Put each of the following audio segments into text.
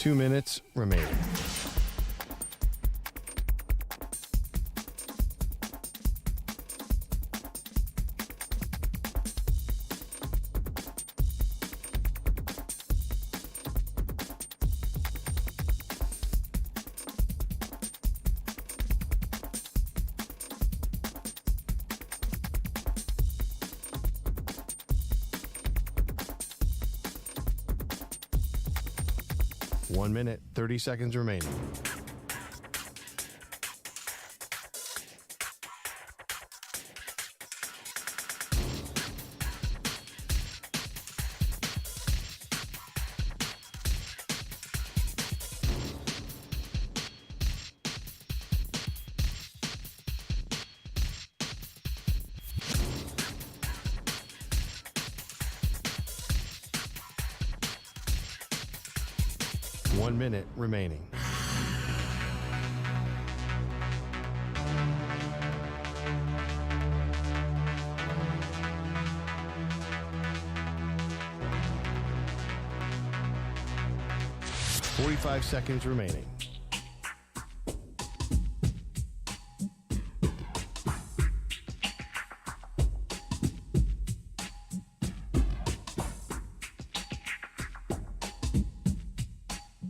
2 minutes remaining. One minute, 30 seconds remaining. One minute remaining. Forty-five seconds remaining.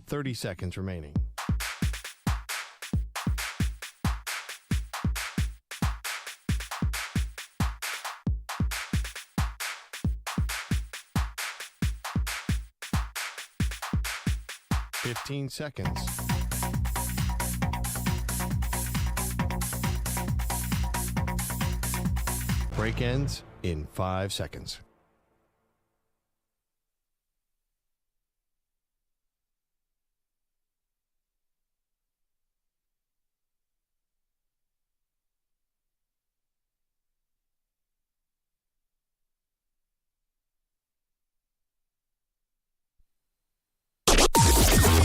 Thirty seconds remaining. Fifteen seconds. Break ends in 5 seconds.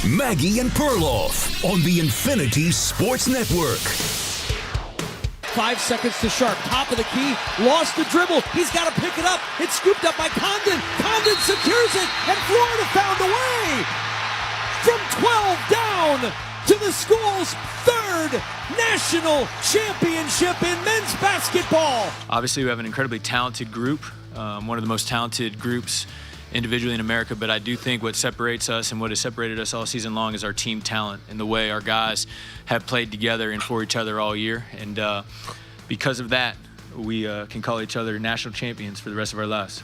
Maggie and Perloff on the Infinity Sports Network. 5 seconds to Sharp, top of the key, lost the dribble. He's got to pick it up. It's scooped up by Condon. Condon secures it, and Florida found a way. From 12 down to the school's third national championship in men's basketball. Obviously, we have an incredibly talented group, one of the most talented groups individually in America, but I do think what separates us and what has separated us all season long is our team talent and the way our guys have played together and for each other all year. And because of that, we can call each other national champions for the rest of our lives.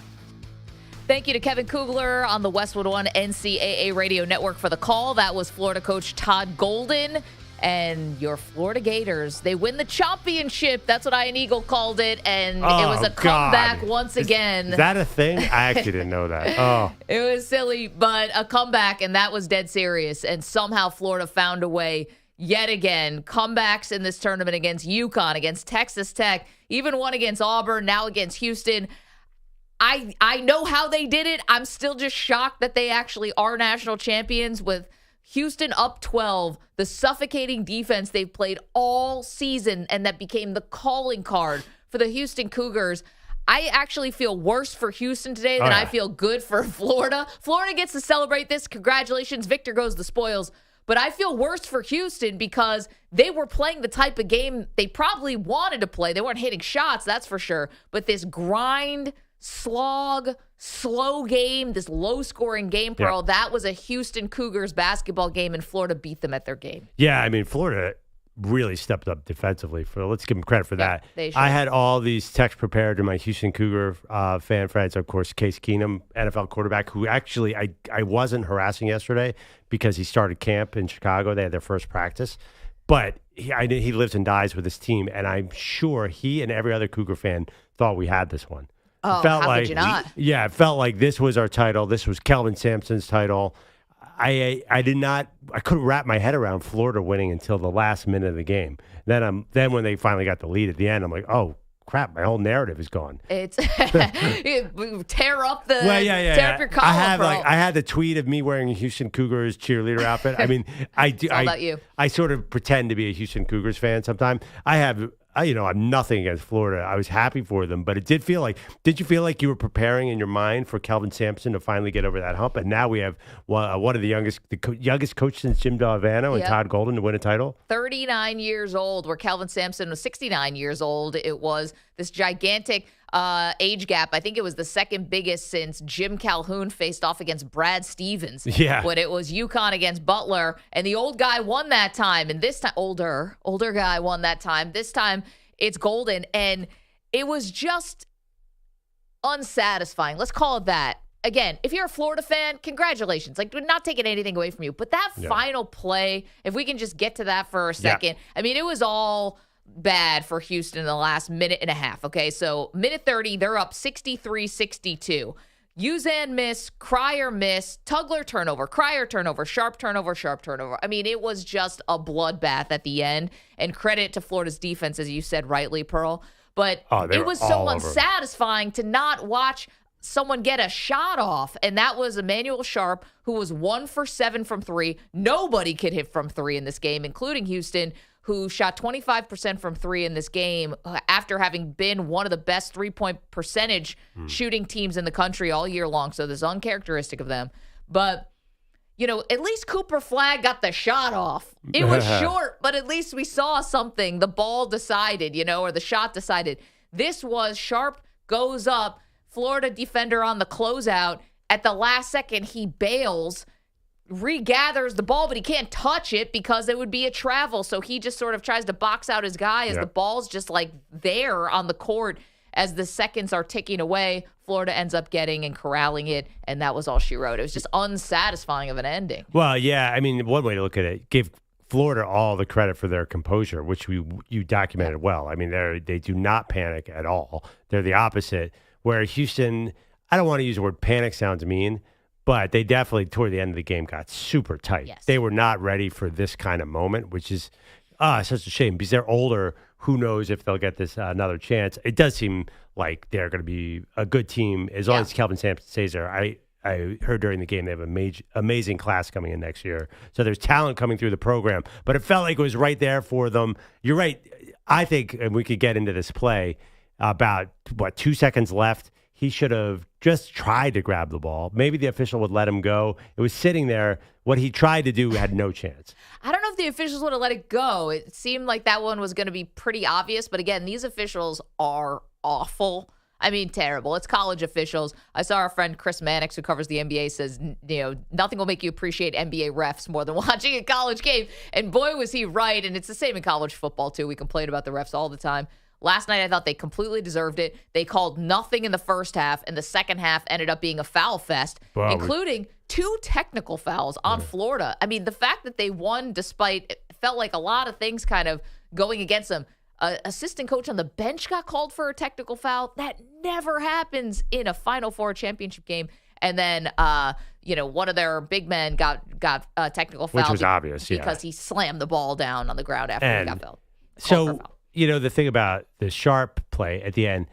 Thank you to Kevin Kugler on the Westwood One NCAA Radio Network for the call. That was Florida coach Todd Golden. And your Florida Gators, they win the championship. That's what Ian Eagle called it. And it was a comeback once again. Is that a thing? I actually didn't know that. Oh. It was silly, but a comeback, and that was dead serious. And somehow Florida found a way yet again. Comebacks in this tournament against UConn, against Texas Tech, even one against Auburn, now against Houston. I know how they did it. I'm still just shocked that they actually are national champions with Houston up 12, the suffocating defense they've played all season, and that became the calling card for the Houston Cougars. I actually feel worse for Houston today than I feel good for Florida. Florida gets to celebrate this. Congratulations. Victor goes the spoils. But I feel worse for Houston because they were playing the type of game they probably wanted to play. They weren't hitting shots, that's for sure. But this grind, slog, slow game, this low-scoring game, Pearl, that was a Houston Cougars basketball game, and Florida beat them at their game. Yeah, I mean, Florida really stepped up defensively. Let's give them credit for that. I had all these texts prepared to my Houston Cougar fan friends. Of course, Case Keenum, NFL quarterback, who actually I wasn't harassing yesterday because he started camp in Chicago. They had their first practice. But he lives and dies with his team, and I'm sure he and every other Cougar fan thought we had this one. Oh, how could you not? Yeah, it felt like this was our title. This was Kelvin Sampson's title. I couldn't wrap my head around Florida winning until the last minute of the game. Then when they finally got the lead at the end, I'm like, oh crap, my whole narrative is gone. It's tear up your collar. I had the tweet of me wearing a Houston Cougars cheerleader outfit. I mean, I do. How about you? I sort of pretend to be a Houston Cougars fan sometimes. I have I'm nothing against Florida. I was happy for them, but it did feel like. Did you feel like you were preparing in your mind for Kelvin Sampson to finally get over that hump? And now we have one of the youngest coach since Jim Valvano and Todd Golden to win a title. 39 years old, where Kelvin Sampson was 69 years old. It was this gigantic age gap. I think it was the second biggest since Jim Calhoun faced off against Brad Stevens. Yeah. When it was UConn against Butler, and the old guy won that time. And this time, older guy won that time. This time, it's Golden. And it was just unsatisfying. Let's call it that. Again, if you're a Florida fan, congratulations. Like, we're not taking anything away from you. But that final play, if we can just get to that for a second. Yeah. I mean, it was all bad for Houston in the last minute and a half. Okay, so minute 30, they're up 63-62. Uzan miss, Cryer miss, Tugler turnover, Cryer turnover, Sharp turnover, Sharp turnover. I mean, it was just a bloodbath at the end. And credit to Florida's defense, as you said rightly, Pearl. But it was so unsatisfying to not watch someone get a shot off, and that was Emmanuel Sharp, who was 1 for 7 from 3. Nobody could hit from 3 in this game, including Houston, who shot 25% from 3 in this game after having been one of the best three-point percentage shooting teams in the country all year long. So this is uncharacteristic of them. But, at least Cooper Flagg got the shot off. It was short, but at least we saw something. The ball decided, or the shot decided. This was Sharp goes up, Florida defender on the closeout. At the last second, he bails, regathers the ball, but he can't touch it because it would be a travel. So he just sort of tries to box out his guy as the ball's just like there on the court as the seconds are ticking away. Florida ends up getting and corralling it, and that was all she wrote. It was just unsatisfying of an ending. Well, yeah, I mean, one way to look at it, give Florida all the credit for their composure, which you documented well. I mean, they do not panic at all. They're the opposite. Where Houston, I don't want to use the word panic, sounds mean, but they definitely, toward the end of the game, got super tight. Yes. They were not ready for this kind of moment, which is such a shame because they're older. Who knows if they'll get this another chance? It does seem like they're going to be a good team as long as Kelvin Sampson stays there. I heard during the game they have a amazing class coming in next year. So there's talent coming through the program. But it felt like it was right there for them. You're right. I think, and we could get into this play, about 2 seconds left, he should have just tried to grab the ball. Maybe the official would let him go. It was sitting there. What he tried to do had no chance. I don't know if the officials would have let it go. It seemed like that one was going to be pretty obvious. But again, these officials are awful. I mean, terrible. It's college officials. I saw our friend Chris Mannix, who covers the NBA, says, nothing will make you appreciate NBA refs more than watching a college game. And boy, was he right. And it's the same in college football, too. We complain about the refs all the time. Last night, I thought they completely deserved it. They called nothing in the first half, and the second half ended up being a foul fest, including 2 technical fouls on Florida. I mean, the fact that they won despite it felt like a lot of things kind of going against them. Assistant coach on the bench got called for a technical foul. That never happens in a Final Four championship game. And then, one of their big men got a technical foul. Which was obvious, because he slammed the ball down on the ground after he got fouled. So, the thing about the Sharp play at the end,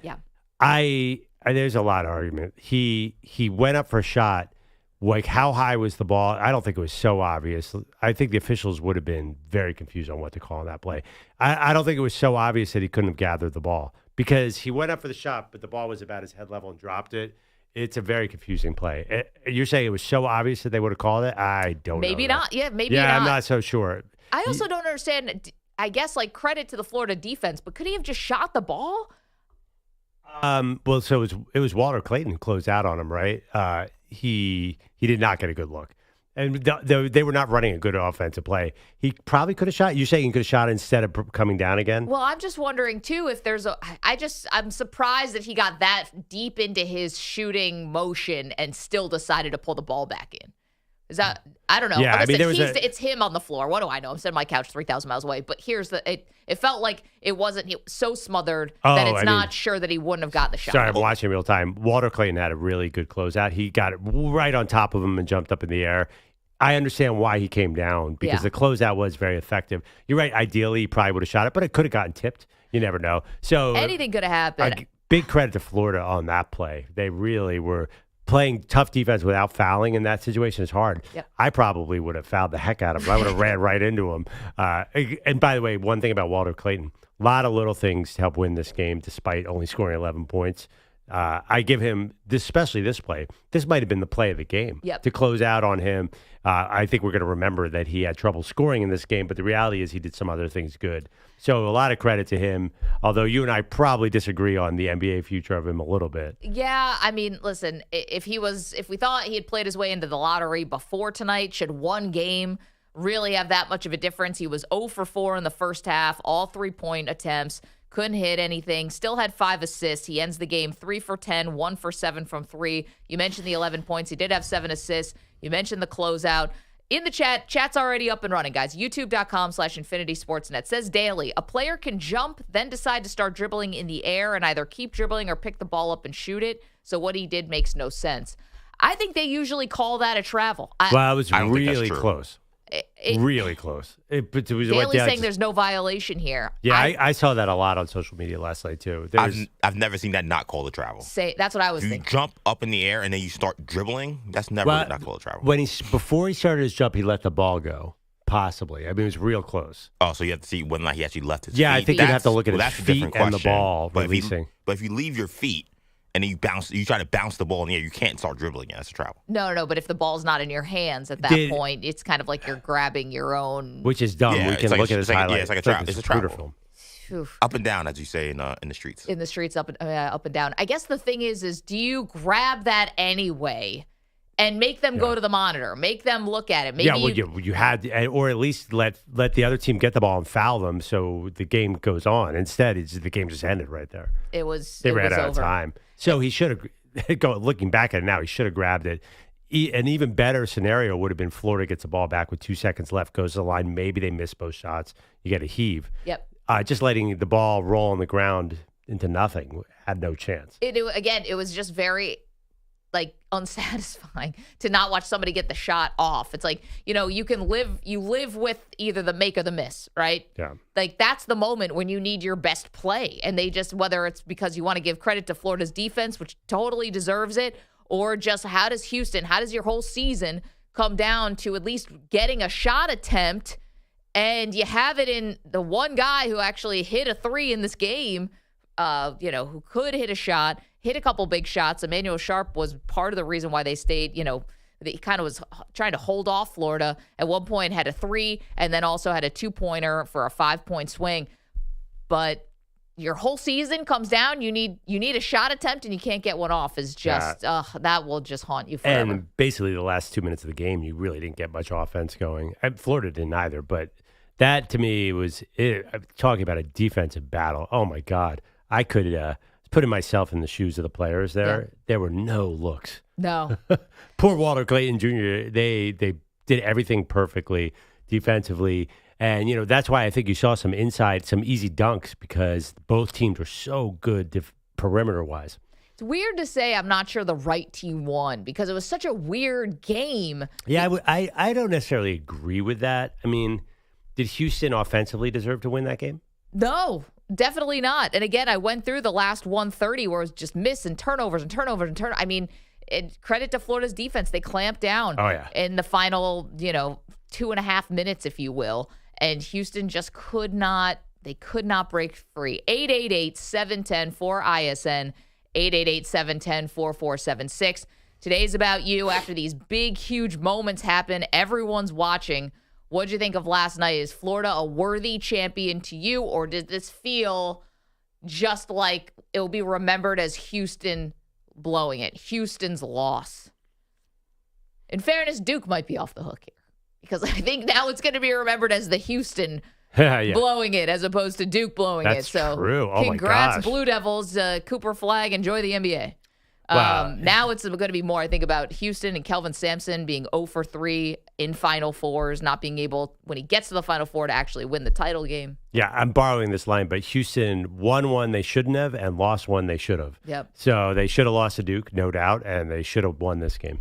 there's a lot of argument. He went up for a shot. Like, how high was the ball? I don't think it was so obvious. I think the officials would have been very confused on what to call on that play. I don't think it was so obvious that he couldn't have gathered the ball because he went up for the shot, but the ball was about his head level and dropped it. It's a very confusing play. You're saying it was so obvious that they would have called it? I don't know. Maybe not. Yeah, maybe not. Yeah, I'm not so sure. I also don't understand. I guess, credit to the Florida defense, but could he have just shot the ball? Well, so it was Walter Clayton who closed out on him, right? He did not get a good look. And they were not running a good offensive play. He probably could have shot. You're saying he could have shot instead of coming down again? Well, I'm just wondering, too, if there's I'm surprised that he got that deep into his shooting motion and still decided to pull the ball back in. Is that, I don't know. Yeah, it's him on the floor. What do I know? I'm sitting on my couch 3,000 miles away. But it felt like it wasn't so smothered that it's not sure that he wouldn't have got the shot. Sorry, I'm watching real time. Walter Clayton had a really good closeout. He got it right on top of him and jumped up in the air. I understand why he came down because the closeout was very effective. You're right. Ideally, he probably would have shot it, but it could have gotten tipped. You never know. So anything could have happened. Big credit to Florida on that play. They really were playing tough defense without fouling in that situation is hard. Yep. I probably would have fouled the heck out of him. I would have ran right into him. And by the way, one thing about Walter Clayton, a lot of little things to help win this game despite only scoring 11 points. I give him, especially this play, this might have been the play of the game to close out on him. I think we're going to remember that he had trouble scoring in this game, but the reality is he did some other things good. So a lot of credit to him, although you and I probably disagree on the NBA future of him a little bit. Yeah, I mean, listen, if we thought he had played his way into the lottery before tonight, should one game really have that much of a difference? He was 0 for 4 in the first half, all 3-point attempts. Couldn't hit anything. Still had 5 assists. He ends the game 3 for 10, 1 for 7 from 3. You mentioned the 11 points. He did have 7 assists. You mentioned the closeout. In the chat's already up and running, guys. YouTube.com/InfinitySportsNet. Says daily, a player can jump, then decide to start dribbling in the air and either keep dribbling or pick the ball up and shoot it. So what he did makes no sense. I think they usually call that a travel. Well, it was really close. Really close. Daly's saying there's no violation here. Yeah, I saw that a lot on social media last night, too. I've never seen that not called a travel. That's what I was thinking. You jump up in the air and then you start dribbling, that's never not called a travel. Before he started his jump, he let the ball go, possibly. I mean, it was real close. Oh, so you have to see whether or not he actually left his feet. Yeah, I think you'd have to look at his feet and the ball releasing. But if you leave your feet, and then you try to bounce the ball in the air, you can't start dribbling. That's a travel. No, but if the ball's not in your hands at that point, it's kind of like you're grabbing your own. Which is dumb. Yeah, we can look at his highlights. Yeah, it's like a travel. It's a travel film. Up and down, as you say in the streets. In the streets, up and down. I guess the thing is do you grab that anyway and make them go to the monitor, make them look at it? Maybe you had, or at least let the other team get the ball and foul them, so the game goes on. Instead, the game just ended right there. They ran out of time. So he should have, looking back at it now, he should have grabbed it. An even better scenario would have been Florida gets the ball back with 2 seconds left, goes to the line. Maybe they miss both shots. You get a heave. Yep. Just letting the ball roll on the ground into nothing had no chance. It was just very unsatisfying to not watch somebody get the shot off. It's like, you live with either the make or the miss, right? Yeah. That's the moment when you need your best play. And they just, whether it's because you want to give credit to Florida's defense, which totally deserves it, or just how does your whole season come down to at least getting a shot attempt, and you have it in the one guy who actually hit a 3 in this game, who could hit a shot, hit a couple big shots. Emmanuel Sharp was part of the reason why they stayed, he kind of was trying to hold off Florida. At one point had a 3 and then also had a 2-pointer for a 5-point swing. But your whole season comes down. You need a shot attempt and you can't get one off is just, that will just haunt you forever. And basically the last 2 minutes of the game, you really didn't get much offense going. Florida didn't either, but that to me was talking about a defensive battle. Oh my God. I could putting myself in the shoes of the players there. Yeah. There were no looks. No. Poor Walter Clayton Jr., they did everything perfectly defensively. And, that's why I think you saw some easy dunks, because both teams were so good perimeter-wise. It's weird to say I'm not sure the right team won because it was such a weird game. Yeah, I don't necessarily agree with that. I mean, did Houston offensively deserve to win that game? No. Definitely not. And again, I went through the last 130 where it was just miss and turnovers. I mean, credit to Florida's defense. They clamped down in the final, 2.5 minutes, if you will. And Houston just could not break free. 888-710-4ISN, 888-710-4476. Today's about you. After these big, huge moments happen, everyone's watching. What'd you think of last night? Is Florida a worthy champion to you, or did this feel just like it will be remembered as Houston blowing it, Houston's loss? In fairness, Duke might be off the hook here because I think now it's going to be remembered as the Houston blowing it as opposed to Duke blowing it. So true. Oh congrats, my gosh. Blue Devils, Cooper Flag, enjoy the NBA. Wow. Now it's going to be more, I think, about Houston and Kelvin Sampson being 0 for 3 in Final Fours, not being able, when he gets to the Final Four, to actually win the title game. Yeah, I'm borrowing this line, but Houston won one they shouldn't have and lost one they should have. Yep. So they should have lost to Duke, no doubt, and they should have won this game.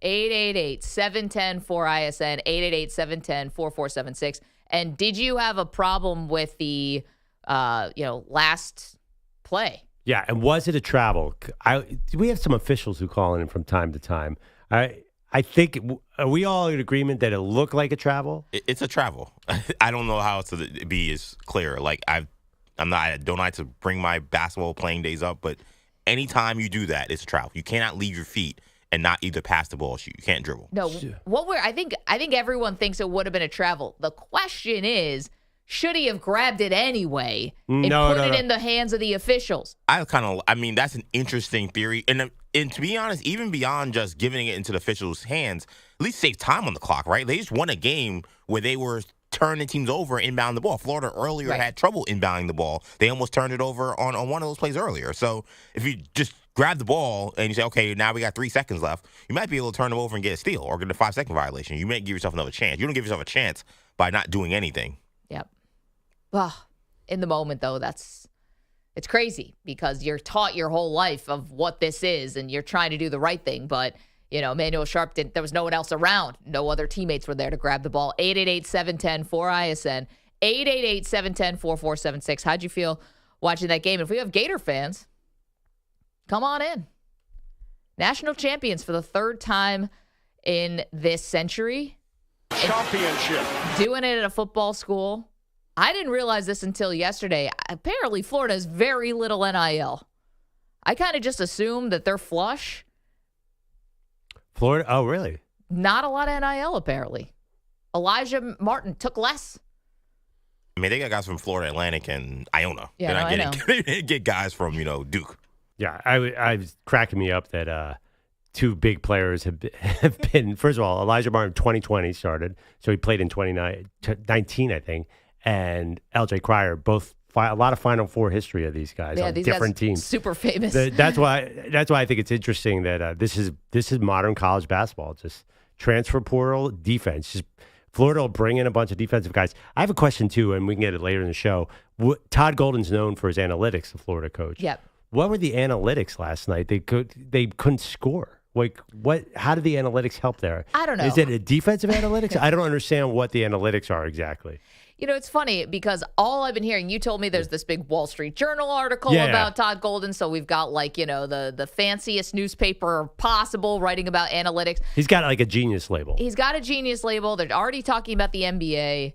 888-710-4ISN, 888-710-4476. And did you have a problem with the, last play? Yeah, and was it a travel? We have some officials who call in from time to time. I think, are we all in agreement that it looked like a travel? It's a travel. I don't know how else to be as clear. Like, I don't like to bring my basketball playing days up, but anytime you do that, it's a travel. You cannot leave your feet and not either pass the ball or shoot. You can't dribble. No, I think everyone thinks it would have been a travel. The question is, should he have grabbed it anyway and put it in the hands of the officials? That's an interesting theory. And to be honest, even beyond just giving it into the officials' hands, at least save time on the clock, right? They just won a game where they were turning teams over and inbounding the ball. Florida earlier had trouble inbounding the ball. They almost turned it over on one of those plays earlier. So if you just grab the ball and you say, okay, now we got 3 seconds left, you might be able to turn them over and get a steal or get a 5-second violation. You may give yourself another chance. You don't give yourself a chance by not doing anything. Yep. Well, in the moment, though, it's crazy because you're taught your whole life of what this is and you're trying to do the right thing. But, Emmanuel Sharp there was no one else around. No other teammates were there to grab the ball. 888-710-4ISN. 888-710-4476. How'd you feel watching that game? If we have Gator fans, come on in. National champions for the third time in this century. Championship. Doing it at a football school. I didn't realize this until yesterday. Apparently, Florida has very little NIL. I kind of just assumed that they're flush. Florida? Oh, really? Not a lot of NIL, apparently. Elijah Martin took less. I mean, they got guys from Florida Atlantic and Iona. Yeah, They're not getting get guys from, Duke. Yeah, I was cracking me up that two big players have been, first of all, Elijah Martin 2020 started, so he played in 2019, I think. And LJ Cryer, both a lot of Final Four history of these guys on these different guys teams. Super famous. That's why I think it's interesting that this is modern college basketball. Just transfer portal defense. Just Florida will bring in a bunch of defensive guys. I have a question too, and we can get it later in the show. Todd Golden's known for his analytics, the Florida coach. Yep. What were the analytics last night? They couldn't score. Like what? How did the analytics help there? I don't know. Is it a defensive analytics? I don't understand what the analytics are exactly. It's funny because all I've been hearing, you told me there's this big Wall Street Journal article about Todd Golden. So we've got the fanciest newspaper possible writing about analytics. He's got like a genius label. He's got a genius label. They're already talking about the NBA.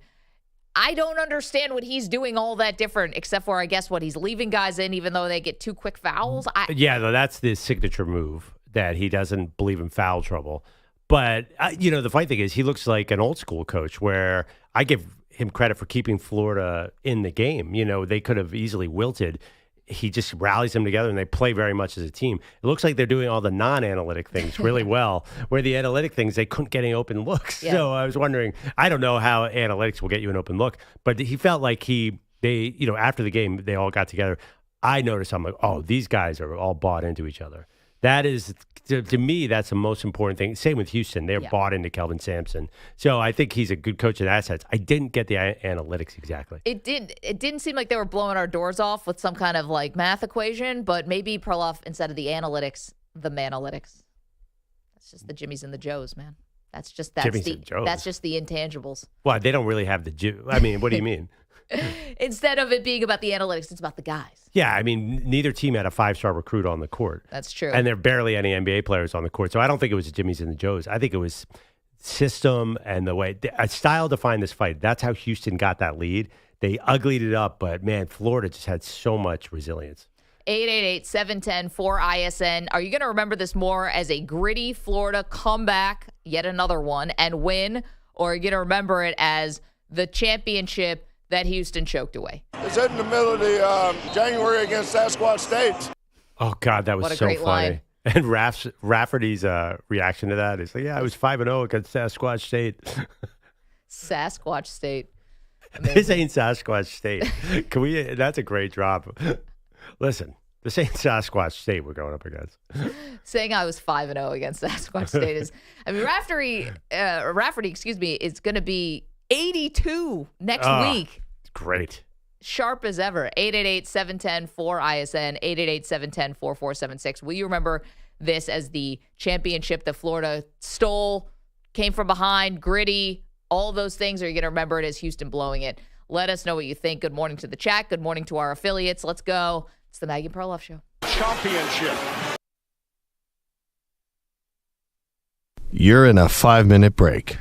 I don't understand what he's doing all that different, except for, I guess, what he's leaving guys in, even though they get 2 quick fouls. That's the signature move, that he doesn't believe in foul trouble. But, the funny thing is he looks like an old school coach where I give him credit for keeping Florida in the game. They could have easily wilted. He just rallies them together and they play very much as a team. It looks like they're doing all the non-analytic things really well, where the analytic things, they couldn't get any open looks. Yeah. So I was wondering, I don't know how analytics will get you an open look, but he felt like after the game, they all got together. I noticed, I'm like, oh, these guys are all bought into each other. That is, to me, that's the most important thing. Same with Houston. They're bought into Kelvin Sampson. So I think he's a good coach of assets. I didn't get the analytics exactly. It didn't seem like they were blowing our doors off with some kind of math equation, but maybe Perloff, instead of the analytics, the manalytics. That's just the Jimmies and the Joes, man. That's just the intangibles. Well, they don't really have the Jew. I mean, what do you mean? Instead of it being about the analytics, it's about the guys. Yeah, I mean, neither team had a 5-star recruit on the court. That's true. And there are barely any NBA players on the court. So I don't think it was the Jimmies and the Joes. I think it was system and the way a style defined this fight. That's how Houston got that lead. They uglied it up, but man, Florida just had so much resilience. 888-710-4ISN. Are you going to remember this more as a gritty Florida comeback, yet another one, and win? Or are you going to remember it as the championship that Houston choked away? It's in the middle of the January against Sasquatch State. Oh, God, that was so funny. Line. And Rafferty's reaction to that is like, yeah, I was 5-0 against Sasquatch State. Sasquatch State. Amazing. This ain't Sasquatch State. That's a great drop. Listen, this ain't Sasquatch State we're going up against. Saying I was 5-0 against Sasquatch State is, I mean, Rafferty, is going to be 82 next week. Great. Sharp as ever. 888-710-4ISN, 888-710-4476. Will you remember this as the championship that Florida stole, came from behind, gritty, all those things? Or are you going to remember it as Houston blowing it? Let us know what you think. Good morning to the chat. Good morning to our affiliates. Let's go It's the Maggie Perloff Show. Championship. You're in a 5-minute break.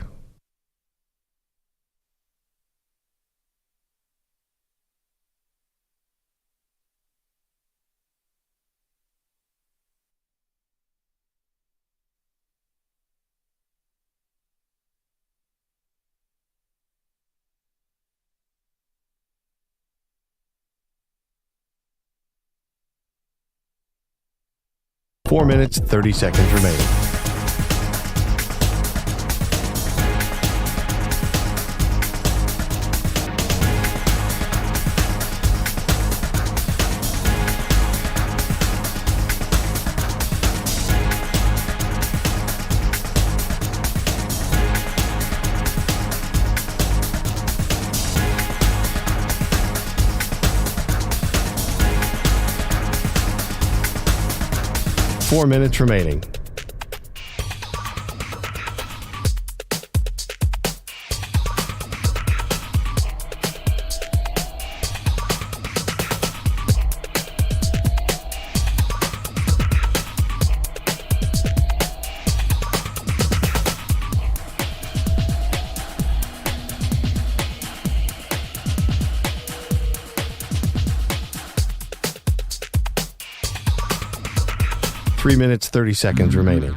Four minutes, 30 seconds remaining. Four minutes remaining. Three minutes, 30 seconds remaining.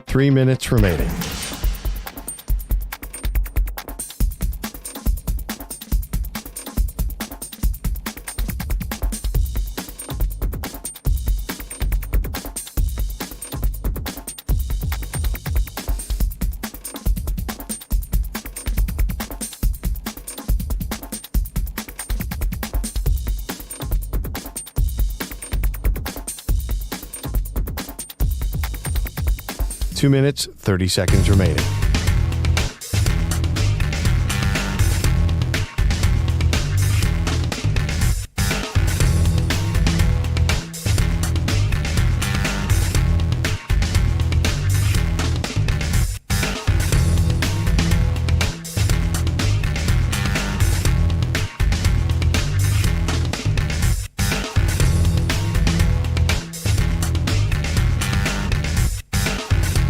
Three minutes remaining. Two minutes, 30 seconds remaining.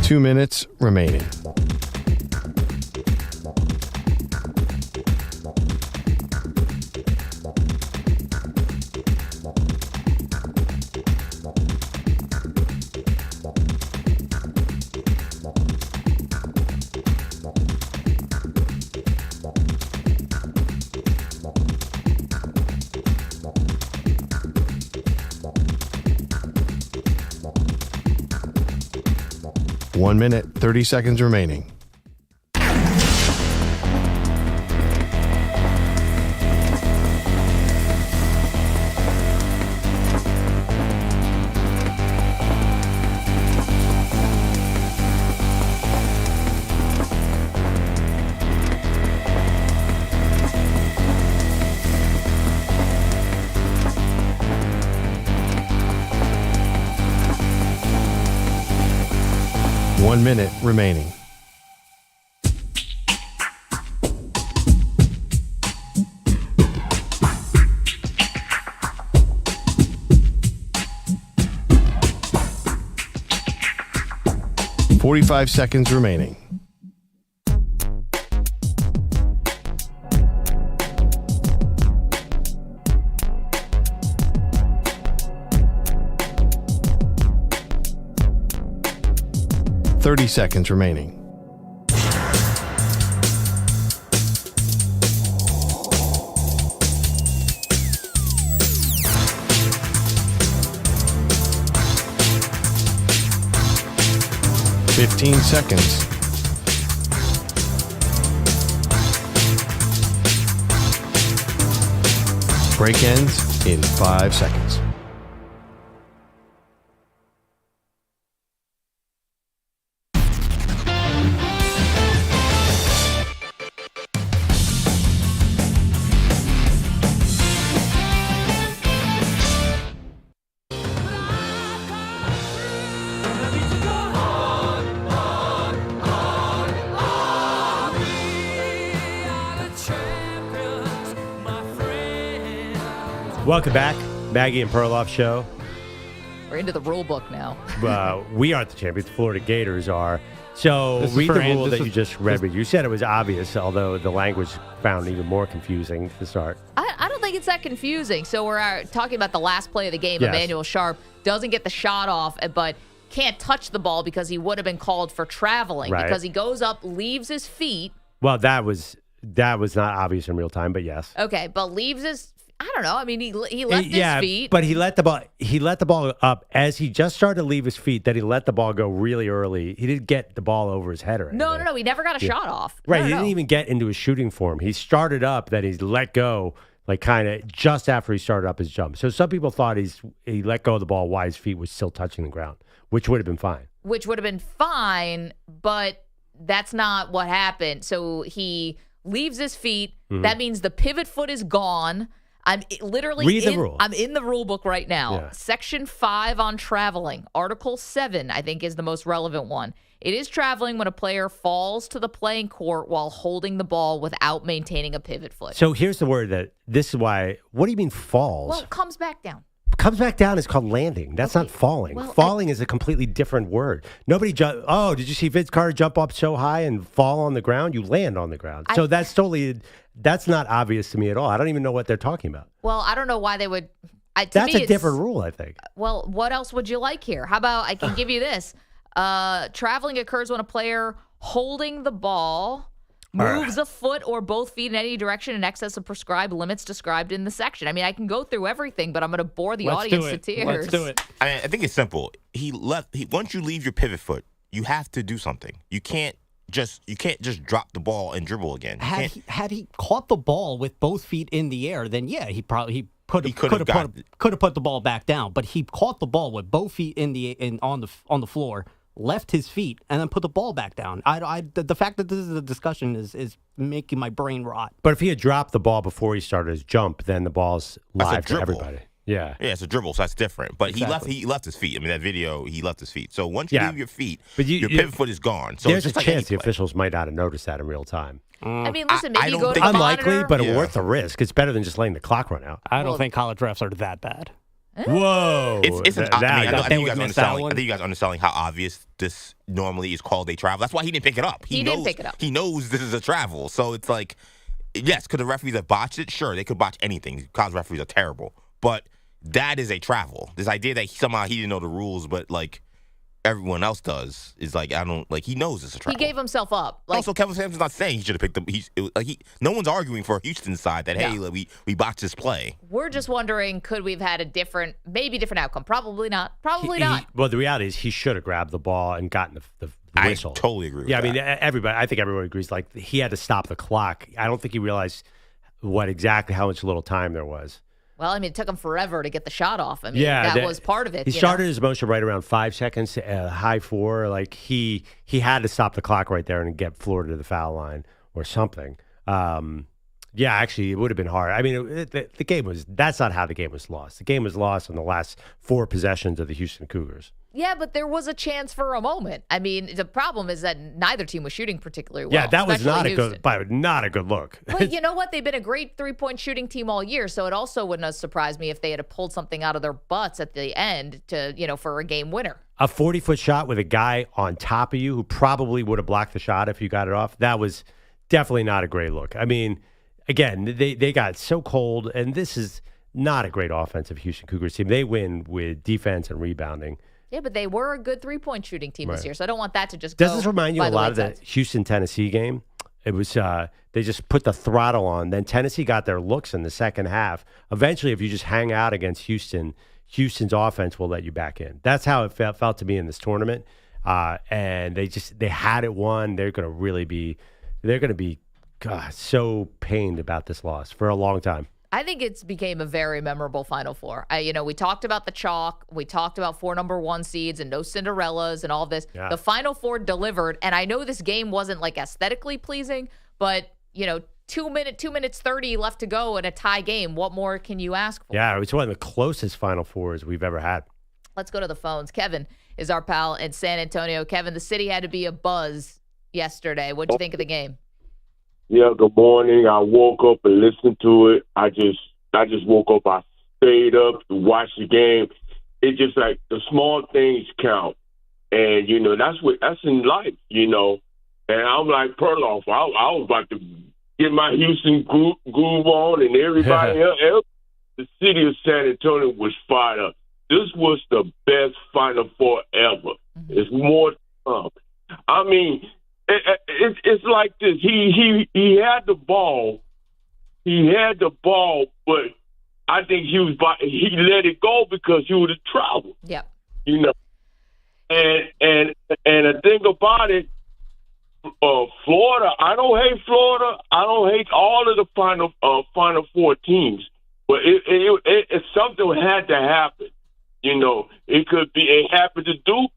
Two minutes remaining. One minute, 30 seconds remaining. One minute remaining. Forty-five seconds remaining. Thirty seconds remaining. Fifteen seconds. Break ends in 5 seconds. Welcome back. Maggie and Perloff show. We're into the rule book now. We aren't the champions. The Florida Gators are. So read the rule that you just read. But you said it was obvious, although the language found even more confusing to start. I don't think it's that confusing. So we're talking about the last play of the game. Yes. Emmanuel Sharp doesn't get the shot off, but can't touch the ball because he would have been called for traveling. Right. Because he goes up, leaves his feet. Well, that was not obvious in real time, but yes. Okay, but leaves his. I don't know. I mean, he left his feet. But he let the ball up as he just started to leave his feet. Then he let the ball go really early. He didn't get the ball over his head or anything. No. He never got a shot off. Right. He didn't even get into his shooting form. He started up, then he let go, like kind of just after he started up his jump. So some people thought he let go of the ball while his feet was still touching the ground, which would have been fine. But that's not what happened. So he leaves his feet. Mm-hmm. That means the pivot foot is gone. I'm literally read the rule. I'm in the rule book right now. Yeah. Section 5 on traveling. Article 7, I think, is the most relevant one. It is traveling when a player falls to the playing court while holding the ball without maintaining a pivot foot. So here's the word this is why. What do you mean falls? Well, it comes back down. Comes back down is called landing. That's not falling. Well, falling is a completely different word. Nobody did you see Vince Carter jump up so high and fall on the ground? You land on the ground. So that's not obvious to me at all. I don't even know what they're talking about. Well, I don't know why they would. That's a different rule, I think. Well, what else would you like here? How about I can give you this. Traveling occurs when a player holding the ball moves a foot or both feet in any direction in excess of prescribed limits described in the section. I mean, I can go through everything, but I'm going to bore the audience to tears. Let's do it. I think it's simple. Once you leave your pivot foot, you have to do something. You can't just drop the ball and dribble again. Had he caught the ball with both feet in the air, then yeah, he could have put the ball back down. But he caught the ball with both feet on the floor, left his feet, and then put the ball back down. The fact that this is a discussion is making my brain rot. But if he had dropped the ball before he started his jump, then the ball's live to everybody. Yeah, it's a dribble, so that's different. But exactly. he left his feet. I mean, that video, he left his feet. So once you leave your feet, your pivot foot is gone. So there's it's a just chance the officials might not have noticed that in real time. I mean, listen, maybe you go to the unlikely, monitor. but worth the risk. It's better than just letting the clock run out. I don't think college refs are that bad. Whoa! I think you guys are underselling how obvious this normally is called a travel. That's why he didn't pick it up. He didn't pick it up. He knows this is a travel. So it's like, yes, could the referees have botched it? Sure, they could botch anything. College referees are terrible. But that is a travel. This idea that somehow he didn't know the rules, but like everyone else does, is like, he knows it's a travel. He gave himself up. Also, Kevin Sampson's not saying he should have picked them. No one's arguing for Houston's side that, hey, we botched this play. We're just wondering, could we have had a different outcome? Probably not. Well, the reality is he should have grabbed the ball and gotten the whistle. I totally agree with that. I mean, I think everyone agrees, like, he had to stop the clock. I don't think he realized how much little time there was. Well, I mean, it took him forever to get the shot off. I mean, that was part of it. He started his motion right around 5 seconds, high 4. Like, he had to stop the clock right there and get Florida to the foul line or something. Actually, it would have been hard. I mean, the game that's not how the game was lost. The game was lost in the last 4 possessions of the Houston Cougars. Yeah, but there was a chance for a moment. I mean, the problem is that neither team was shooting particularly well. Yeah, that was not a good look. But you know what? They've been a great 3-point shooting team all year, so it also wouldn't have surprised me if they had pulled something out of their butts at the end for a game winner. A 40-foot shot with a guy on top of you who probably would have blocked the shot if you got it off. That was definitely not a great look. I mean, again, they got so cold, and this is not a great offensive Houston Cougars team. They win with defense and rebounding. Yeah, but they were a good 3-point shooting team this year, so I don't want that to just go. Does this remind you a lot of the Houston-Tennessee game? It was they just put the throttle on. Then Tennessee got their looks in the second half. Eventually, if you just hang out against Houston, Houston's offense will let you back in. That's how it felt to me in this tournament. And they had it won. They're going to be so pained about this loss for a long time. I think it's became a very memorable Final Four. We talked about the chalk. We talked about 4 number 1 seeds and no Cinderellas and all this. Yeah. The Final Four delivered, and I know this game wasn't like aesthetically pleasing, but 2 minutes 30 left to go in a tie game. What more can you ask for? Yeah, it's one of the closest Final Fours we've ever had. Let's go to the phones. Kevin is our pal in San Antonio. Kevin, the city had to be a buzz yesterday. What'd you think of the game? Yeah, good morning. I woke up and listened to it. I just woke up. stayed up to watch the game. It's just like the small things count. And, that's in life, And I'm like Perloff. I was about to get my Houston groove on, and everybody else. The city of San Antonio was fired up. This was the best Final Four ever. Mm-hmm. It's more to come. I mean, it's like this. He had the ball. But I think he let it go because he was in trouble. Yep. And the thing about it, Florida. I don't hate Florida. I don't hate all of the Final Four teams. But it something had to happen. It could be. It happened to Duke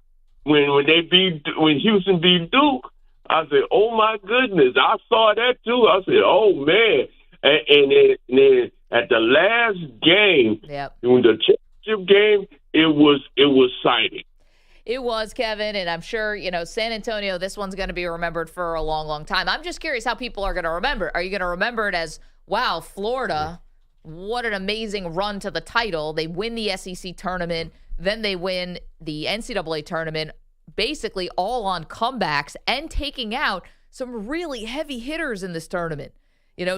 when Houston beat Duke. I said, "Oh my goodness!" I saw that too. I said, "Oh man!" And then at the last game, the championship game, it was exciting. It was, Kevin, and I'm sure, San Antonio, this one's going to be remembered for a long, long time. I'm just curious how people are going to remember. Are you going to remember it as, wow, Florida, what an amazing run to the title. They win the SEC tournament, then they win the NCAA tournament, basically all on comebacks and taking out some really heavy hitters in this tournament.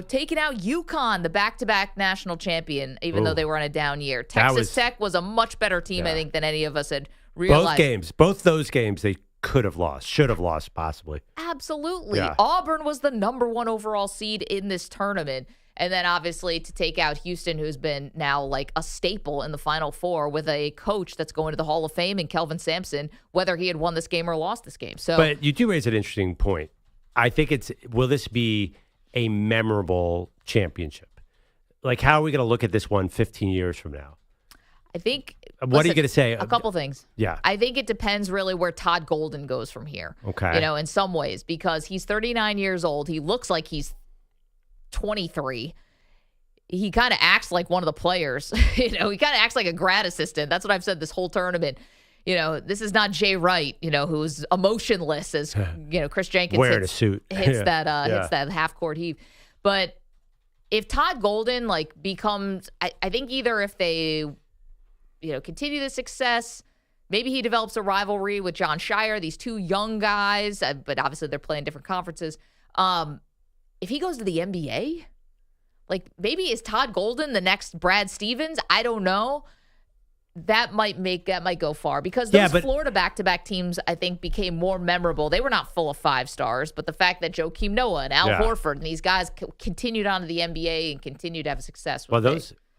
Taking out UConn, the back-to-back national champion, even though they were on a down year. Texas Tech was a much better team, I think, than any of us had realized. Both those games, they could have lost, should have lost, possibly. Absolutely. Yeah. Auburn was the number 1 overall seed in this tournament. And then, obviously, to take out Houston, who's been now like a staple in the Final Four with a coach that's going to the Hall of Fame and Kelvin Sampson, whether he had won this game or lost this game. But you do raise an interesting point. I think will this be a memorable championship? Like, how are we going to look at this one 15 years from now? I think. What are you going to say? A couple things. Yeah. I think it depends really where Todd Golden goes from here. Okay. In some ways, because he's 39 years old. He looks like he's 23. He kind of acts like one of the players. He kind of acts like a grad assistant. That's what I've said this whole tournament. This is not Jay Wright, who's emotionless as, Chris Jenkins wearing a suit. hits that half-court heave. But if Todd Golden, becomes, I think either if they, continue the success, maybe he develops a rivalry with John Shire, these two young guys, but obviously they're playing different conferences. If he goes to the NBA, maybe is Todd Golden the next Brad Stevens? I don't know. That might go far because those Florida back-to-back teams, I think, became more memorable. They were not full of 5 stars, but the fact that Joakim Noah and Al Horford and these guys continued on to the NBA and continued to have success.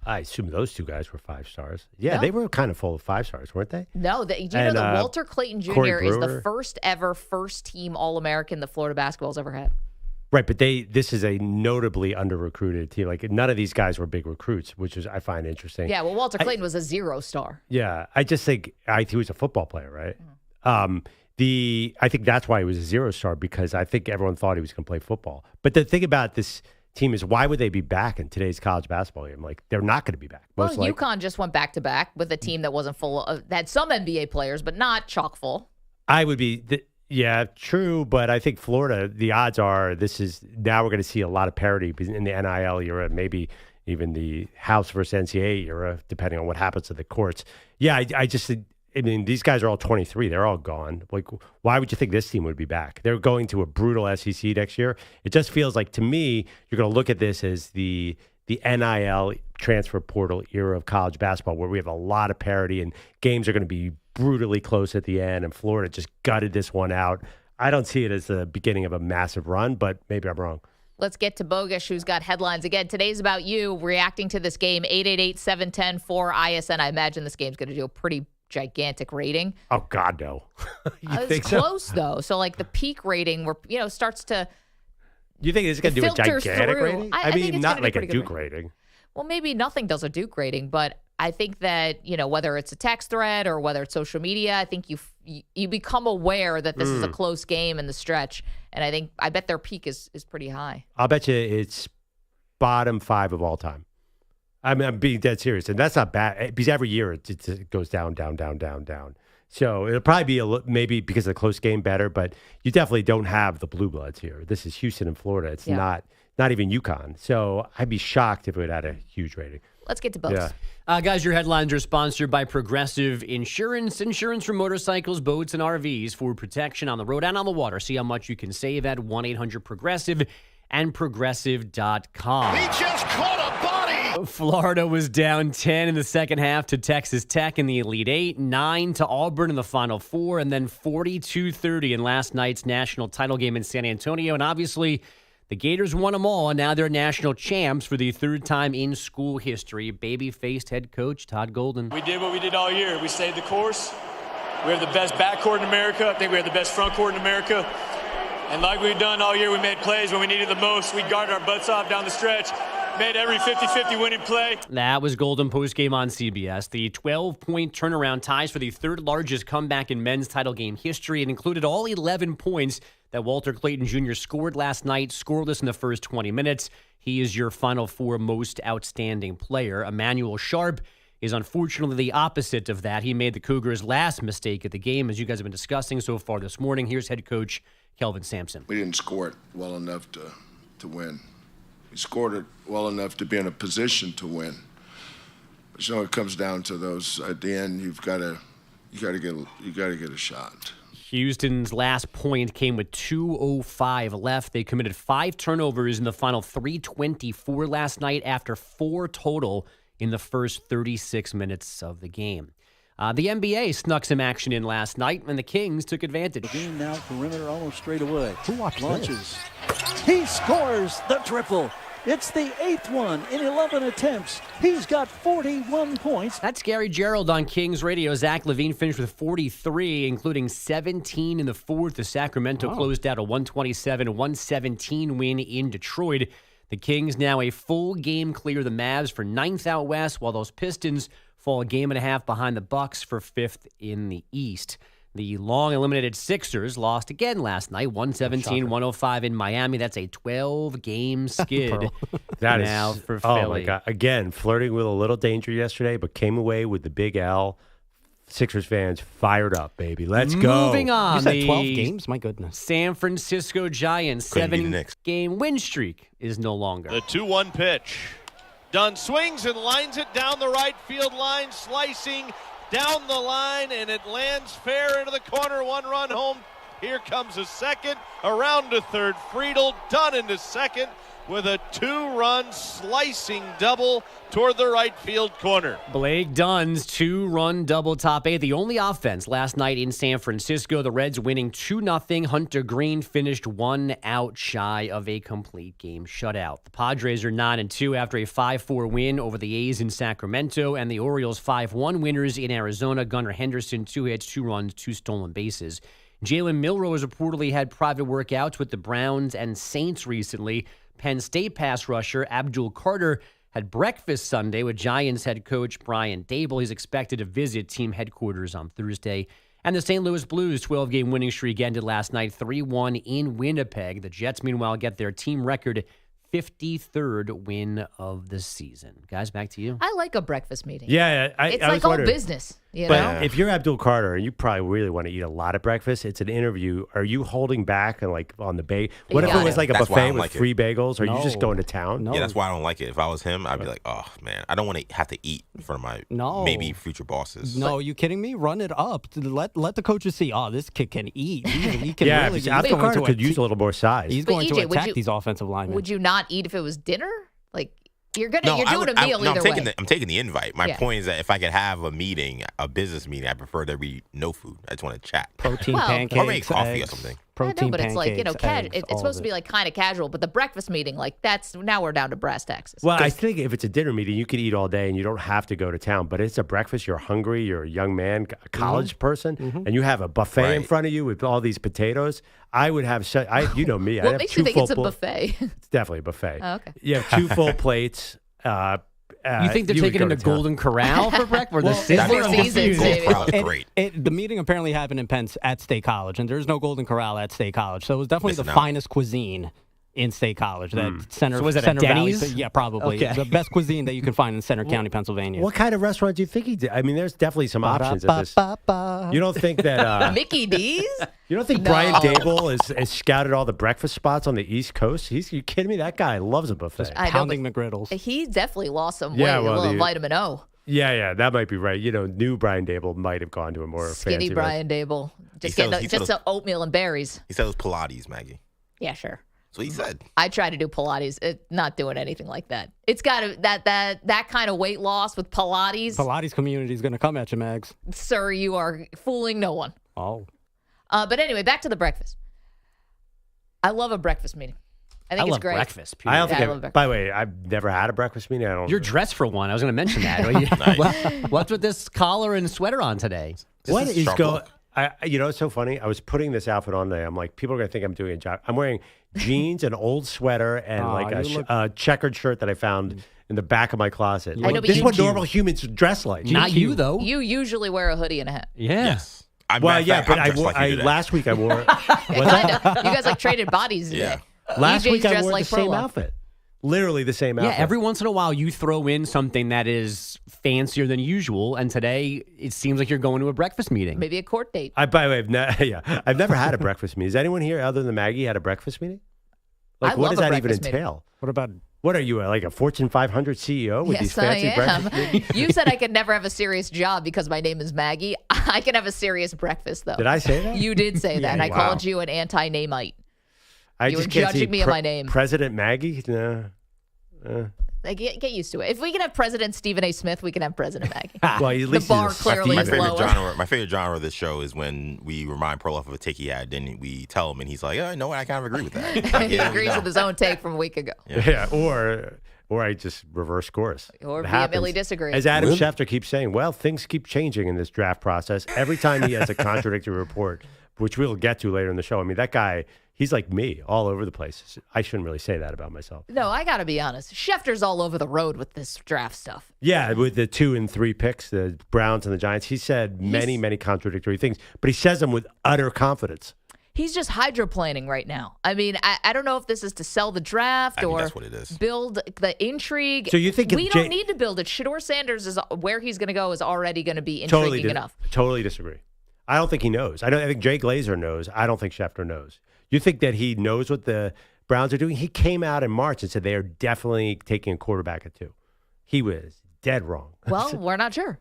I assume those 2 guys were 5 stars. Yeah, They were kind of full of 5 stars, weren't they? No, do you know that Walter Clayton Jr. is the first ever first-team All-American the Florida basketball's ever had? Right, but this is a notably under-recruited team. None of these guys were big recruits, which I find interesting. Yeah, well, Walter Clayton was a 0-star. Yeah, I just think he was a football player, right? I think that's why he was a 0-star, because I think everyone thought he was going to play football. But the thing about this team is, why would they be back in today's college basketball game? They're not going to be back. UConn just went back-to-back with a team that wasn't full of, had some NBA players, but not chock full. I would be... Yeah, true, but I think Florida, the odds are now we're going to see a lot of parity in the NIL era, maybe even the House versus NCAA era, depending on what happens to the courts. Yeah, I mean, these guys are all 23. They're all gone. Why would you think this team would be back? They're going to a brutal SEC next year. It just feels like, to me, you're going to look at this as the NIL transfer portal era of college basketball, where we have a lot of parity and games are going to be brutally close at the end, and Florida just gutted this one out. I don't see it as the beginning of a massive run, but maybe I'm wrong. Let's get to Bogusch, who's got headlines. Again, today's about you reacting to this game. 888-710-4ISN. I imagine this game's going to do a pretty gigantic rating. Oh, God, no. It's close, though. So, the peak rating where, starts to... You think it's going to do a gigantic rating? I mean, not like a Duke rating. Well, maybe nothing does a Duke rating, but I think that, whether it's a text thread or whether it's social media, I think you become aware that this is a close game in the stretch. And I bet their peak is pretty high. I'll bet you it's bottom 5 of all time. I mean, I'm being dead serious. And that's not bad, because every year it goes down, down, down, down, down. So it'll probably be maybe because of the close game better, but you definitely don't have the Blue Bloods here. This is Houston and Florida. It's not even UConn. So I'd be shocked if it had a huge rating. Let's get to both. Yeah. Guys, your headlines are sponsored by Progressive Insurance. Insurance for motorcycles, boats, and RVs for protection on the road and on the water. See how much you can save at 1-800-PROGRESSIVE and Progressive.com. He just caught a body. Florida was down 10 in the second half to Texas Tech in the Elite Eight, 9 to Auburn in the Final Four, and then 42-30 in last night's national title game in San Antonio. And obviously, the Gators won them all, and now they're national champs for the third time in school history. Baby-faced head coach Todd Golden. We did what we did all year. We stayed the course. We have the best backcourt in America. I think we have the best front court in America. And like we've done all year, we made plays when we needed the most. We guarded our butts off down the stretch, made every 50-50 winning play. That was Golden postgame on CBS. The 12-point turnaround ties for the third largest comeback in men's title game history. It included all 11 points that Walter Clayton Jr. scored last night, scoreless in the first 20 minutes. He is your Final Four most outstanding player. Emmanuel Sharp is unfortunately the opposite of that. He made the Cougars' last mistake at the game, as you guys have been discussing so far this morning. Here's head coach Kelvin Sampson. We didn't score it well enough to win. We scored it well enough to be in a position to win. But it comes down to those at the end. You got to get a shot. Houston's last point came with 2:05 left. They committed 5 turnovers in the final 3:24 last night after 4 total in the first 36 minutes of the game. The NBA snuck some action in last night, and the Kings took advantage. The game now perimeter almost straight away. Who watched launches? He scores the triple. It's the 8th one in 11 attempts. He's got 41 points. That's Gary Gerald on Kings Radio. Zach LaVine finished with 43, including 17 in the fourth. The Sacramento closed out a 127-117 win in Detroit. The Kings now a full game clear the Mavs for 9th out west, while those Pistons fall a game and a half behind the Bucks for 5th in the East. The long-eliminated Sixers lost again last night, 117-105 in Miami. That's a 12-game skid that now is, for Philly. Oh, my God. Again, flirting with a little danger yesterday, but came away with the big L. Sixers fans fired up, baby. Let's go. Moving on. You said 12 games? My goodness. San Francisco Giants, 7-game win streak is no longer. The 2-1 pitch. Dunn swings and lines it down the right field line, slicing down the line, and it lands fair into the corner. 1 run home. Here comes a second. Around to third. Friedel Dunn into second with a 2-run slicing double toward the right field corner. Blake Dunn's 2-run double top 8. The only offense last night in San Francisco. The Reds winning 2-0. Hunter Green finished 1 out shy of a complete game shutout. The Padres are 9-2 after a 5-4 win over the A's in Sacramento, and the Orioles 5-1 winners in Arizona. Gunnar Henderson, 2 hits, 2 runs, 2 stolen bases. Jalen Milroe has reportedly had private workouts with the Browns and Saints recently. Penn State pass rusher Abdul Carter had breakfast Sunday with Giants head coach Brian Daboll. He's expected to visit team headquarters on Thursday. And the St. Louis Blues 12-game winning streak ended last night 3-1 in Winnipeg. The Jets, meanwhile, get their team record 53rd win of the season. Guys, back to you. I like a breakfast meeting. Yeah, it's like all business. You but know? if you're Abdul Carter and you probably really want to eat a lot of breakfast, it's an interview. Are you holding back and like on the bay? What if it was like a buffet with free bagels? Are you just going to town? No. Yeah, that's why I don't like it. If I was him, I'd be like, oh man, I don't want to have to eat in front of my maybe future bosses. No, you kidding me? Run it up. Let the coaches see. Oh, this kid can eat. He can really. Abdul Carter could use a little more size. He's going to attack these offensive linemen. Would you not eat if it was dinner? Like. You're doing a meal either way. I'm taking the invite. My point is that if I could have a business meeting, I prefer there be no food. I just want to chat. Protein pancakes, or maybe coffee or something. Protein but it's like, eggs, it's supposed to be like kind of casual, but the breakfast meeting, like now we're down to brass tacks. Well, I think if it's a dinner meeting, you could eat all day and you don't have to go to town. But it's a breakfast. You're hungry. You're a young man, a college person, and you have a buffet in front of you with all these potatoes. I would have, you know me. What makes you think it's a buffet? It's definitely a buffet. Oh, okay. You have 2 full plates. You think they're taking him to Golden Corral for breakfast? The meeting apparently happened at State College, and there's no Golden Corral at State College. So it was definitely the finest cuisine in State College. That Center, so was it Center Denny's? Valley. Yeah, probably. Okay. The best cuisine that you can find in Center County, Pennsylvania. What kind of restaurant do you think he did? I mean, there's definitely some options at this. You don't think that... Mickey D's? You don't think Brian Daboll has scouted all the breakfast spots on the East Coast? You kidding me? That guy loves a buffet. Pounding McGriddles. He definitely lost some weight, a little vitamin O. Yeah, that might be right. New Brian Dable might have gone to a more skinny fancy Brian Dable. Just getting oatmeal and berries. He said it was Pilates, Maggie. Yeah, sure. That's what he said. I try to do Pilates. Not doing anything like that. It's got to that kind of weight loss with Pilates. Pilates community is going to come at you, Mags. Sir, you are fooling no one. Oh. But anyway, back to the breakfast. I love a breakfast meeting. I think it's great. Breakfast. I love breakfast. By the way, I've never had a breakfast meeting. You're dressed for one. I was going to mention that. What's with this collar and sweater on today? What is going? It's so funny. I was putting this outfit on today. I'm like, people are going to think I'm doing a job. I'm wearing jeans, an old sweater, and a checkered shirt that I found in the back of my closet. This is what normal humans dress like. Not you, though. You usually wear a hoodie and a hat. Yes. Last week I wore. You guys traded bodies today. Yeah. Last week I wore the same outfit. Literally the same outfit. Yeah, every once in a while you throw in something that is fancier than usual, and today it seems like you're going to a breakfast meeting. Maybe a court date. By the way, I've never had a breakfast meeting. Has anyone here other than Maggie had a breakfast meeting? What does that even entail? What are you, like a Fortune 500 CEO with these fancy breakfast meetings? You said I could never have a serious job because my name is Maggie. I can have a serious breakfast, though. Did I say that? You did say that. I called you an anti-namite. You were judging me on my name. President Maggie? No. Get used to it. If we can have President Stephen A. Smith, we can have President Maggie. Well, at least the bar clearly is lower. My favorite genre of this show is when we remind Perloff of a take he had, then we tell him, and he's like, no, I kind of agree with that. He agrees with his own take from a week ago. Yeah, or I just reverse course. Or vehemently disagree. As Adam Schefter keeps saying, things keep changing in this draft process. Every time he has a contradictory report, which we'll get to later in the show. I mean, that guy... He's like me, all over the place. I shouldn't really say that about myself. No, I got to be honest. Schefter's all over the road with this draft stuff. Yeah, with the 2 and 3 picks, the Browns and the Giants. He said many contradictory things, but he says them with utter confidence. He's just hydroplaning right now. I mean, I don't know if this is to sell the draft or that's what it is. Build the intrigue. So you think we don't need to build it. Shedeur Sanders is where he's going to go is already going to be intriguing enough. Totally disagree. I don't think he knows. I think Jay Glazer knows. I don't think Schefter knows. You think that he knows what the Browns are doing? He came out in March and said they are definitely taking a quarterback at 2. He was dead wrong. Well, we're not sure.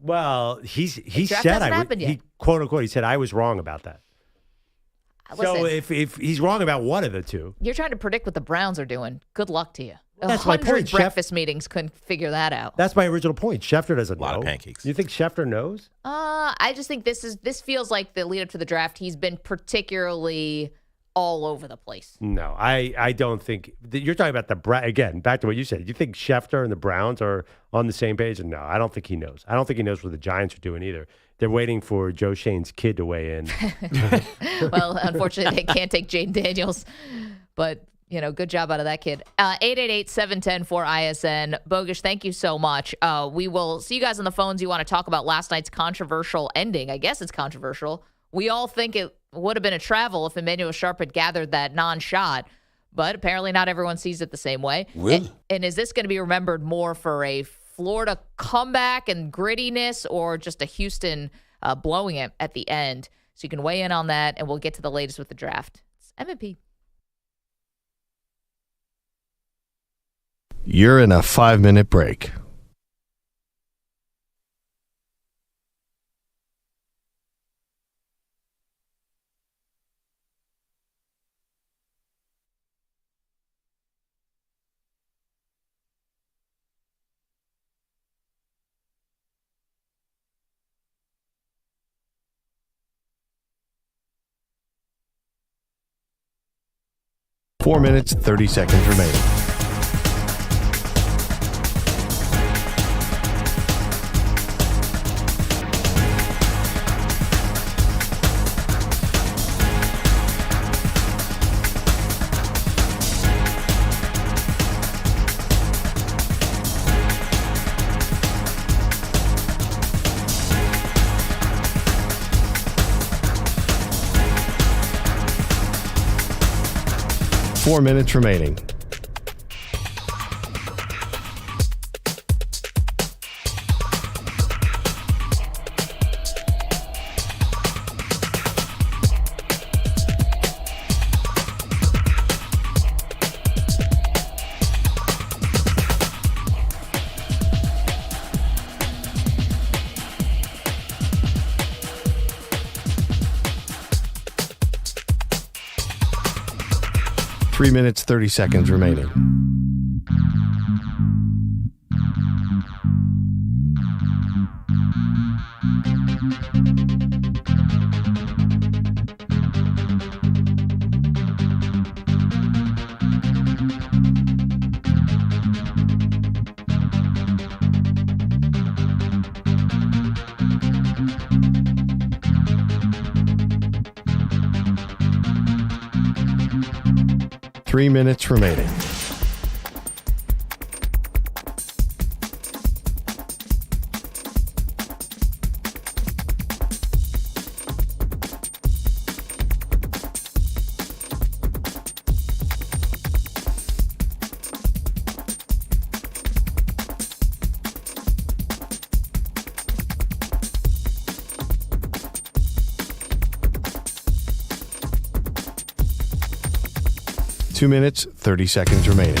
Well, he said he quote unquote he said I was wrong about that. Listen, so if he's wrong about one of the 2, you're trying to predict what the Browns are doing. Good luck to you. That's my point. Breakfast meetings couldn't figure that out. That's my original point. Schefter doesn't know. A lot of pancakes. You think Schefter knows? I just think this feels like the lead up to the draft. He's been particularly all over the place. No, I don't think you're talking about again. Back to what you said. You think Schefter and the Browns are on the same page? And no, I don't think he knows. I don't think he knows what the Giants are doing either. They're waiting for Joe Shane's kid to weigh in. Well, unfortunately, they can't take Jane Daniels, but. Good job out of that kid. 888-710-4ISN. Bogusch, thank you so much. We will see you guys on the phones. You want to talk about last night's controversial ending. I guess it's controversial. We all think it would have been a travel if Emmanuel Sharp had gathered that non-shot, but apparently not everyone sees it the same way. And is this going to be remembered more for a Florida comeback and grittiness or just a Houston blowing it at the end? So you can weigh in on that, and we'll get to the latest with the draft. It's M&P. You're in a 5-minute break. Four minutes, 30 seconds remaining. Four minutes remaining. 3 minutes, 30 seconds remaining. Three minutes remaining. Two minutes, 30 seconds remaining.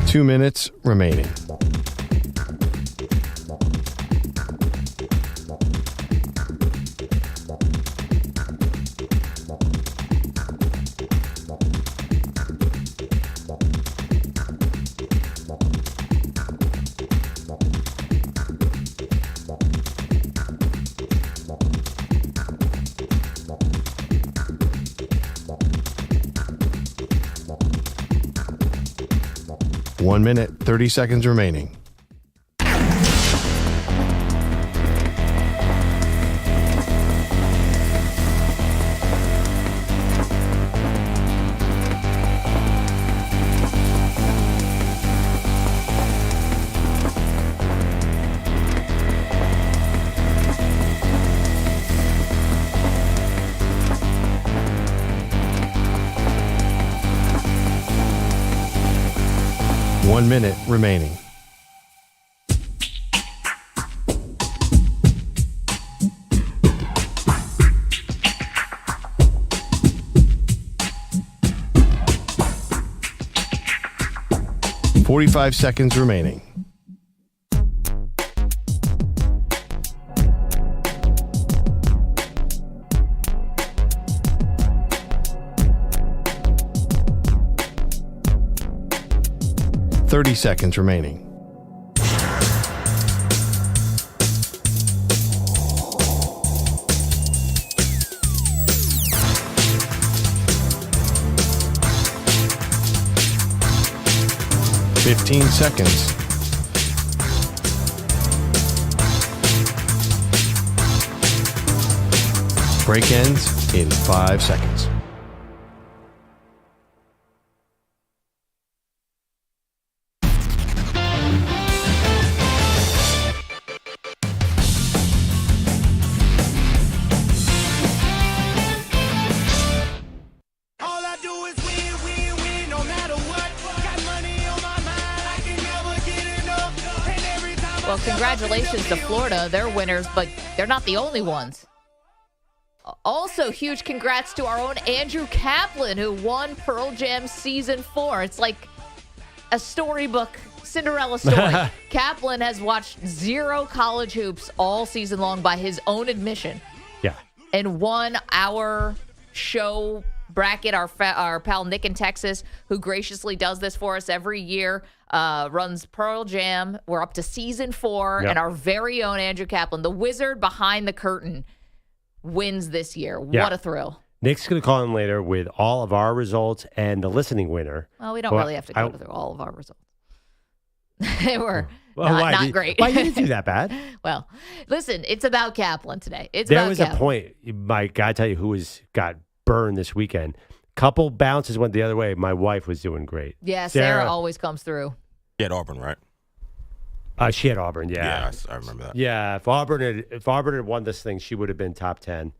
Two minutes remaining. One minute, 30 seconds remaining. One minute remaining. .45 seconds remaining. .30 seconds remaining. .15 seconds. Break ends in 5 seconds. Well, congratulations to Florida. They're winners, but they're not the only ones. Also, huge congrats to our own Andrew Kaplan, who won Pearl Jam Season 4. It's like a storybook Cinderella story. Kaplan has watched 0 college hoops all season long by his own admission. Yeah. And won our show bracket. Our pal Nick in Texas, who graciously does this for us every year, runs Pearl Jam. We're up to Season 4, and our very own Andrew Kaplan, the wizard behind the curtain, wins this year. Yeah. What a thrill. Nick's going to call in later with all of our results and the listening winner. Well, we don't really have to go through all of our results. They were not great. Why did you do that bad? Well, listen, it's about Kaplan today. There was a point, Mike, I tell you who got burned this weekend. Couple bounces went the other way. My wife was doing great. Yeah, Sarah always comes through. She had Auburn, right? She had Auburn, yeah. Yeah, I remember that. Yeah, if Auburn had won this thing, she would have been top 10.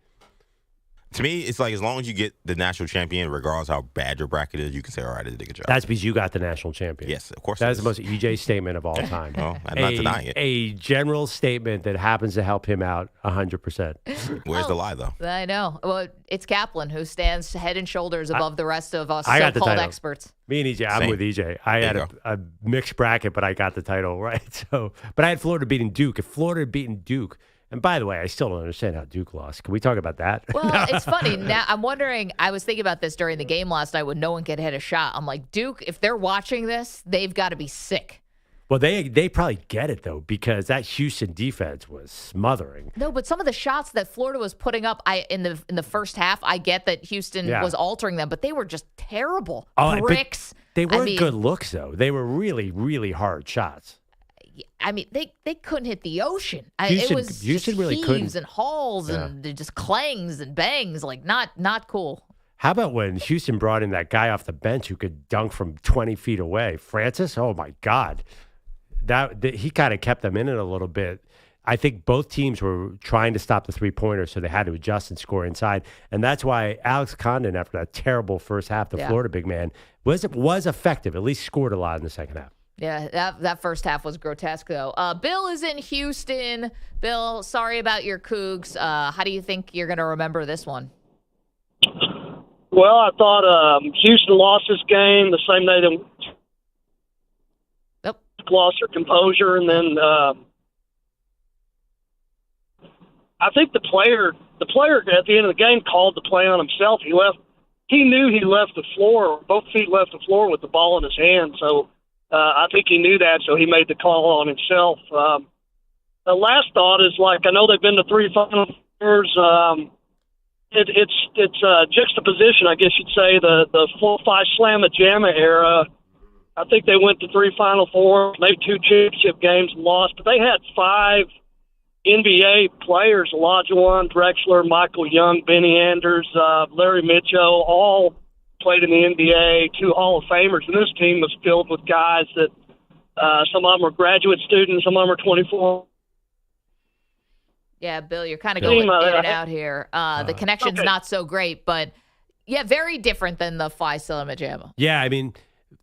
To me, it's like as long as you get the national champion, regardless how bad your bracket is, you can say, all right, I did a good job. That's because you got the national champion. Yes, of course. That is the most EJ statement of all time. Well, I'm not denying it. A general statement that happens to help him out 100%. Where's the lie, though? I know. Well, it's Kaplan who stands head and shoulders above the rest of us I got the so-called title. experts. Me and EJ, I'm with EJ. I had a mixed bracket, but I got the title, right? So, but I had Florida beating Duke. If Florida had beaten Duke, and by the way, I still don't understand how Duke lost. Can we talk about that? Well, it's funny. Now I'm wondering, I was thinking about this during the game last night when no one could hit a shot. I'm like, Duke, if they're watching this, they've got to be sick. Well, they probably get it, though, because that Houston defense was smothering. No, but some of the shots that Florida was putting up in the first half, I get that Houston was altering them, but they were just terrible. Bricks. They weren't good looks, though. They were really, really hard shots. I mean, they couldn't hit the ocean. Houston, it was Houston just really heaves couldn't. and hauls and just clangs and bangs. Like, not cool. How about when Houston brought in that guy off the bench who could dunk from 20 feet away? Francis? Oh, my God. He kind of kept them in it a little bit. I think both teams were trying to stop the three-pointer, so they had to adjust and score inside. And that's why Alex Condon, after that terrible first half, the Florida big man, was effective, at least scored a lot in the second half. Yeah, that first half was grotesque, though. Bill is in Houston. Bill, sorry about your Cougs. How do you think you're going to remember this one? Well, I thought Houston lost this game the same day they lost their composure, and then I think the player at the end of the game called the play on himself. He knew he left the floor. Both feet left the floor with the ball in his hand, so. I think he knew that, so he made the call on himself. The last thought is, like, I know they've been to 3 Final Fours. It's juxtaposition, I guess you'd say, the 4-5 Slamma-Jamma era. I think they went to 3 Final Fours, maybe 2 championship games and lost, but they had 5 NBA players, Olajuwon, Drexler, Michael Young, Benny Anders, Larry Mitchell, all played in the NBA, 2 Hall of Famers, and this team was filled with guys that some of them are graduate students, some of them are 24. Yeah, Bill, you're kind of going in and out here. The connection's not so great, but yeah, very different than the Phi Slama Jamma. Yeah, I mean,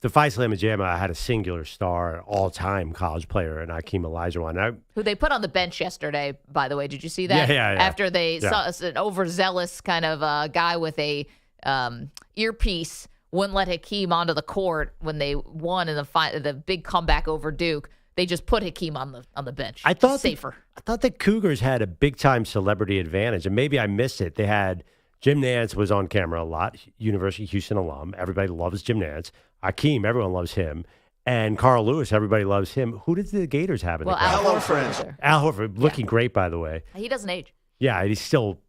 the Phi Slama Jamma had a singular star, all-time college player, and Akeem Olajuwon. Who they put on the bench yesterday, by the way. Did you see that? Yeah. After they saw an overzealous kind of guy with a earpiece wouldn't let Hakeem onto the court when they won in the big comeback over Duke. They just put Hakeem on the bench. I thought safer. I thought the Cougars had a big time celebrity advantage, and maybe I missed it. They had Jim Nantz was on camera a lot, University of Houston alum. Everybody loves Jim Nantz. Hakeem, everyone loves him. And Carl Lewis, everybody loves him. Who did the Gators have in the Al Horford. Al Horford, looking great, by the way. He doesn't age. Yeah, he's still,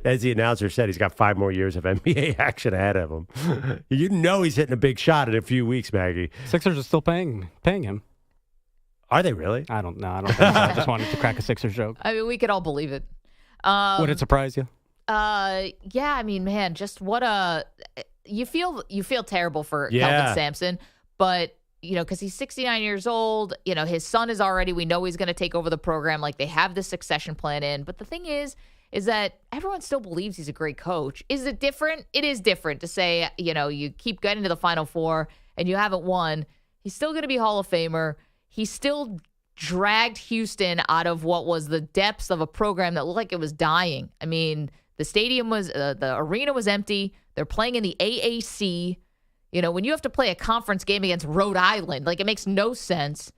as the announcer said, he's got 5 more years of NBA action ahead of him. You know he's hitting a big shot in a few weeks, Maggie. Sixers are still paying him. Are they really? I don't know. I don't think so. I just wanted to crack a Sixers joke. I mean, we could all believe it. Would it surprise you? Yeah, I mean, man, just what you feel terrible for Kelvin Sampson, but because he's 69 years old, his son is already, we know he's going to take over the program. Like, they have the succession plan in. But the thing is that everyone still believes he's a great coach. Is it different? It is different to say, you keep getting to the Final Four and you haven't won. He's still going to be Hall of Famer. He still dragged Houston out of what was the depths of a program that looked like it was dying. I mean, the stadium was, the arena was empty. They're playing in the AAC. When you have to play a conference game against Rhode Island, like, it makes no sense.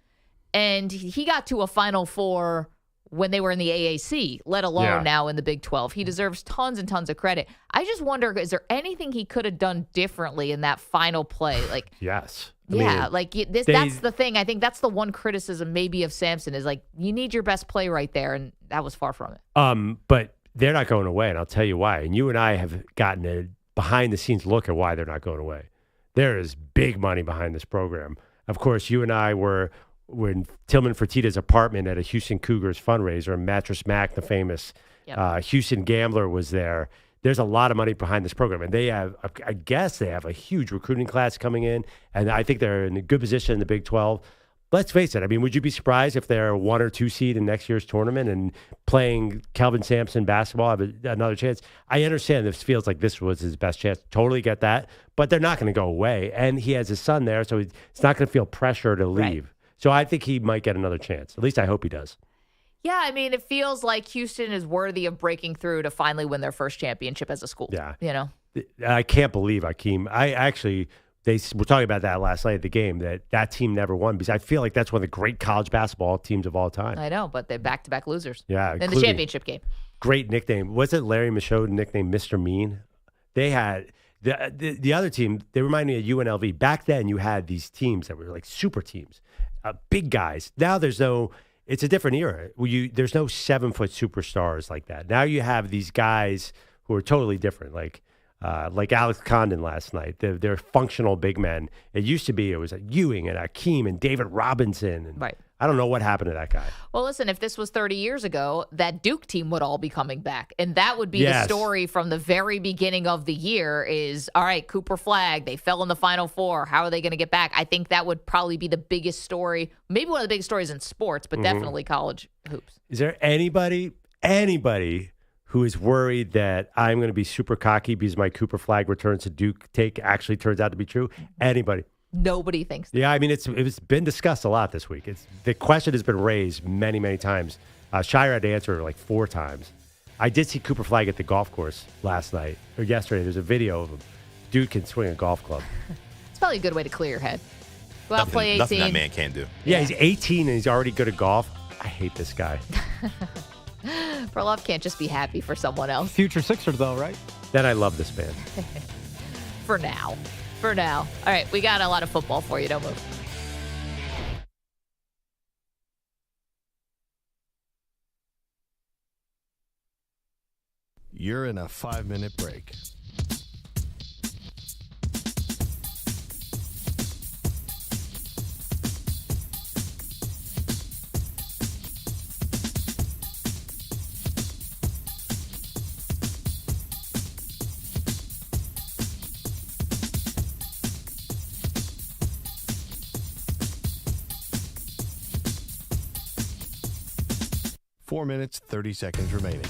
And he got to a Final Four when they were in the AAC, let alone now in the Big 12. He deserves tons and tons of credit. I just wonder, is there anything he could have done differently in that final play? Like, yes. That's the thing. I think that's the one criticism maybe of Sampson is, like, you need your best play right there, and that was far from it. But they're not going away, and I'll tell you why. And you and I have gotten a behind-the-scenes look at why they're not going away. There is big money behind this program. Of course, you and I were in Tillman Fertitta's apartment at a Houston Cougars fundraiser. Mattress Mac, the famous Houston gambler, was there. There's a lot of money behind this program. And they have, I guess they have a huge recruiting class coming in. And I think they're in a good position in the Big 12. let's face it. I mean, would you be surprised if they're a 1 or 2 seed in next year's tournament and playing Kelvin Sampson basketball have another chance? I understand this feels like this was his best chance. Totally get that. But they're not going to go away. And he has his son there, so he's not going to feel pressure to leave. Right. So I think he might get another chance. At least I hope he does. Yeah, I mean, it feels like Houston is worthy of breaking through to finally win their first championship as a school. Yeah. You know? I can't believe Akeem. They were talking about that last night at the game, that team never won, because I feel like that's one of the great college basketball teams of all time. I know, but they're back-to-back losers. Yeah. In the championship game. Great nickname. Was it Larry Michaud nicknamed Mr. Mean? They had the other team, they remind me of UNLV. Back then, you had these teams that were like super teams, big guys. Now it's a different era. There's no 7-foot superstars like that. Now you have these guys who are totally different, like Alex Condon last night. They're functional big men. It used to be, it was Ewing and Akeem and David Robinson. And right. I don't know what happened to that guy. Well, listen, if this was 30 years ago, that Duke team would all be coming back. And that would be the story from the very beginning of the year is, all right, Cooper Flagg, they fell in the Final Four. How are they going to get back? I think that would probably be the biggest story, maybe one of the biggest stories in sports, but definitely college hoops. Is there anybody who is worried that I'm going to be super cocky because my Cooper Flagg returns to Duke take actually turns out to be true? Anybody? Nobody thinks that. Yeah, I mean, it's been discussed a lot this week. The question has been raised many, many times. Shire had to answer like 4 times. I did see Cooper Flagg at the golf course last night, or yesterday. There's a video of him. Dude can swing a golf club. It's probably a good way to clear your head. Go out, play 18. Nothing that man can't do. Yeah, he's 18 and he's already good at golf. I hate this guy. Perloff can't just be happy for someone else. Future Sixer, though, right? Then I love this man. For now. All right, we got a lot of football for you. Don't move. You're in a 5-minute break. Four minutes, 30 seconds remaining.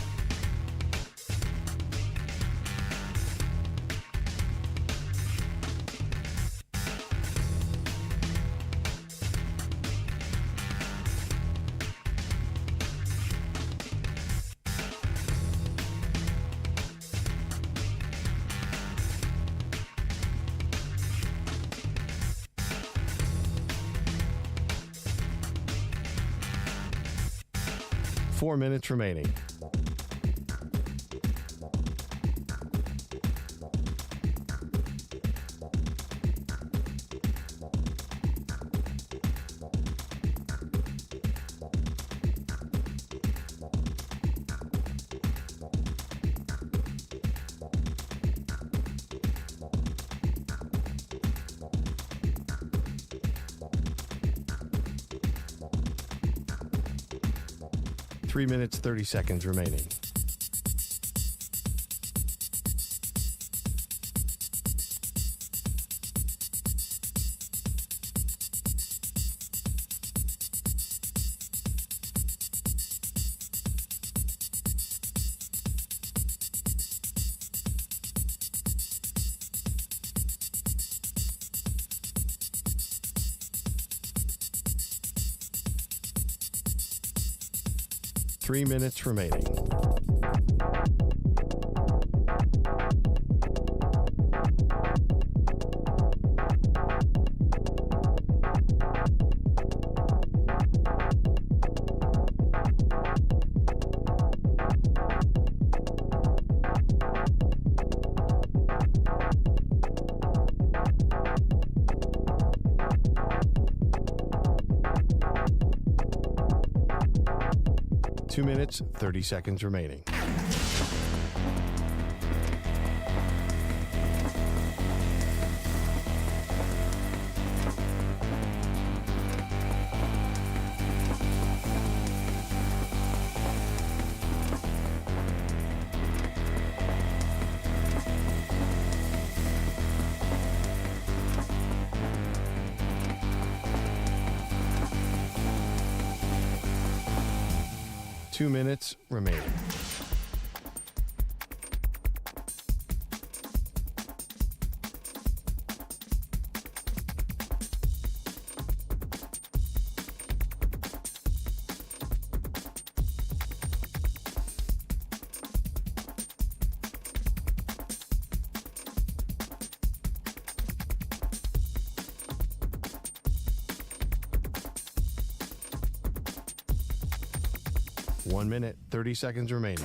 Four minutes remaining. Three minutes, 30 seconds remaining. Three minutes remaining. Two minutes, 30 seconds remaining. 2 minutes remaining. One minute, 30 seconds remaining.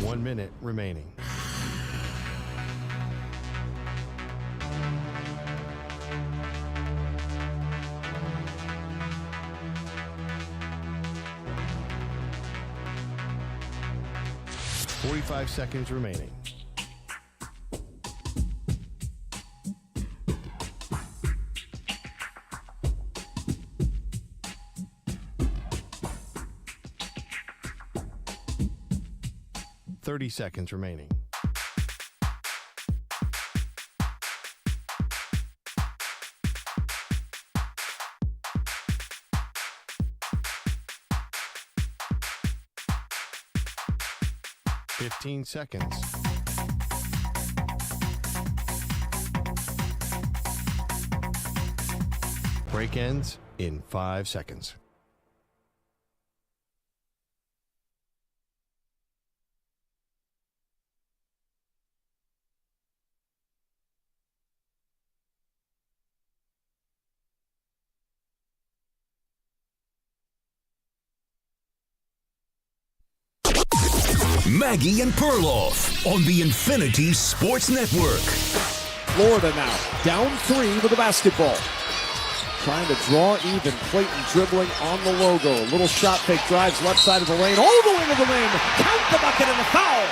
One minute remaining. Forty-five seconds remaining. Thirty seconds remaining. Fifteen seconds. Break ends in 5 seconds. Maggie and Perloff on the Infinity Sports Network. Florida now down 3 with the basketball. Trying to draw even. Clayton dribbling on the logo. Little shot fake, drives left side of the lane. All the way to the rim. Count the bucket and the foul.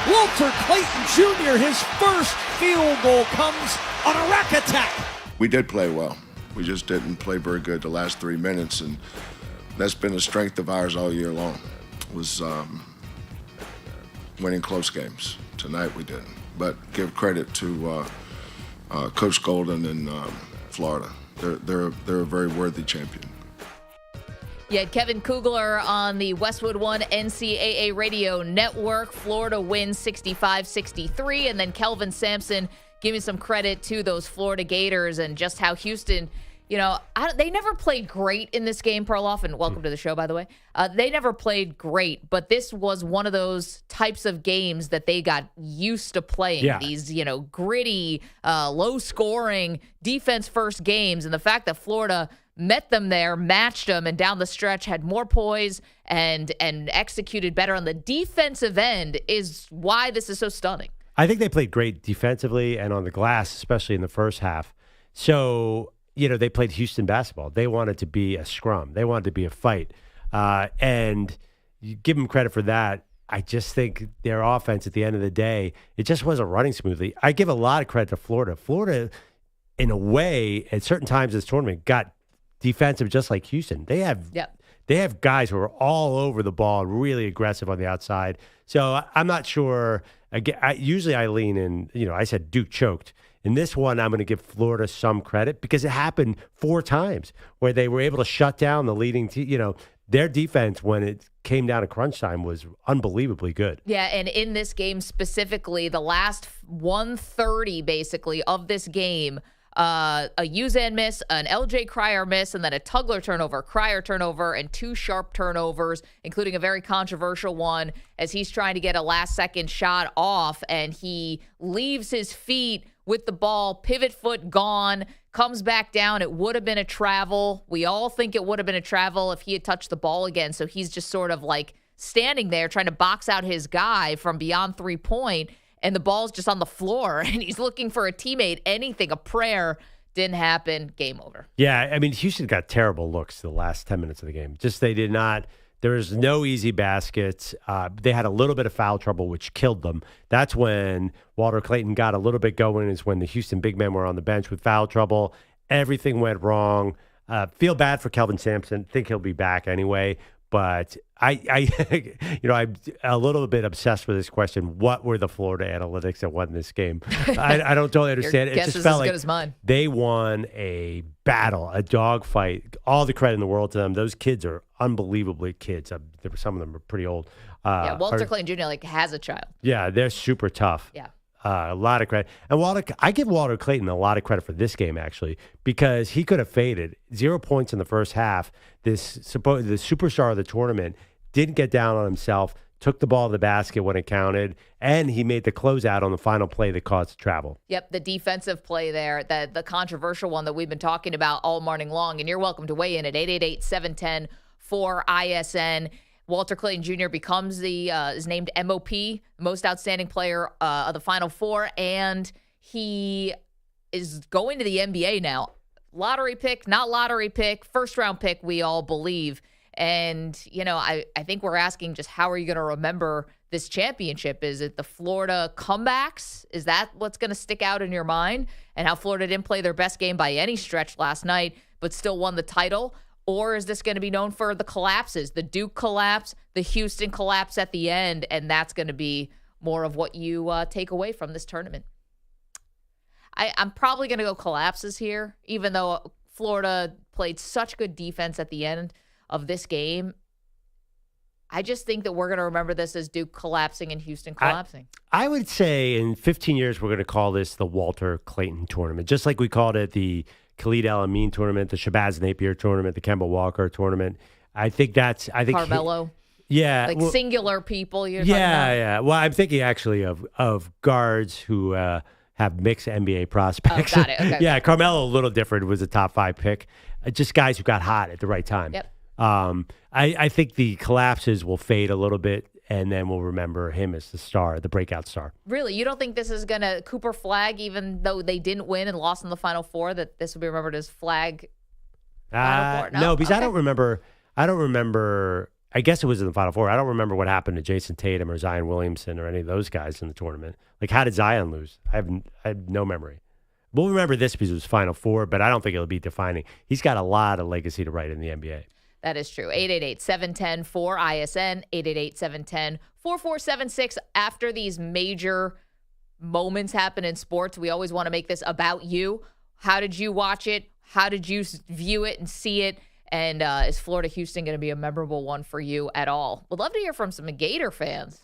Walter Clayton Jr., his first field goal comes on a rack attack. We did play well. We just didn't play very good the last 3 minutes, and that's been a strength of ours all year long. Was winning close games. Tonight we didn't. But give credit to Coach Golden and Florida. They're a very worthy champion. You had Kevin Kugler on the Westwood One NCAA Radio Network. Florida wins 65-63. And then Kelvin Sampson giving some credit to those Florida Gators and just how Houston, they never played great in this game, Perloff, and welcome to the show, by the way. They never played great, but this was one of those types of games that they got used to playing. Yeah. These, gritty, low-scoring, defense-first games, and the fact that Florida met them there, matched them, and down the stretch had more poise and executed better on the defensive end is why this is so stunning. I think they played great defensively and on the glass, especially in the first half. So, they played Houston basketball. They wanted to be a scrum. They wanted to be a fight. And you give them credit for that. I just think their offense at the end of the day, it just wasn't running smoothly. I give a lot of credit to Florida. Florida, in a way, at certain times in this tournament, got defensive just like Houston. They have guys who are all over the ball, really aggressive on the outside. So I'm not sure. Again, usually I lean in, I said Duke choked. In this one, I'm going to give Florida some credit because it happened 4 times where they were able to shut down the leading team. Their defense when it came down to crunch time was unbelievably good. Yeah, and in this game specifically, the last 1:30 basically of this game, a Uzan miss, an LJ Cryer miss, and then a Tugler turnover, Cryer turnover, and 2 sharp turnovers, including a very controversial one as he's trying to get a last-second shot off, and he leaves his feet with the ball, pivot foot gone, comes back down. It would have been a travel. We all think it would have been a travel if he had touched the ball again, so he's just sort of like standing there trying to box out his guy from beyond 3-point, and the ball's just on the floor, and he's looking for a teammate, anything, a prayer. Didn't happen. Game over. Yeah, I mean, Houston got terrible looks the last 10 minutes of the game. Just they did not There was no easy baskets. They had a little bit of foul trouble, which killed them. That's when Walter Clayton got a little bit going, is when the Houston big men were on the bench with foul trouble. Everything went wrong. Feel bad for Kelvin Sampson. Think he'll be back anyway. But I'm a little bit obsessed with this question. What were the Florida analytics that won this game? I don't totally understand. Your guess it just is felt as like good as mine. They won a battle, a dogfight. All the credit in the world to them. Those kids are unbelievably kids. Some of them are pretty old. Walter Clayton Jr. has a child. Yeah, they're super tough. Yeah. A lot of credit. And I give Walter Clayton a lot of credit for this game, actually, because he could have faded. 0 points in the first half. The superstar of the tournament didn't get down on himself, took the ball to the basket when it counted, and he made the closeout on the final play that caused the travel. Yep, the defensive play there, the controversial one that we've been talking about all morning long. And you're welcome to weigh in at 888-710-4ISN. Walter Clayton Jr. becomes is named MOP, Most Outstanding Player of the Final Four, and he is going to the NBA now. Lottery pick, not lottery pick, first-round pick, we all believe. And, I think we're asking just how are you going to remember this championship? Is it the Florida comebacks? Is that what's going to stick out in your mind? And how Florida didn't play their best game by any stretch last night, but still won the title? Or is this going to be known for the collapses, the Duke collapse, the Houston collapse at the end, and that's going to be more of what you take away from this tournament? I'm probably going to go collapses here, even though Florida played such good defense at the end of this game. I just think that we're going to remember this as Duke collapsing and Houston collapsing. I would say in 15 years, we're going to call this the Walter Clayton tournament, just like we called it the Khalid El-Amin tournament, the Shabazz Napier tournament, the Kemba Walker tournament. I think Carmelo. Singular people. Yeah. Well, I'm thinking actually of guards who have mixed NBA prospects. Oh, got it. Okay. Yeah, Carmelo, a little different, was a top 5 pick. Just guys who got hot at the right time. Yep. I think the collapses will fade a little bit, and then we'll remember him as the star, the breakout star. Really? You don't think this is going to Cooper Flag, even though they didn't win and lost in the Final Four, that this will be remembered as Flag Final Four? No, because I don't remember. I guess it was in the Final Four. I don't remember what happened to Jason Tatum or Zion Williamson or any of those guys in the tournament. Like, how did Zion lose? I have no memory. We'll remember this because it was Final Four, but I don't think it'll be defining. He's got a lot of legacy to write in the NBA. That is true. 888-710-4ISN, 888-710-4476. After these major moments happen in sports, we always want to make this about you. How did you watch it? How did you view it and see it? And is Florida-Houston going to be a memorable one for you at all? Would love to hear from some Gator fans.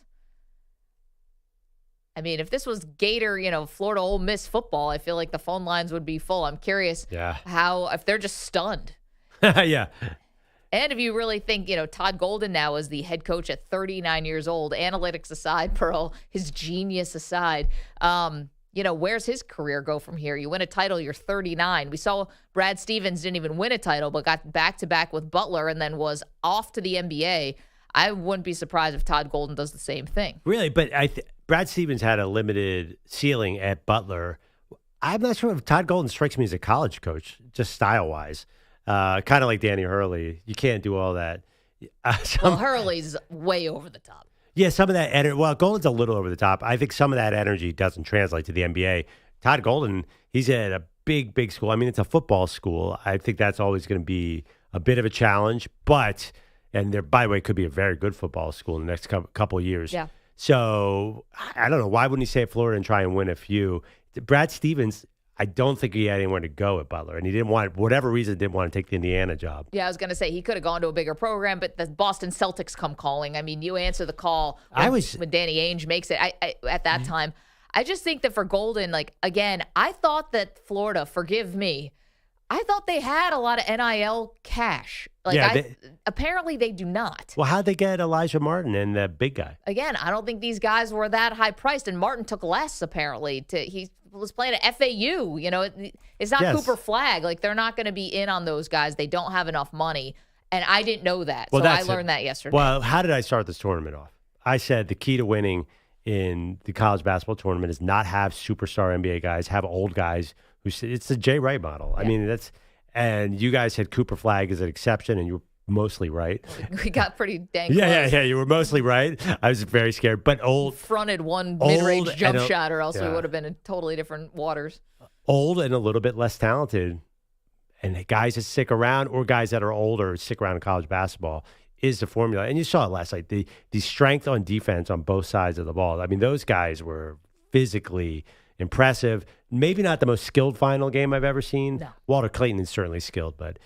I mean, if this was Gator, Florida Ole Miss football, I feel like the phone lines would be full. I'm curious if they're just stunned. Yeah. And if you really think, Todd Golden now is the head coach at 39 years old, analytics aside, Pearl, his genius aside, where's his career go from here? You win a title, you're 39. We saw Brad Stevens didn't even win a title, but got back-to-back with Butler and then was off to the NBA. I wouldn't be surprised if Todd Golden does the same thing. Really, but Brad Stevens had a limited ceiling at Butler. I'm not sure if Todd Golden strikes me as a college coach, just style-wise. Kind of like Danny Hurley. You can't do all that. Hurley's way over the top. Yeah, some of that energy. Well, Golden's a little over the top. I think some of that energy doesn't translate to the NBA. Todd Golden, he's at a big, big school. I mean, it's a football school. I think that's always going to be a bit of a challenge. And there, by the way, could be a very good football school in the next couple of years. Yeah. So, I don't know. Why wouldn't he stay at Florida and try and win a few? Brad Stevens, I don't think he had anywhere to go at Butler. And he didn't want, whatever reason, didn't want to take the Indiana job. Yeah, I was going to say he could have gone to a bigger program, but the Boston Celtics come calling. I mean, you answer the call when Danny Ainge makes it. I at that time, I just think that for Golden, again, I thought that Florida, forgive me, I thought they had a lot of NIL cash. Apparently they do not. Well, how'd they get Elijah Martin and the big guy? Again, I don't think these guys were that high priced, and Martin took less, apparently. He was playing at FAU. It's not Cooper Flag. They're not going to be in on those guys. They don't have enough money, and I didn't know that. So I learned that yesterday. Well, how did I start this tournament off? I said the key to winning in the college basketball tournament is not have superstar NBA guys, have old guys it's the Jay Wright model. Yeah. I mean, and you guys had Cooper Flag as an exception, and you were mostly right. We got pretty dang close. Yeah. You were mostly right. I was very scared, but old. Fronted one mid-range jump shot, or else we yeah. would have been in totally different waters. Old and a little bit less talented, and guys that stick around, or guys that are older stick around in college basketball, is the formula. And you saw it last night. The strength on defense on both sides of the ball. I mean, those guys were physically impressive. Maybe not the most skilled final game I've ever seen. No. Walter Clayton is certainly skilled, but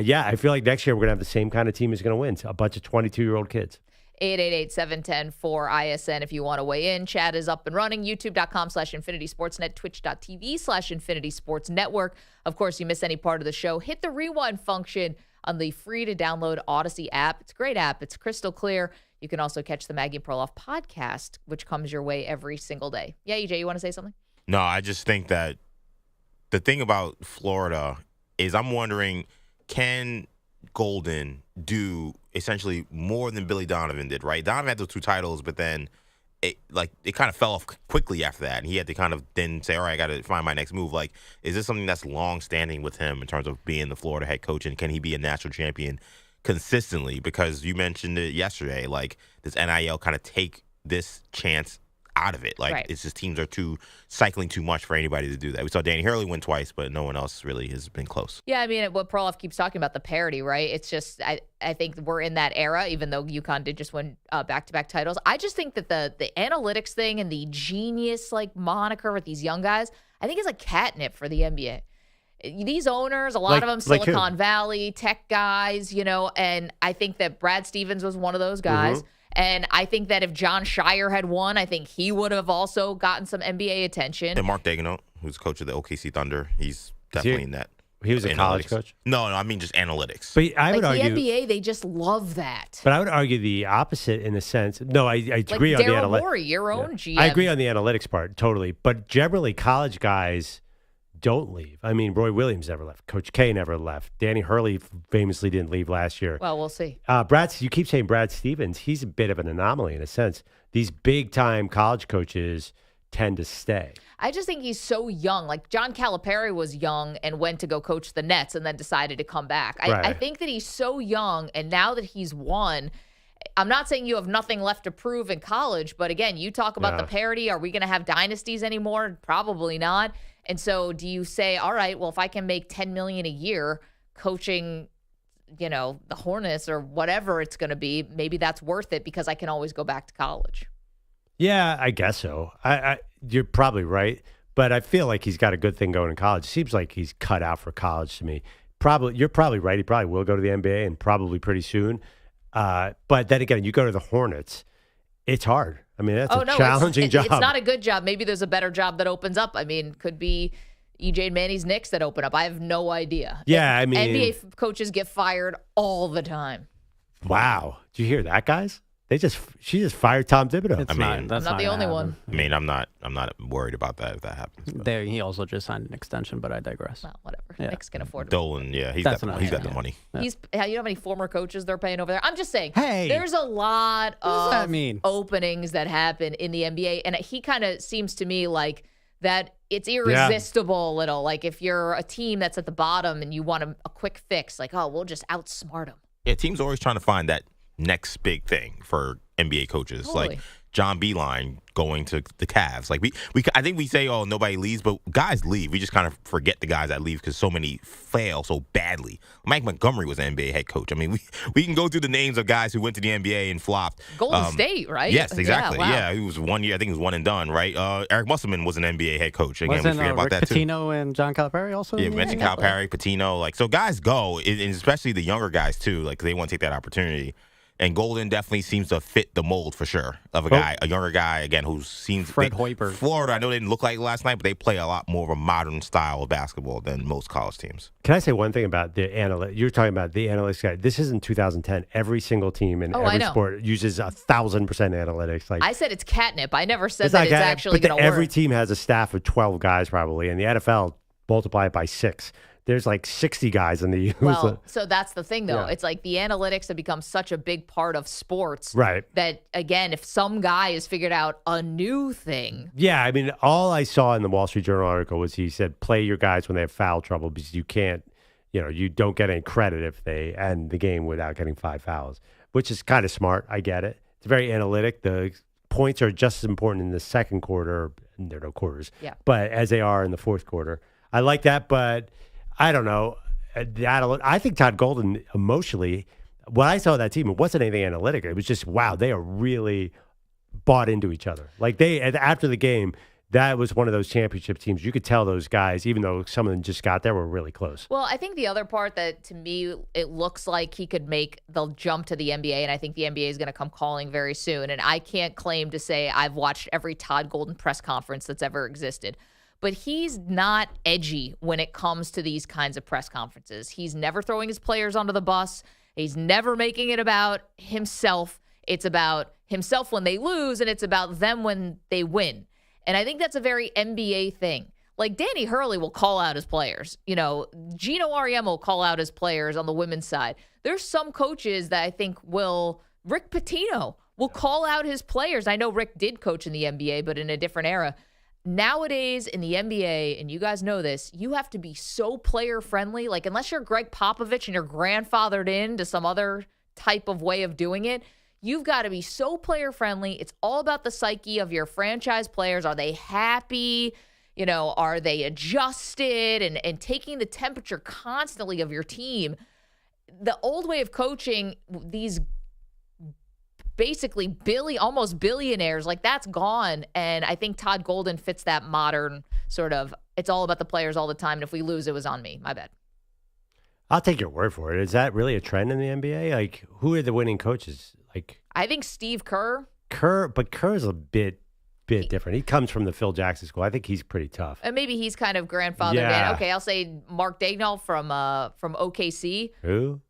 yeah, I feel like next year we're going to have the same kind of team who's going to win. A bunch of 22-year-old kids. 888-710-4ISN if you want to weigh in. Chat is up and running. YouTube.com/Infinity Sportsnet, Twitch.tv/Infinity Sports Network. Of course, you miss any part of the show, hit the rewind function on the free-to-download Odyssey app. It's a great app. It's crystal clear. You can also catch the Maggie Perloff podcast, which comes your way every single day. Yeah, EJ, you want to say something? No, I just think that the thing about Florida is I'm wondering, can Golden do essentially more than Billy Donovan did, right? Donovan had those 2 titles, but then it kind of fell off quickly after that, and he had to kind of then say, all right, I got to find my next move. Like, is this something that's long-standing with him in terms of being the Florida head coach, and can he be a national champion consistently? Because you mentioned it yesterday, like, does NIL kind of take this chance out of it? Like, right. It's just teams are cycling too much for anybody to do that. We saw Danny Hurley win twice, but no one else really has been close. Yeah, I mean, what Perloff keeps talking about, the parity, right? It's just, I think we're in that era, even though UConn did just win back-to-back titles. I just think that the analytics thing and the genius, like, moniker with these young guys, I think is a catnip for the NBA. These owners, a lot of them Silicon Valley, tech guys, and I think that Brad Stevens was one of those guys. Mm-hmm. And I think that if John Shire had won, I think he would have also gotten some NBA attention. And Mark Daigneault, who's coach of the OKC Thunder, he's definitely in that. He was a college coach? No, I mean just analytics. But I would argue the NBA, they just love that. But I would argue the opposite in a sense. No, I agree on the analytics. Morey, your own GM. I agree on the analytics part, totally. But generally, college guys don't leave. I mean, Roy Williams never left. Coach K never left. Danny Hurley famously didn't leave last year. Well, we'll see. You keep saying Brad Stevens. He's a bit of an anomaly in a sense. These big-time college coaches tend to stay. I just think he's so young. Like, John Calipari was young and went to go coach the Nets and then decided to come back. I think that he's so young, and now that he's won, I'm not saying you have nothing left to prove in college, but again, you talk about the parity. Are we going to have dynasties anymore? Probably not. And so do you say, all right, well, if I can make $10 million a year coaching, the Hornets or whatever it's going to be, maybe that's worth it because I can always go back to college. Yeah, I guess so. You're probably right, but I feel like he's got a good thing going in college. Seems like he's cut out for college to me. You're probably right. He probably will go to the NBA and probably pretty soon. But then again, you go to the Hornets, it's hard. I mean, that's a challenging job. It's not a good job. Maybe there's a better job that opens up. I mean, could be EJ and Manny's Knicks that open up. I have no idea. Yeah, I mean, NBA coaches get fired all the time. Wow. Did you hear that, guys? She just fired Tom Thibodeau. I'm not the only one. I mean, I'm not worried about that if that happens. There, he also just signed an extension, but I digress. Well, whatever. Yeah. Knicks can afford it. Dolan, yeah, he's got the money. You know how many former coaches they're paying over there? I'm just saying. Hey, there's a lot of mean? openings that happen in the NBA, and he kind of seems to me like that. It's irresistible a little. Like if you're a team that's at the bottom and you want a quick fix, like, oh, we'll just outsmart them. Yeah, teams are always trying to find that next big thing for NBA coaches. Totally. Like John Beilein going to the Cavs. Like I think we say, oh, nobody leaves, but guys leave. We just kind of forget the guys that leave because so many fail so badly. Mike Montgomery was an NBA head coach. I mean, we can go through the names of guys who went to the NBA and flopped. Golden State, right? Yes, exactly. Yeah, wow. Yeah, he was 1 year. I think he was one and done, right? Eric Musselman was an NBA head coach. Again, Wasn't we forget about Rick that too. Pitino and John Calipari also? Yeah, we mentioned Calipari, Pitino. Like, so guys go, and especially the younger guys too. Like, they want to take that opportunity. And Golden definitely seems to fit the mold for sure of a younger guy, again, who seems Fred Hoiberg. Florida, I know they didn't look like it last night, but they play a lot more of a modern style of basketball than most college teams. Can I say one thing about the analytics? You're talking about the analytics guy. This isn't 2010. Every single team in every sport uses 1,000% analytics. Like I said it's catnip. I never said that it's actually going to work. Every team has a staff of 12 guys probably, and the NFL multiply it by 6. There's like 60 guys in the U.S. Well, so that's the thing, though. Yeah. It's like the analytics have become such a big part of sports. Right. That, again, if some guy has figured out a new thing. Yeah, I mean, all I saw in the Wall Street Journal article was he said, play your guys when they have foul trouble because you can't you don't get any credit if they end the game without getting 5 fouls, which is kind of smart. I get it. It's very analytic. The points are just as important in the second quarter. And there are no quarters, but as they are in the fourth quarter. I like that, but I don't know. I think Todd Golden emotionally, when I saw that team, it wasn't anything analytic. It was just, wow, they are really bought into each other. Like after the game, that was one of those championship teams. You could tell those guys, even though some of them just got there, were really close. Well, I think the other part that, to me, it looks like he could make the jump to the NBA, and I think the NBA is going to come calling very soon. And I can't claim to say I've watched every Todd Golden press conference that's ever existed. But he's not edgy when it comes to these kinds of press conferences. He's never throwing his players under the bus. He's never making it about himself. It's about himself when they lose, and it's about them when they win. And I think that's a very NBA thing. Like, Danny Hurley will call out his players. Geno Auriemma will call out his players on the women's side. There's some coaches that I think Rick Pitino will call out his players. I know Rick did coach in the NBA, but in a different era. Nowadays in the NBA, and you guys know this, you have to be so player-friendly. Like, unless you're Greg Popovich and you're grandfathered into some other type of way of doing it, you've got to be so player-friendly. It's all about the psyche of your franchise players. Are they happy? Are they adjusted? And taking the temperature constantly of your team. The old way of coaching, these basically almost billionaires, like, that's gone. And I think Todd Golden fits that modern sort of, it's all about the players all the time. And if we lose, it was on me. My bad. I'll take your word for it. Is that really a trend in the NBA? Like, who are the winning coaches? Like, I think Steve Kerr. But Kerr's a bit different. He comes from the Phil Jackson school. I think he's pretty tough. And maybe he's kind of grandfathered in. Okay, I'll say Mark Daigneault from OKC. Who?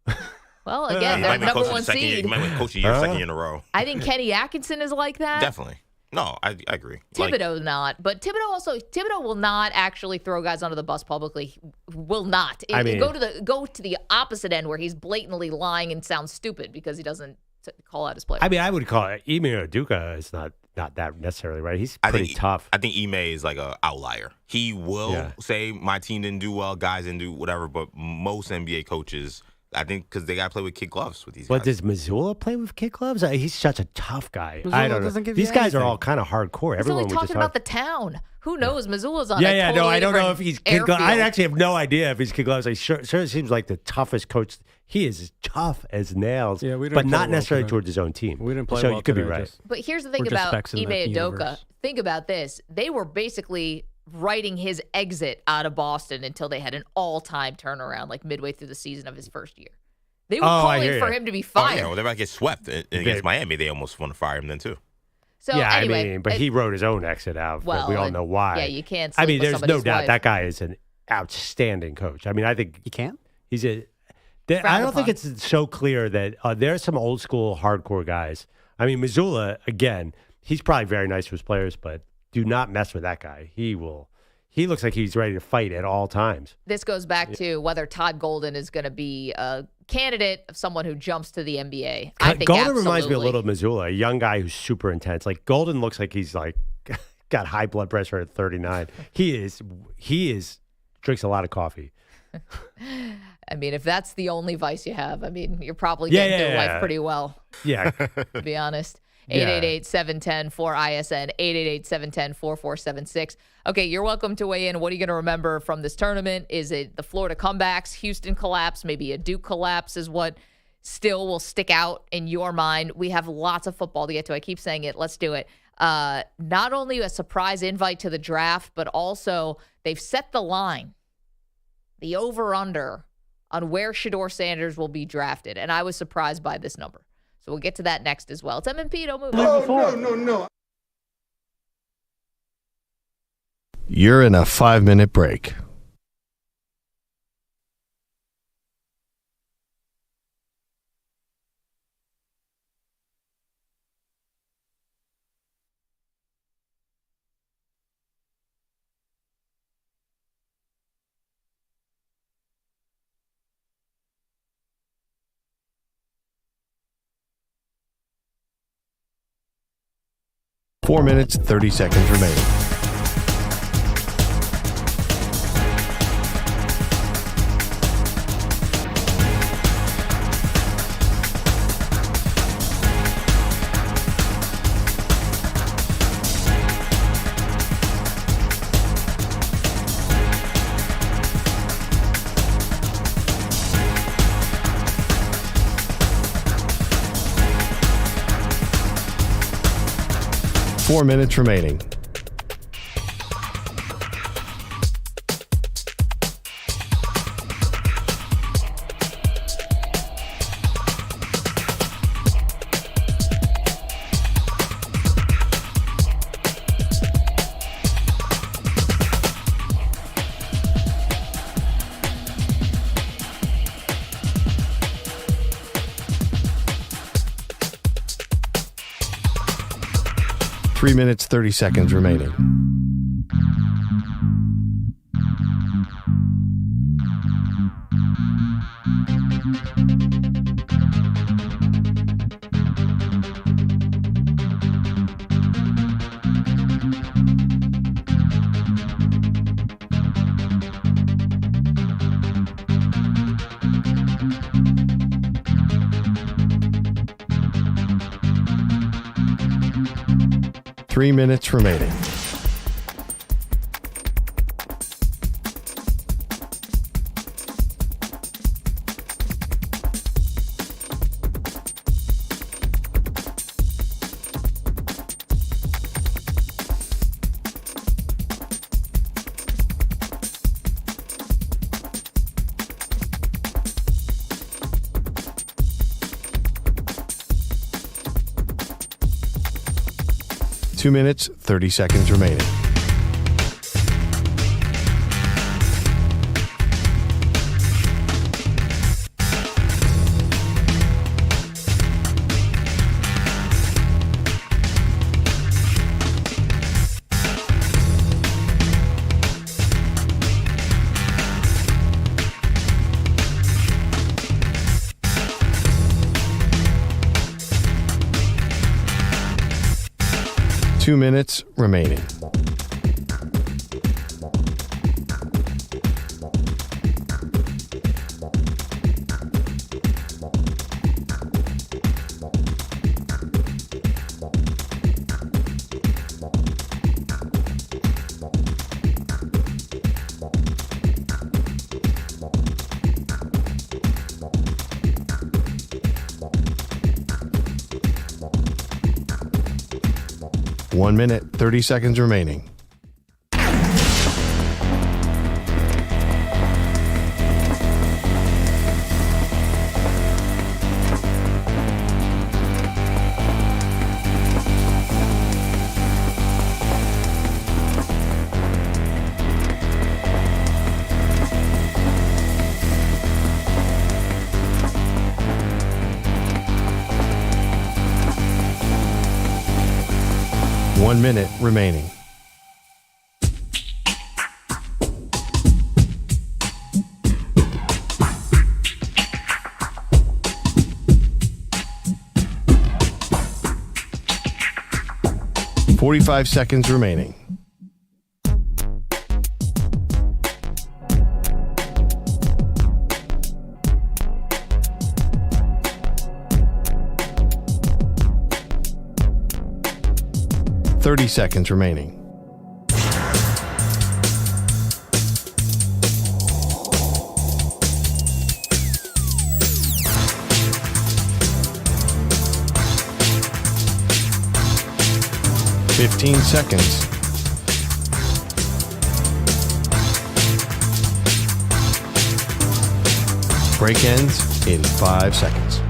Well, again, they're number one seed. He might win coach of the year second year in a row. I think Kenny Atkinson is like that. Definitely. No, I agree. Thibodeau's not. But Thibodeau will not actually throw guys under the bus publicly. Will not. Go to the opposite end where he's blatantly lying and sounds stupid because he doesn't call out his players. I would call it Ime Udoka is not that necessarily right. He's pretty tough. I think Ime is like an outlier. He will say my team didn't do well, guys didn't do whatever, but most NBA coaches, I think, because they got to play with kid gloves with these guys. But does Missoula play with kid gloves? He's such a tough guy. I don't know. These guys are all kind of hardcore. He's only talking about the town. Who knows? Missoula's on I don't know if he's kid gloves. I actually have no idea if he's kid gloves. He sure seems like the toughest coach. He is as tough as nails, but not necessarily towards his own team. We didn't play so well you could today, be right. But here's the thing about Ime Udoka. Think about this. They were basically writing his exit out of Boston until they had an all-time turnaround, like midway through the season of his first year. They were calling for him to be fired. Well, they're about to get swept against Miami. They almost want to fire him then, too. So, anyway, but he wrote his own exit out. Well, we all know why. Yeah, you can't sleep with there's no doubt wife. that guy is an outstanding coach. I think you can't. He's I don't think it's so clear that there are some old school hardcore guys. Missoula, again, he's probably very nice to his players, but do not mess with that guy. He looks like he's ready to fight at all times. This goes back to whether Todd Golden is going to be a candidate of someone who jumps to the NBA. I think Golden reminds me a little of Missoula, a young guy who's super intense. Like, Golden looks like he's like got high blood pressure at 39. He drinks a lot of coffee. If that's the only vice you have, you're probably getting through life pretty well. Yeah. To be honest. 888-710-4ISN, 888-710-4476. Okay, you're welcome to weigh in. What are you going to remember from this tournament? Is it the Florida comebacks, Houston collapse, maybe a Duke collapse is what still will stick out in your mind? We have lots of football to get to. I keep saying it. Let's do it. Not only a surprise invite to the draft, but also they've set the line, the over-under, on where Shedeur Sanders will be drafted. And I was surprised by this number. So we'll get to that next as well. It's M&P. Don't move. No. You're in a 5-minute break. Four minutes, 30 seconds remaining. 4 minutes remaining. Three minutes, 30 seconds remaining. Three minutes remaining. Two minutes, 30 seconds remaining. Two minutes remaining. One minute, 30 seconds remaining. One minute remaining. $45 seconds remaining. $30 seconds remaining. $15 seconds. Break ends in 5 seconds.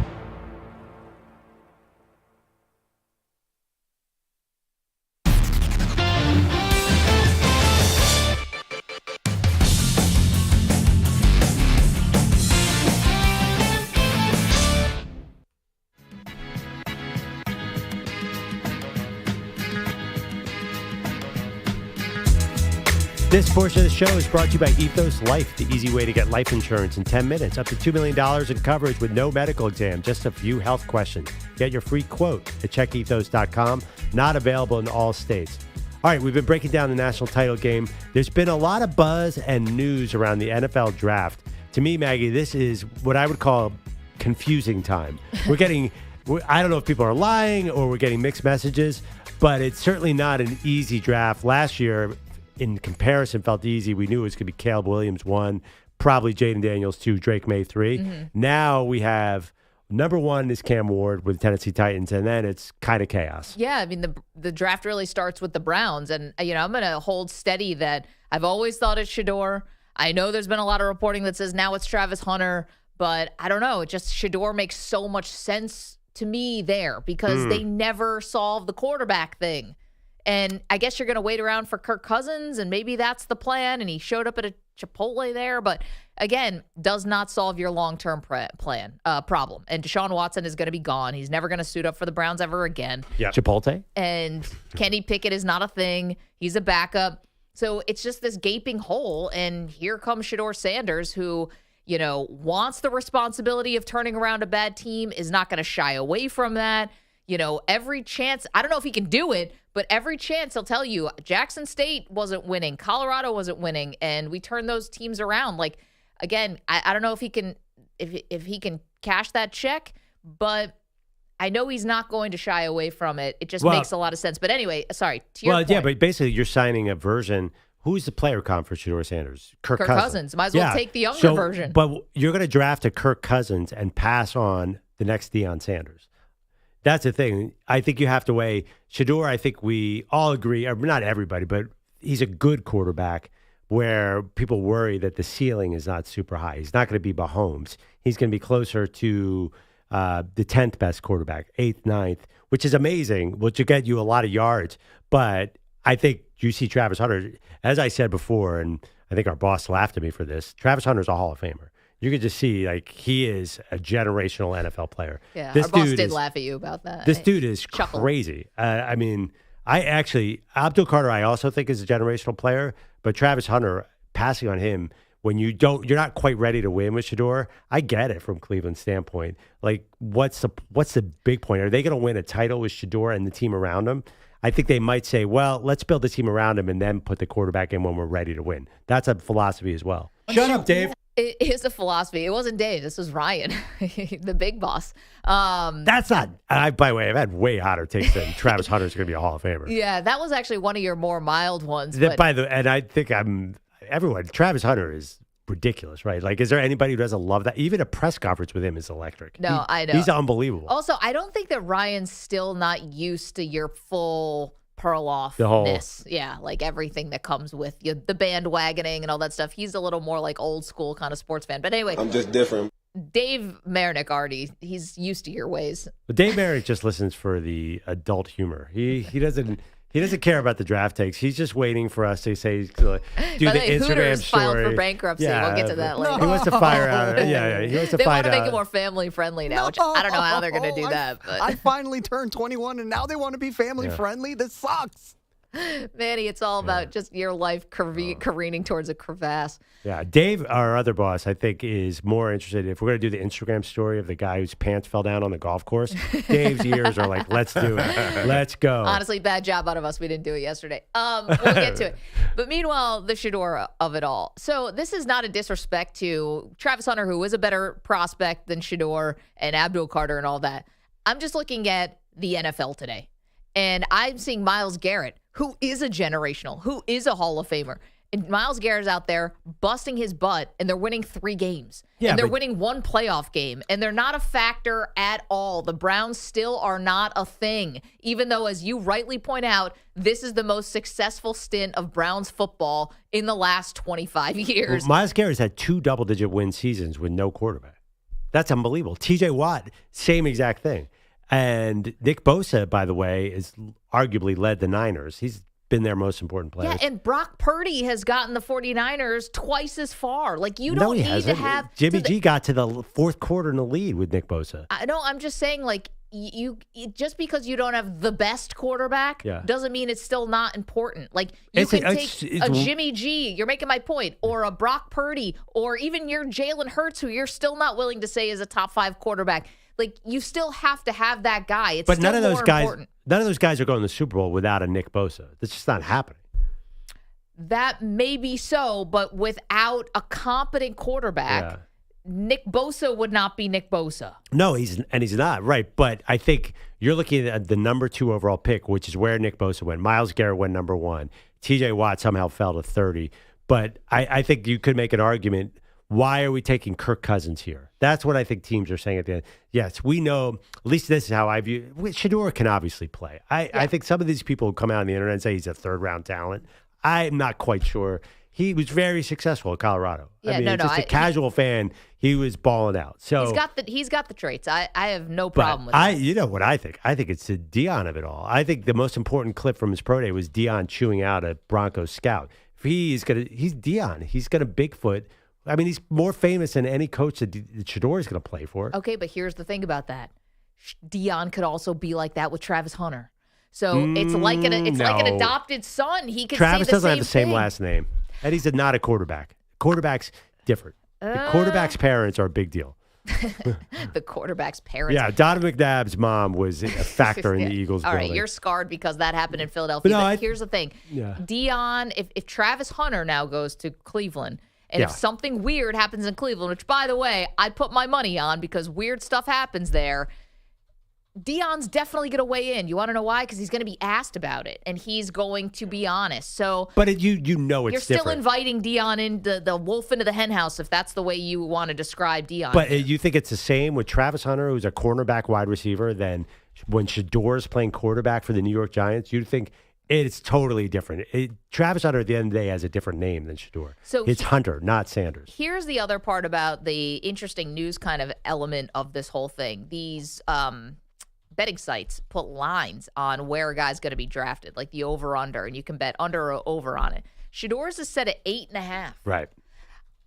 This portion of the show is brought to you by Ethos Life, the easy way to get life insurance in 10 minutes. Up to $2 million in coverage with no medical exam, just a few health questions. Get your free quote at checkethos.com. Not available in all states. All right, we've been breaking down the national title game. There's been a lot of buzz and news around the NFL draft. To me, Maggie, this is what I would call confusing time. We're getting, I don't know if people are lying or we're getting mixed messages, but it's certainly not an easy draft. Last year, in comparison, felt easy. We knew it was going to be Caleb Williams 1, probably Jaden Daniels 2, Drake May 3. Mm-hmm. Now we have number one is Cam Ward with Tennessee Titans, and then it's kind of chaos. Yeah, I mean, the draft really starts with the Browns, and, I'm going to hold steady that I've always thought it's Shedeur. I know there's been a lot of reporting that says now it's Travis Hunter, but I don't know. Just Shedeur makes so much sense to me there because they never solve the quarterback thing. And I guess you're going to wait around for Kirk Cousins, and maybe that's the plan, and he showed up at a Chipotle there. But, again, does not solve your long-term problem. And Deshaun Watson is going to be gone. He's never going to suit up for the Browns ever again. Yeah, Chipotle? And Kenny Pickett is not a thing. He's a backup. So it's just this gaping hole, and here comes Shedeur Sanders, who wants the responsibility of turning around a bad team, is not going to shy away from that. Every chance, I don't know if he can do it, but every chance he'll tell you Jackson State wasn't winning, Colorado wasn't winning, and we turned those teams around. Like, again, I don't know if he can if he can cash that check, but I know he's not going to shy away from it. It just makes a lot of sense. But anyway, sorry, to your point. Yeah, but basically you're signing a version. Who's the player comp for Shedeur Sanders? Kirk Cousins. Might as well take the younger version. But you're going to draft a Kirk Cousins and pass on the next Deion Sanders. That's the thing. I think you have to weigh Shedeur. I think we all agree, or not everybody, but he's a good quarterback where people worry that the ceiling is not super high. He's not going to be Mahomes. He's going to be closer to the 10th best quarterback, 8th, 9th, which is amazing, which will get you a lot of yards. But I think you see Travis Hunter, as I said before, and I think our boss laughed at me for this, Travis Hunter's a Hall of Famer. You can just see, he is a generational NFL player. Yeah, our boss did laugh at you about that. This dude is crazy. Abdul Carter, I also think is a generational player, but Travis Hunter, passing on him when you're not quite ready to win with Shedeur, I get it from Cleveland's standpoint. Like, what's the big point? Are they going to win a title with Shedeur and the team around him? I think they might say, well, let's build the team around him and then put the quarterback in when we're ready to win. That's a philosophy as well. Shut up, Dave. It is a philosophy. It wasn't Dave. This was Ryan, the big boss. That's not. By the way, I've had way hotter takes than Travis Hunter's going to be a Hall of Famer. Yeah, that was actually one of your more mild ones. And I think everyone. Travis Hunter is ridiculous, right? Like, is there anybody who doesn't love that? Even a press conference with him is electric. No, I know. He's unbelievable. Also, I don't think that Ryan's still not used to your full Perloff-ness. Yeah, like everything that comes with the bandwagoning and all that stuff. He's a little more like old school kind of sports fan. But anyway. I'm just different. Dave Marinick already, he's used to your ways. But Dave Marinick just listens for the adult humor. He doesn't care about the draft takes. He's just waiting for us to say, do the Instagram Hooters story. Filed for bankruptcy. Yeah, we'll get to that later. He wants to fire out. Yeah, he wants to They find want to make out. it more family friendly now, which I don't know how they're going to do that. But I finally turned 21, and now they want to be family friendly. This sucks. Manny, it's all about just your life careening towards a crevasse. Yeah, Dave, our other boss, I think is more interested. If we're going to do the Instagram story of the guy whose pants fell down on the golf course, Dave's ears are like, let's do it. Let's go. Honestly, bad job out of us. We didn't do it yesterday. We'll get to it. But meanwhile, the Shedeur of it all. So this is not a disrespect to Travis Hunter, who is a better prospect than Shedeur and Abdul Carter and all that. I'm just looking at the NFL today. And I'm seeing Myles Garrett, who is a generational, who is a Hall of Famer. And Myles Garrett's out there busting his butt, and they're winning 3 games. Yeah, and they're winning 1 playoff game, and they're not a factor at all. The Browns still are not a thing, even though, as you rightly point out, this is the most successful stint of Browns football in the last 25 years. Well, Myles Garrett's had 2 double-digit win seasons with no quarterback. That's unbelievable. T.J. Watt, same exact thing. And Nick Bosa, by the way, is arguably led the Niners. He's been their most important player. Yeah, and Brock Purdy has gotten the 49ers twice as far. Like, you don't need to have... Jimmy G got to the fourth quarter in the lead with Nick Bosa. I know, I'm just saying, like, you just because you don't have the best quarterback doesn't mean it's still not important. Like, you can take a Jimmy G, you're making my point, or a Brock Purdy, or even your Jalen Hurts, who you're still not willing to say is a top 5 quarterback. Like, you still have to have that guy. It's still more important. None of those guys are going to the Super Bowl without a Nick Bosa. That's just not happening. That may be so, but without a competent quarterback, Nick Bosa would not be Nick Bosa. No, he's not, right. But I think you're looking at the number 2 overall pick, which is where Nick Bosa went. Myles Garrett went number 1. T.J. Watt somehow fell to 30. But I think you could make an argument, why are we taking Kirk Cousins here? That's what I think teams are saying at the end. Yes, we know, at least this is how I view it. Shedeur can obviously play. I think some of these people who come out on the internet and say he's a third-round talent, I'm not quite sure. He was very successful at Colorado. Yeah, I mean, just a casual fan, he was balling out. So he's got the traits. I have no problem with that. You know what I think? I think it's the Deion of it all. I think the most important clip from his pro day was Deion chewing out a Broncos scout. He's Deion. He's gonna Bigfoot. I mean, he's more famous than any coach that Shedeur is going to play for. Okay, but here's the thing about that. Deion could also be like that with Travis Hunter. So it's like an adopted son. He could Travis say the doesn't same have the same thing. last name. And he's not a quarterback. Quarterback's different. The quarterback's parents are a big deal. The quarterback's parents. Yeah, Donovan McNabb's mom was a factor in the Eagles All building. right, you're scarred because that happened in Philadelphia. But here's the thing. Yeah. Deion, if Travis Hunter now goes to Cleveland, and if something weird happens in Cleveland, which, by the way, I'd put my money on because weird stuff happens there, Deion's definitely going to weigh in. You want to know why? Because he's going to be asked about it, and he's going to be honest. So, but you know it's you're still different. inviting Deion in the wolf into the hen house, if that's the way you want to describe Deion. But you think it's the same with Travis Hunter, who's a cornerback wide receiver, than when Shedeur is playing quarterback for the New York Giants? You'd think it's totally different. Travis Hunter, at the end of the day, has a different name than Shedeur. So it's Hunter, not Sanders. Here's the other part about the interesting news kind of element of this whole thing. These betting sites put lines on where a guy's going to be drafted, like the over-under, and you can bet under or over on it. Shedeur's is set at 8.5. Right.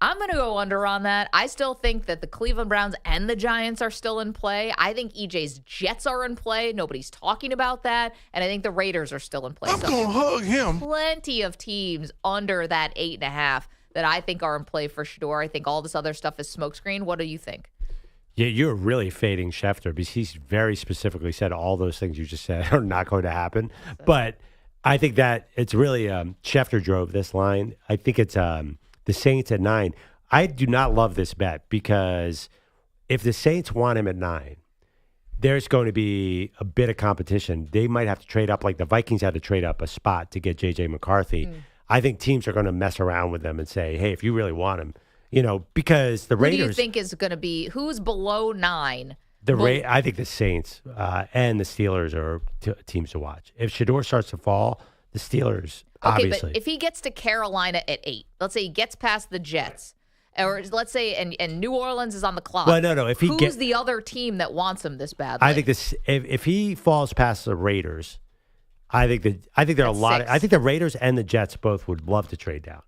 I'm going to go under on that. I still think that the Cleveland Browns and the Giants are still in play. I think EJ's Jets are in play. Nobody's talking about that. And I think the Raiders are still in play. I'm going to hug him. Plenty of teams under that 8.5 that I think are in play for Shedeur. I think all this other stuff is smokescreen. What do you think? Yeah, you're really fading Schefter because he's very specifically said all those things you just said are not going to happen. But I think that it's really Schefter drove this line. I think it's the Saints at 9. I do not love this bet because if the Saints want him at 9, there's going to be a bit of competition. They might have to trade up, like the Vikings had to trade up a spot to get J.J. McCarthy. I think teams are going to mess around with them and say, hey, if you really want him, because the Raiders. Who do you think is going to be, who's below 9? I think the Saints and the Steelers are teams to watch. If Shedeur starts to fall, the Steelers, obviously. But if he gets to Carolina at 8, let's say he gets past the Jets, or let's say, and New Orleans is on the clock. Well, no. Who's the other team that wants him this badly? I think if he falls past the Raiders, I think there are a lot. I think the Raiders and the Jets both would love to trade down.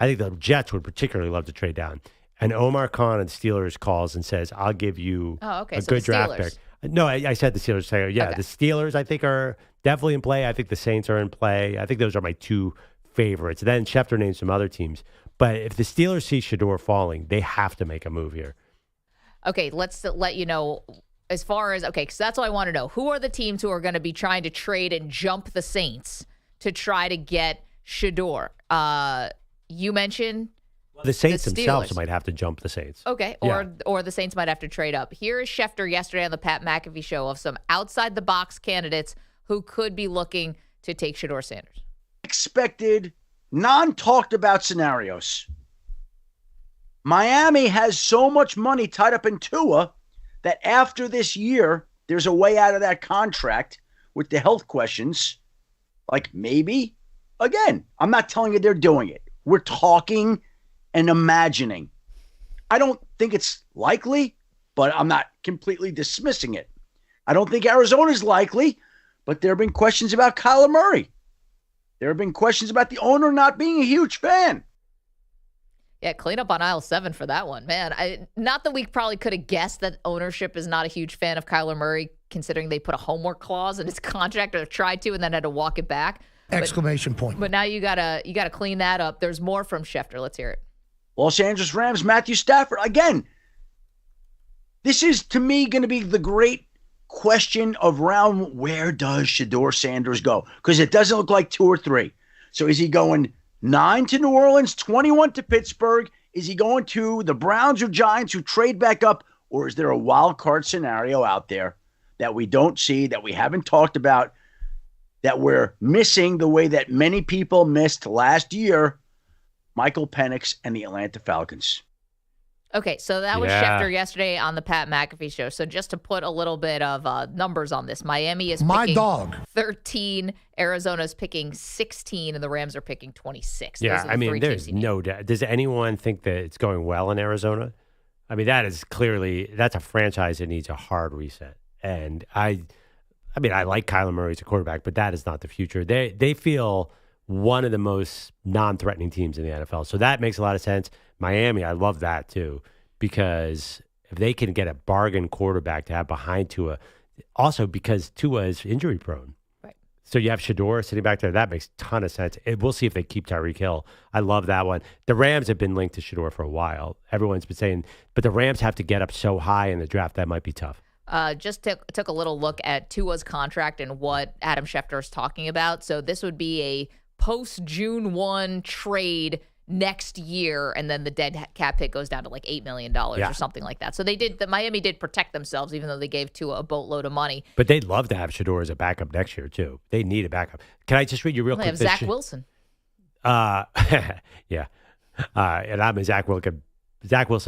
I think the Jets would particularly love to trade down. And Omar Khan and Steelers calls and says, "I'll give you a good draft pick." No, I said the Steelers. The Steelers I think are definitely in play. I think the Saints are in play. I think those are my two favorites. Then Schefter named some other teams. But if the Steelers see Shedeur falling, they have to make a move here. Okay, let's let you know as far as, because that's what I want to know. Who are the teams who are going to be trying to trade and jump the Saints to try to get Shedeur? You mentioned the Saints themselves might have to jump the Saints. Okay, or the Saints might have to trade up. Here is Schefter yesterday on the Pat McAfee show of some outside-the-box candidates who could be looking to take Shedeur Sanders. Expected, non-talked-about scenarios. Miami has so much money tied up in Tua that after this year, there's a way out of that contract with the health questions. Like maybe, again, I'm not telling you they're doing it. We're talking and imagining. I don't think it's likely, but I'm not completely dismissing it. I don't think Arizona's likely, but there have been questions about Kyler Murray. There have been questions about the owner not being a huge fan. Yeah, clean up on aisle 7 for that one, man. Not that we probably could have guessed that ownership is not a huge fan of Kyler Murray, considering they put a homework clause in his contract or tried to and then had to walk it back. Exclamation point. But now you gotta clean that up. There's more from Schefter. Let's hear it. Los Angeles Rams, Matthew Stafford. Again, this is, to me, going to be the great question of round, where does Shedeur Sanders go? Because it doesn't look like 2 or 3. So is he going 9 to New Orleans, 21 to Pittsburgh? Is he going to the Browns or Giants who trade back up? Or is there a wild card scenario out there that we don't see, that we haven't talked about, that we're missing the way that many people missed last year? Michael Penix and the Atlanta Falcons. Okay, so that was Schefter yesterday on the Pat McAfee show. So just to put a little bit of numbers on this, Miami is picking 13, Arizona's picking 16, and the Rams are picking 26. Yeah, I mean, there's no doubt. Does anyone think that it's going well in Arizona? I mean, that's a franchise that needs a hard reset. And I like Kyler Murray as a quarterback, but that is not the future. They feel one of the most non-threatening teams in the NFL. So that makes a lot of sense. Miami, I love that too, because if they can get a bargain quarterback to have behind Tua, also because Tua is injury prone. Right. So you have Shedeur sitting back there. That makes a ton of sense. We'll see if they keep Tyreek Hill. I love that one. The Rams have been linked to Shedeur for a while. Everyone's been saying, but the Rams have to get up so high in the draft that might be tough. Just took a little look at Tua's contract and what Adam Schefter is talking about. So this would be a post-June 1 trade next year, and then the dead cap hit goes down to like $8 million or something like that. So Miami did protect themselves, even though they gave Tua a boatload of money. But they'd love to have Shedeur as a backup next year too. They need a backup. Can I just read you real quick? They have Zach Wilson. Yeah, and I'm a Zach Wilson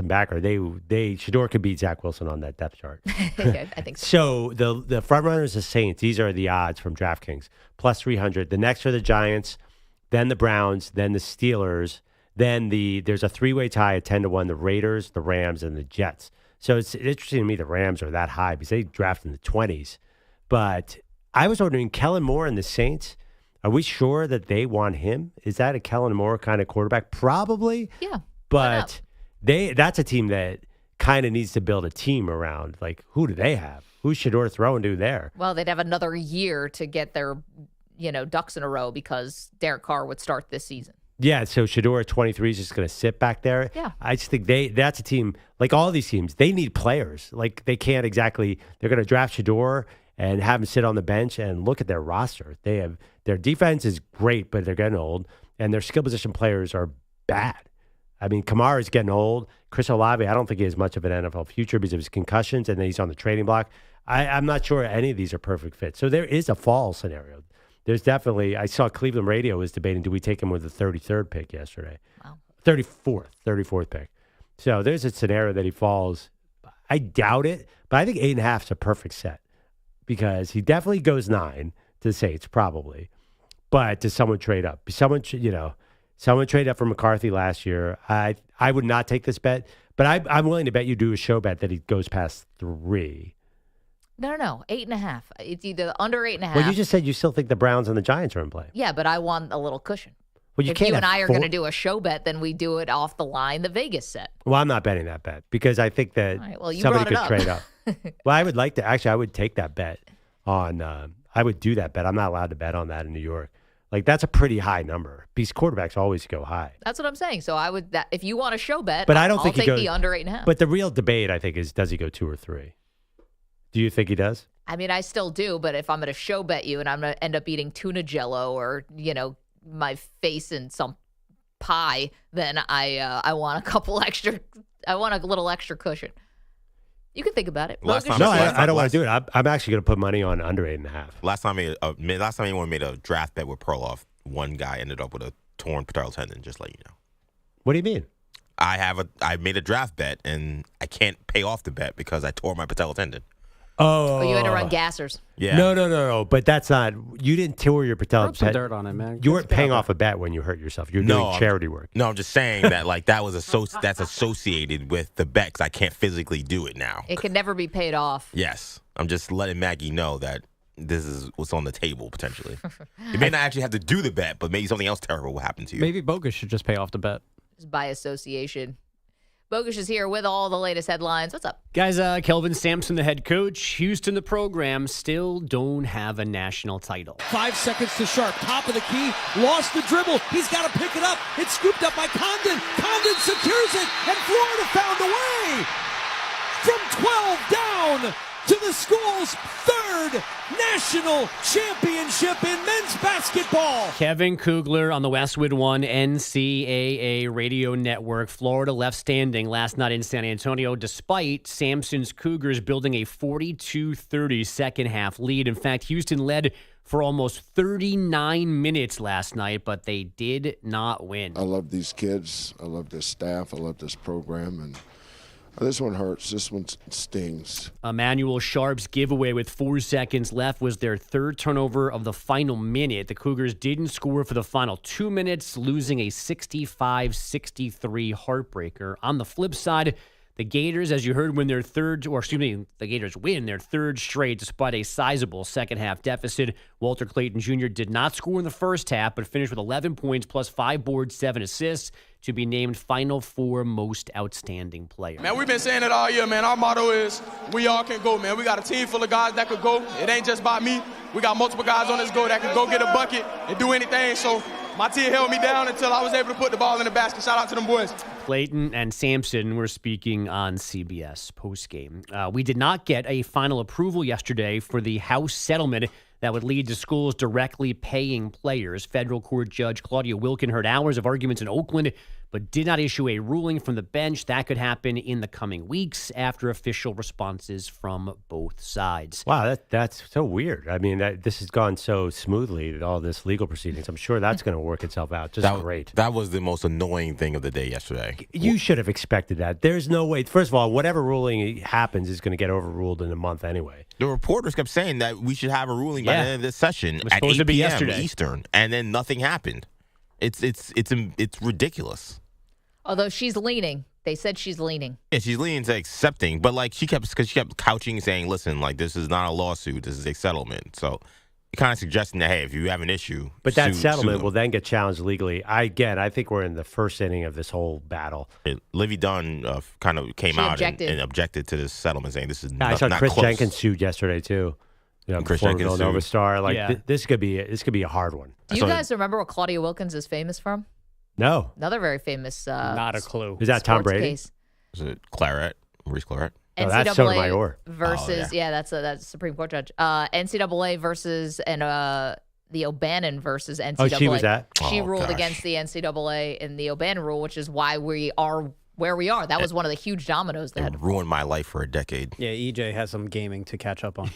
backer. Shedeur could beat Zach Wilson on that depth chart. Yeah, I think so. So the front runners, the Saints. These are the odds from DraftKings, plus 300. The next are the Giants, then the Browns, then the Steelers. Then there's a three-way tie at 10-1, the Raiders, the Rams, and the Jets. So it's interesting to me the Rams are that high because they draft in the 20s. But I was wondering, Kellen Moore and the Saints, are we sure that they want him? Is that a Kellen Moore kind of quarterback? Probably. Yeah. But that's a team that kind of needs to build a team around. Like, who do they have? Who's Shedeur throwing to there? Well, they'd have another year to get their ducks in a row because Derek Carr would start this season. Yeah, so Shedeur at 23 is just going to sit back there. Yeah. I just think that's a team, like all these teams, they need players. Like they can't exactly, they're going to draft Shedeur and have him sit on the bench and look at their roster. Their defense is great, but they're getting old, and their skill position players are bad. I mean, Kamara's getting old. Chris Olave, I don't think he has much of an NFL future because of his concussions, and then he's on the trading block. I'm not sure any of these are perfect fits. So there is a fall scenario. There's definitely, I saw Cleveland radio was debating, do we take him with the 33rd pick yesterday? Wow. 34th pick. So there's a scenario that he falls. I doubt it, but I think 8.5 is a perfect set because he definitely goes 9 to the Saints, probably. But does someone trade up? Someone traded up for McCarthy last year. I would not take this bet, but I'm willing to bet you do a show bet that he goes past 3. No, 8.5. It's either under 8.5. Well, you just said you still think the Browns and the Giants are in play. Yeah, but I want a little cushion. Well, if you and I are going to do a show bet, then we do it off the line, the Vegas set. Well, I'm not betting that bet because I think that somebody could trade up. Well, I would like to. Actually, I would take that bet on. I would do that bet. I'm not allowed to bet on that in New York. Like that's a pretty high number. Because quarterbacks always go high. That's what I'm saying. So I would. If you want a show bet, but I don't think I'll he goes the under 8.5. But the real debate, I think, is does he go 2 or 3? Do you think he does? I mean, I still do, but if I'm going to show bet you and I'm going to end up eating tuna jello or, my face in some pie, then I want I want a little extra cushion. You can think about it. I don't want to do it. I'm actually going to put money on under 8.5. Last time anyone made a draft bet with Perloff, one guy ended up with a torn patella tendon, just let you know. What do you mean? I made a draft bet and I can't pay off the bet because I tore my patella tendon. Oh, you had to run gassers. Yeah. No. But that's not. You didn't tear your patella. Rub some dirt on it, man. You weren't paying off a bet when you hurt yourself. You're doing charity work. No, I'm just saying that that was that's associated with the bet because I can't physically do it now. It can never be paid off. Yes, I'm just letting Maggie know that this is what's on the table potentially. You may not actually have to do the bet, but maybe something else terrible will happen to you. Maybe Bogusch should just pay off the bet. Just by association. Bogusch is here with all the latest headlines. What's up? Guys, Kelvin Sampson, the head coach. Houston, the program, still don't have a national title. 5 seconds to Sharp. Top of the key. Lost the dribble. He's got to pick it up. It's scooped up by Condon. Condon secures it. And Florida found a way. From 12 down to the school's 3rd national championship in men's basketball. Kevin Kugler on the Westwood One NCAA radio network. Florida left standing last night in San Antonio despite Sampson's Cougars building a 42-30 second half lead. In fact, Houston led for almost 39 minutes last night, but they did not win. I love these kids. I love this staff. I love this program. And This one hurts. This one stings. Emmanuel Sharp's giveaway with 4 seconds left was their third turnover of the final minute. The Cougars didn't score for the final 2 minutes, losing a 65-63 heartbreaker. On the flip side, the Gators, as you heard, the Gators win their third straight despite a sizable second-half deficit. Walter Clayton Jr. did not score in the first half, but finished with 11 points plus 5 boards, 7 assists to be named Final Four Most Outstanding Player. Man, we've been saying it all year, man. Our motto is, we all can go, man. We got a team full of guys that could go. It ain't just by me. We got multiple guys on this go that could go get a bucket and do anything. So my team held me down until I was able to put the ball in the basket. Shout out to them boys. Clayton and Sampson were speaking on CBS postgame. We did not get a final approval yesterday for the House settlement that would lead to schools directly paying players. Federal Court Judge Claudia Wilkin heard hours of arguments in Oakland, but did not issue a ruling from the bench. That could happen in the coming weeks after official responses from both sides. Wow, that's so weird. I mean, this has gone so smoothly, all this legal proceedings. I'm sure that's going to work itself out just great. That was the most annoying thing of the day yesterday. You should have expected that. There's no way. First of all, whatever ruling happens is going to get overruled in a month anyway. The reporters kept saying that we should have a ruling by the end of this session at 8 p.m. Eastern, and then nothing happened. It's ridiculous. Although she's leaning. They said she's leaning. Yeah, she's leaning to accepting, but like she kept couching saying, listen, like this is not a lawsuit, this is a settlement. So kind of suggesting that, hey, if you have an issue, but that settlement will then get challenged legally. I think we're in the first inning of this whole battle. Livy Dunn kind of came out and objected to this settlement, saying this is I saw Chris Jenkins sued yesterday too. Chris Jenkins Villanova star. Like this could be a hard one. Do you guys remember what Claudia Wilkins is famous from? No. Another very famous not a clue. Is that Tom Brady? Case. Is it Maurice Claret? NCAA that's Sotomayor. Versus that's a Supreme Court judge. NCAA versus the O'Bannon versus NCAA. Oh, she was that? She ruled against the NCAA in the O'Bannon rule, which is why we are where we are. That was one of the huge dominoes that had ruined my life for a decade. Yeah, EJ has some gaming to catch up on.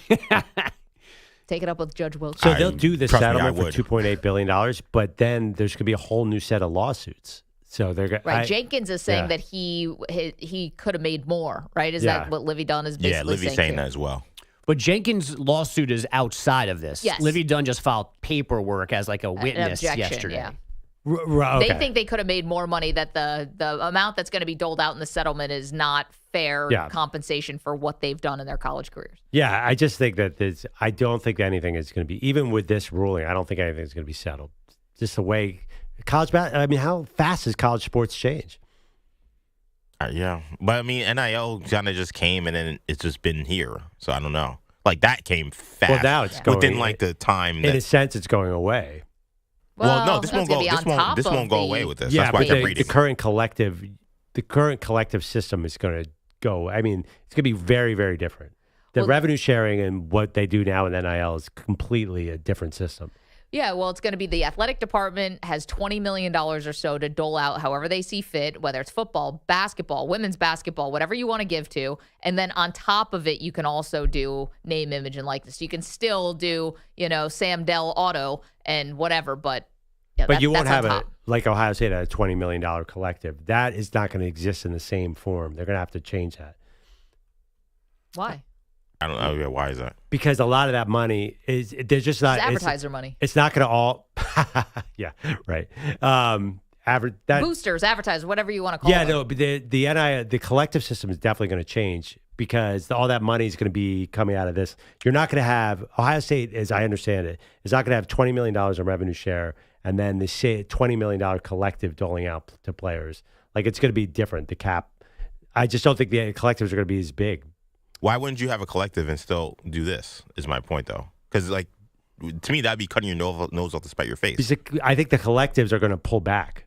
Take it up with Judge Wilson. So they'll do the settlement for $2.8 billion, but then there's going to be a whole new set of lawsuits. So they're right. Jenkins is saying that he could have made more. Right? Is that what Livy Dunn is basically saying? Yeah, Livy's saying that as well. But Jenkins' lawsuit is outside of this. Yes. Livy Dunn just filed paperwork as like a witness yesterday. Yeah. Okay. They think they could have made more money, that the amount that's going to be doled out in the settlement is not fair compensation for what they've done in their college careers. Yeah, I just think that I don't think anything is going to be, even with this ruling, I don't think anything is going to be settled. Just the way how fast does college sports change? Yeah, but I mean, NIL kind of just came and then it's just been here. So I don't know. Like that came fast. Well, now it's going within like the time. In a sense, it's going away. Well, no, this won't go. This won't go away with this. Yeah, that's why but the current collective system is going to go. I mean, it's going to be very, very different. The revenue sharing and what they do now in NIL is completely a different system. Yeah, well, it's going to be the athletic department has $20 million or so to dole out however they see fit, whether it's football, basketball, women's basketball, whatever you want to give to. And then on top of it, you can also do name, image, and likeness. You can still do, Sam Dell Auto and whatever, but you won't have like Ohio State had a $20 million collective. That is not going to exist in the same form. They're going to have to change that. Why? I don't know. Yeah, why is that? Because a lot of that money there's just not advertiser money. It's not going to all. Yeah, right. Boosters, advertisers, whatever you want to call them. Yeah, no, but the collective system is definitely going to change because all that money is going to be coming out of this. You're not going to have Ohio State, as I understand it, is not going to have $20 million in revenue share and then the $20 million collective doling out to players. Like it's going to be different. The cap. I just don't think the collectives are going to be as big. Why wouldn't you have a collective and still do this? Is my point though, because like to me that'd be cutting your nose off to spite your face. I think the collectives are going to pull back.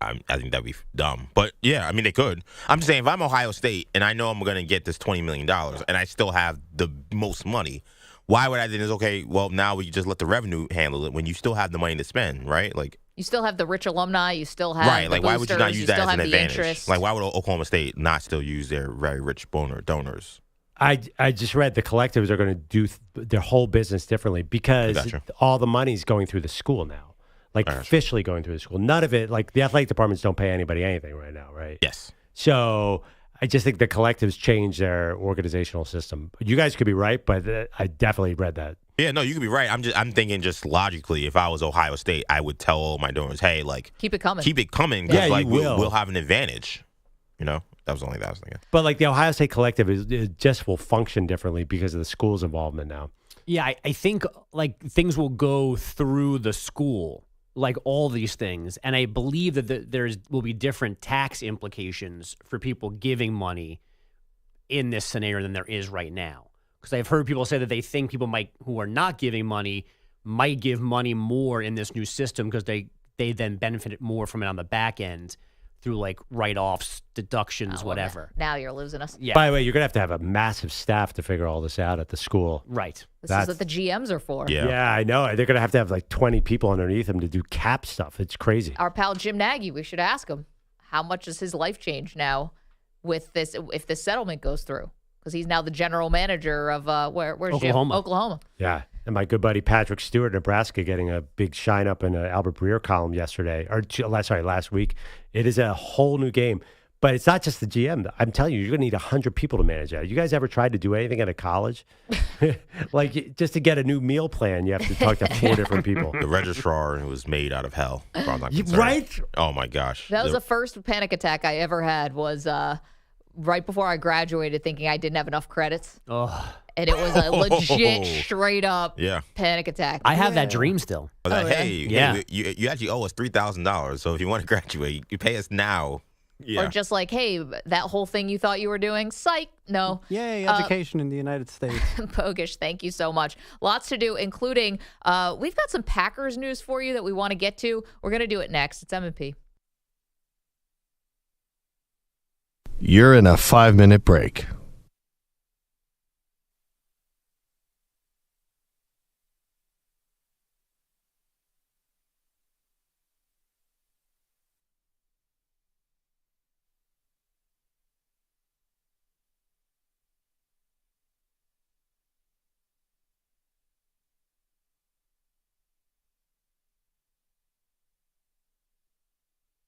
I think that'd be dumb, but yeah, I mean they could. I'm just saying if I'm Ohio State and I know I'm going to get this $20 million and I still have the most money, why would I then? Okay, well now we just let the revenue handle it when you still have the money to spend, right? Like you still have the rich alumni, you still have right. Like the why would you not use that as an advantage? Interest. Like why would Oklahoma State not still use their very rich donors? I just read the collectives are going to do their whole business differently because all the money's going through the school now, like officially going through the school. None of it, like the athletic departments don't pay anybody anything right now, right? Yes. So I just think the collectives changed their organizational system. You guys could be right, but I definitely read that. Yeah, no, you could be right. I'm thinking just logically, if I was Ohio State, I would tell all my donors, hey, like, keep it coming. Keep it coming. Yeah, like, you will. We'll have an advantage. You know, that was the only thing I was thinking. But like the Ohio State collective it just will function differently because of the school's involvement now. Yeah, I think like things will go through the school, like all these things. And I believe that there will be different tax implications for people giving money in this scenario than there is right now. Because I've heard people say that they think people who are not giving money might give money more in this new system because they then benefit more from it on the back end through like write-offs, deductions, whatever. Now you're losing us. Yeah. By the way, you're going to have a massive staff to figure all this out at the school. Right. This is what the GMs are for. Yeah, I know. They're going to have like 20 people underneath them to do cap stuff. It's crazy. Our pal Jim Nagy, we should ask him, how much does his life change now with this if this settlement goes through? Because he's now the general manager of where's Oklahoma. Jim? Oklahoma. Yeah. And my good buddy Patrick Stewart, Nebraska, getting a big shine up in an Albert Breer column last week. It is a whole new game. But it's not just the GM. I'm telling you, you're going to need 100 people to manage that. You guys ever tried to do anything at a college? Like, just to get a new meal plan, you have to talk to 4 different people. The registrar was made out of hell. Right? Oh, my gosh. That was the first panic attack I ever had was right before I graduated thinking I didn't have enough credits. Oh. And it was a legit, straight up panic attack. I have that dream still. Hey, you actually owe us $3,000. So if you want to graduate, you pay us now. Yeah. Or just like, hey, that whole thing you thought you were doing, psych, no. Yay, education in the United States. Bogusch, thank you so much. Lots to do, including we've got some Packers news for you that we want to get to. We're going to do it next. It's M&P. You're in a 5-minute break.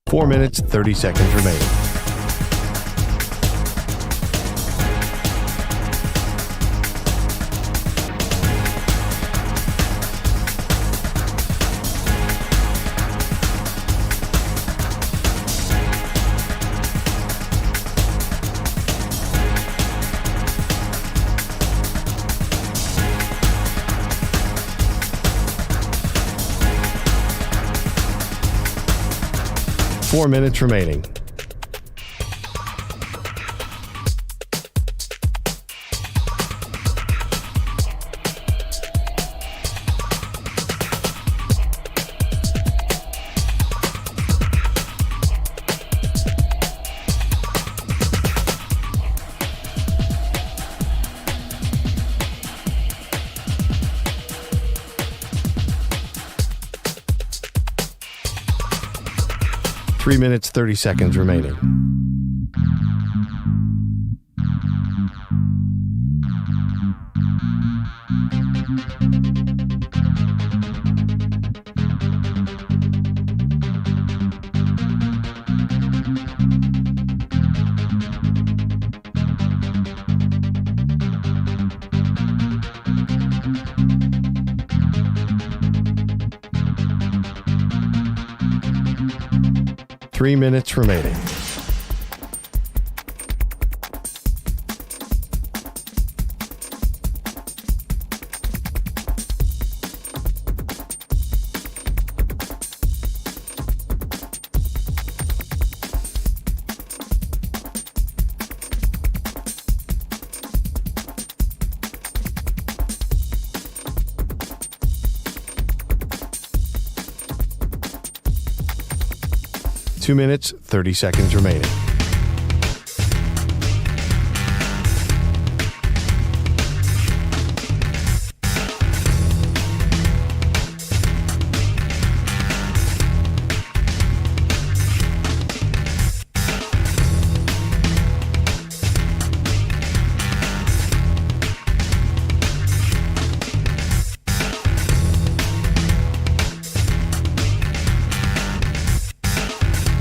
Four minutes, 30 seconds remaining. Four minutes remaining. Three minutes, 30 seconds remaining. Three minutes remaining. Two minutes, 30 seconds remaining.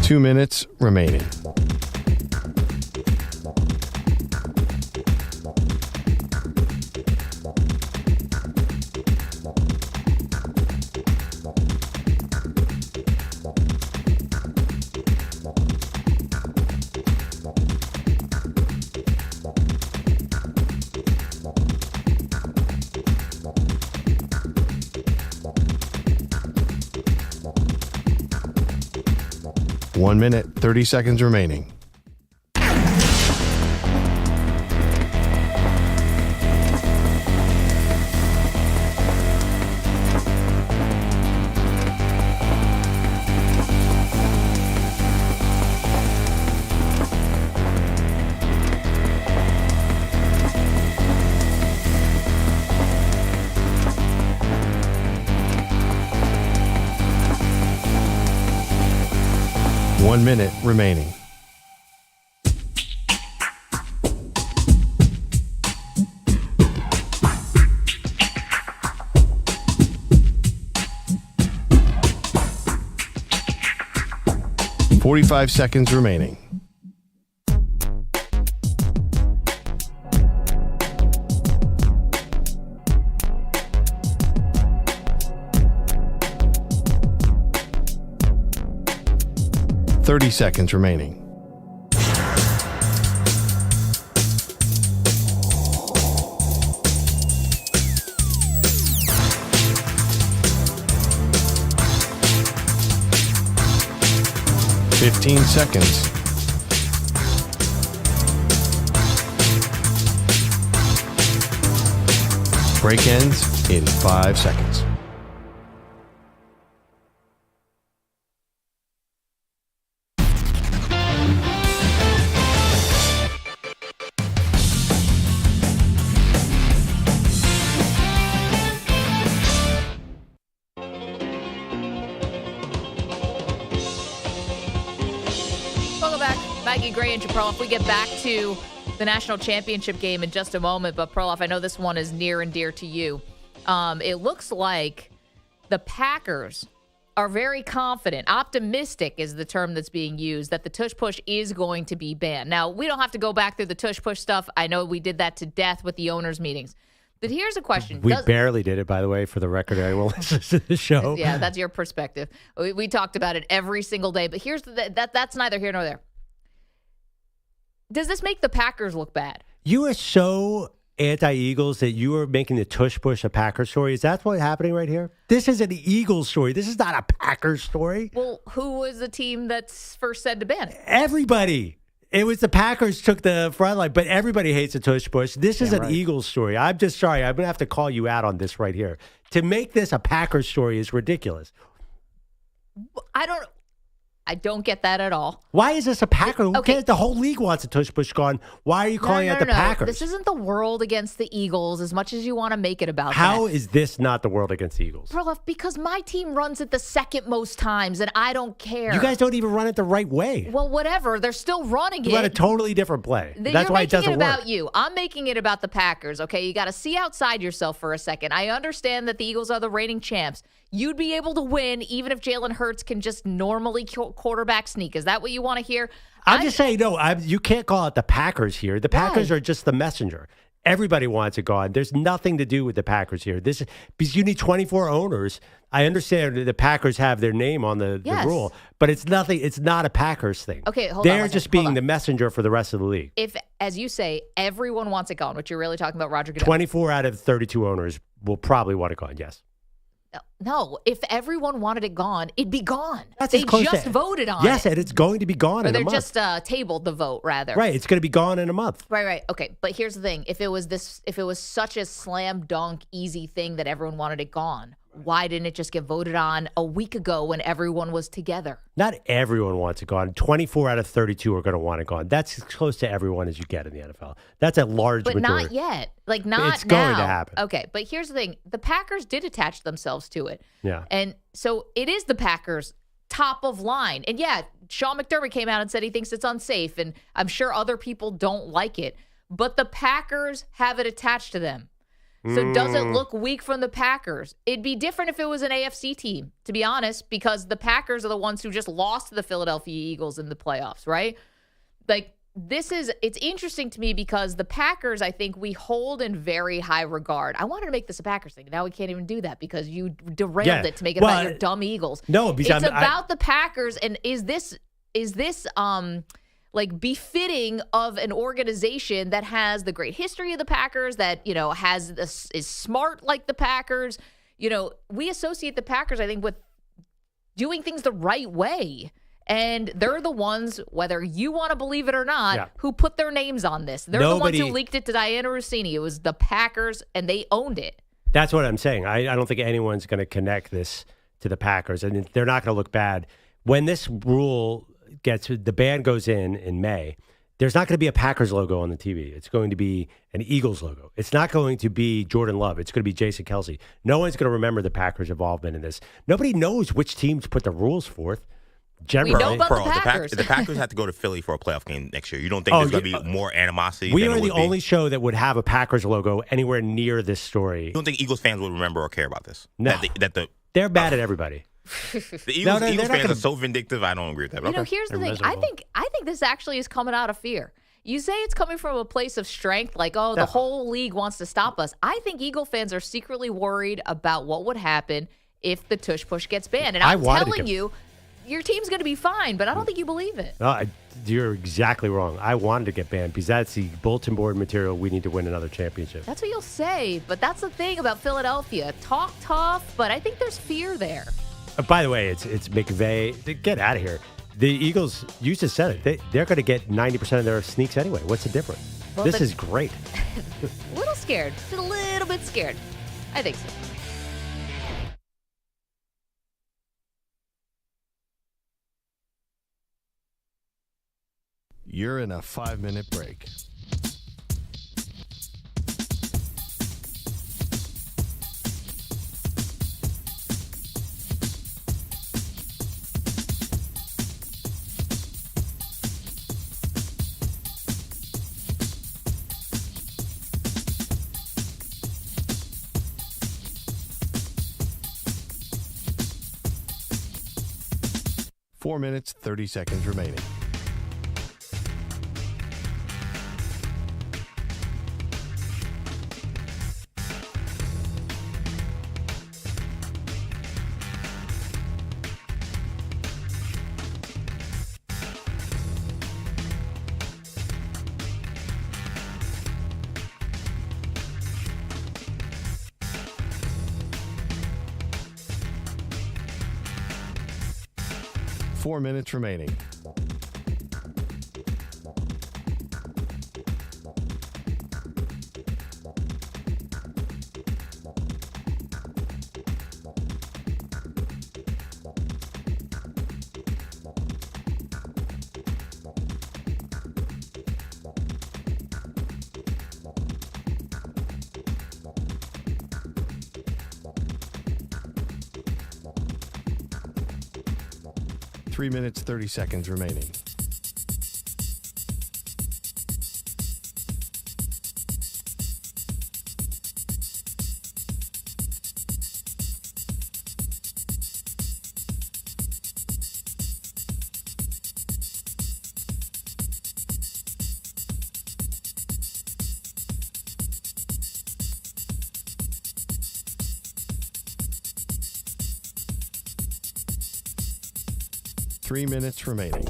Two minutes remaining. 1 minute, 30 seconds remaining. One minute remaining. $45 seconds remaining. $30 seconds remaining. $15 seconds. Break ends in 5 seconds. Maggie Gray and Perloff. We get back to the national championship game in just a moment, but Perloff, I know this one is near and dear to you. It looks like the Packers are very confident. Optimistic is the term that's being used, that the tush push is going to be banned. Now, we don't have to go back through the tush push stuff. I know we did that to death with the owners' meetings. But here's a question. We barely did it, by the way, for the record. Everyone listens to the show. Yeah, that's your perspective. We talked about it every single day. But here's that's neither here nor there. Does this make the Packers look bad? You are so anti-Eagles that you are making the tush push a Packers story. Is that what's happening right here? This is an Eagles story. This is not a Packers story. Well, who was the team that's first said to ban it? Everybody. It was the Packers took the front line, but everybody hates a tush push. This is an Eagles story. I'm just sorry. I'm going to have to call you out on this right here. To make this a Packers story is ridiculous. I don't get that at all. Why is this a Packer? Who cares? The whole league wants a tush push gone. Why are you calling out the Packers? This isn't the world against the Eagles as much as you want to make it about How that. is this not the world against the Eagles? Perloff, because my team runs it the second most times, and I don't care. You guys don't even run it the right way. Well, whatever. They're still running it. You run a totally different play. That's why it doesn't work. You're making it about you. I'm making it about the Packers, okay? You got to see outside yourself for a second. I understand that the Eagles are the reigning champs. You'd be able to win even if Jalen Hurts can just normally quarterback sneak. Is that what you want to hear? I'm just saying, no, you can't call it the Packers here. The Packers are just the messenger. Everybody wants it gone. There's nothing to do with the Packers here. This is because you need 24 owners. I understand that the Packers have their name on the rule, but it's nothing. It's not a Packers thing. Okay, hold on. They're just being the messenger for the rest of the league. If, as you say, everyone wants it gone, which you're really talking about, Roger Goodell. 24 out of 32 owners will probably want it gone, yes. No, if everyone wanted it gone, it'd be gone. They just voted on it. Yes, and it's going to be gone in a month. Or they're just tabled the vote, rather. Right, it's going to be gone in a month. Right. Okay, but here's the thing. If it was such a slam dunk, easy thing that everyone wanted it gone, why didn't it just get voted on a week ago when everyone was together? Not everyone wants it gone. 24 out of 32 are going to want it gone. That's as close to everyone as you get in the NFL. That's a large majority. But not yet. Like, not It's going now. to happen. Okay, but here's the thing. The Packers did attach themselves to it. Yeah. And so it is the Packers' top of line. And yeah, Sean McDermott came out and said he thinks it's unsafe, and I'm sure other people don't like it. But the Packers have it attached to them. So does it look weak from the Packers? It'd be different if it was an AFC team, to be honest, because the Packers are the ones who just lost to the Philadelphia Eagles in the playoffs, right? Like, it's interesting to me because the Packers, I think we hold in very high regard. I wanted to make this a Packers thing. Now we can't even do that because you derailed it to make it about your dumb Eagles. No, because it's about the Packers, and is this like befitting of an organization that has the great history of the Packers, that, you know, is smart like the Packers. You know, we associate the Packers, I think, with doing things the right way. And they're the ones, whether you want to believe it or not, who put their names on this. They're the ones who leaked it to Diana Rossini. It was the Packers, and they owned it. That's what I'm saying. I don't think anyone's going to connect this to the Packers, and they're not going to look bad. When this rule the ban goes in May, there's not going to be a Packers logo on the TV. It's going to be an Eagles logo. It's not going to be Jordan Love. It's going to be Jason Kelce. No one's going to remember the Packers' involvement in this. Nobody knows which teams put the rules forth. Generally, we know about the Packers. The Packers have to go to Philly for a playoff game next year. You don't think there's going to be more animosity? We are the only show that would have a Packers logo anywhere near this story. You don't think Eagles fans would remember or care about this? No. They're mad at everybody. The Eagles fans are so vindictive. I don't agree with that. You know, here's the thing. I think this actually is coming out of fear. You say it's coming from a place of strength, like, the whole league wants to stop us. I think Eagle fans are secretly worried about what would happen if the tush push gets banned. And I'm telling you, your team's going to be fine, but I don't think you believe it. You're exactly wrong. I wanted to get banned because that's the bulletin board material. We need to win another championship. That's what you'll say, but that's the thing about Philadelphia. Talk tough, but I think there's fear there. By the way, it's McVay. Get out of here. The Eagles, you just said it. They're going to get 90% of their sneaks anyway. What's the difference? Well, this is great. A little scared. Just a little bit scared. I think so. You're in a 5-minute break. Four minutes, 30 seconds remaining. Four minutes remaining. Three minutes, 30 seconds remaining. Three minutes remaining.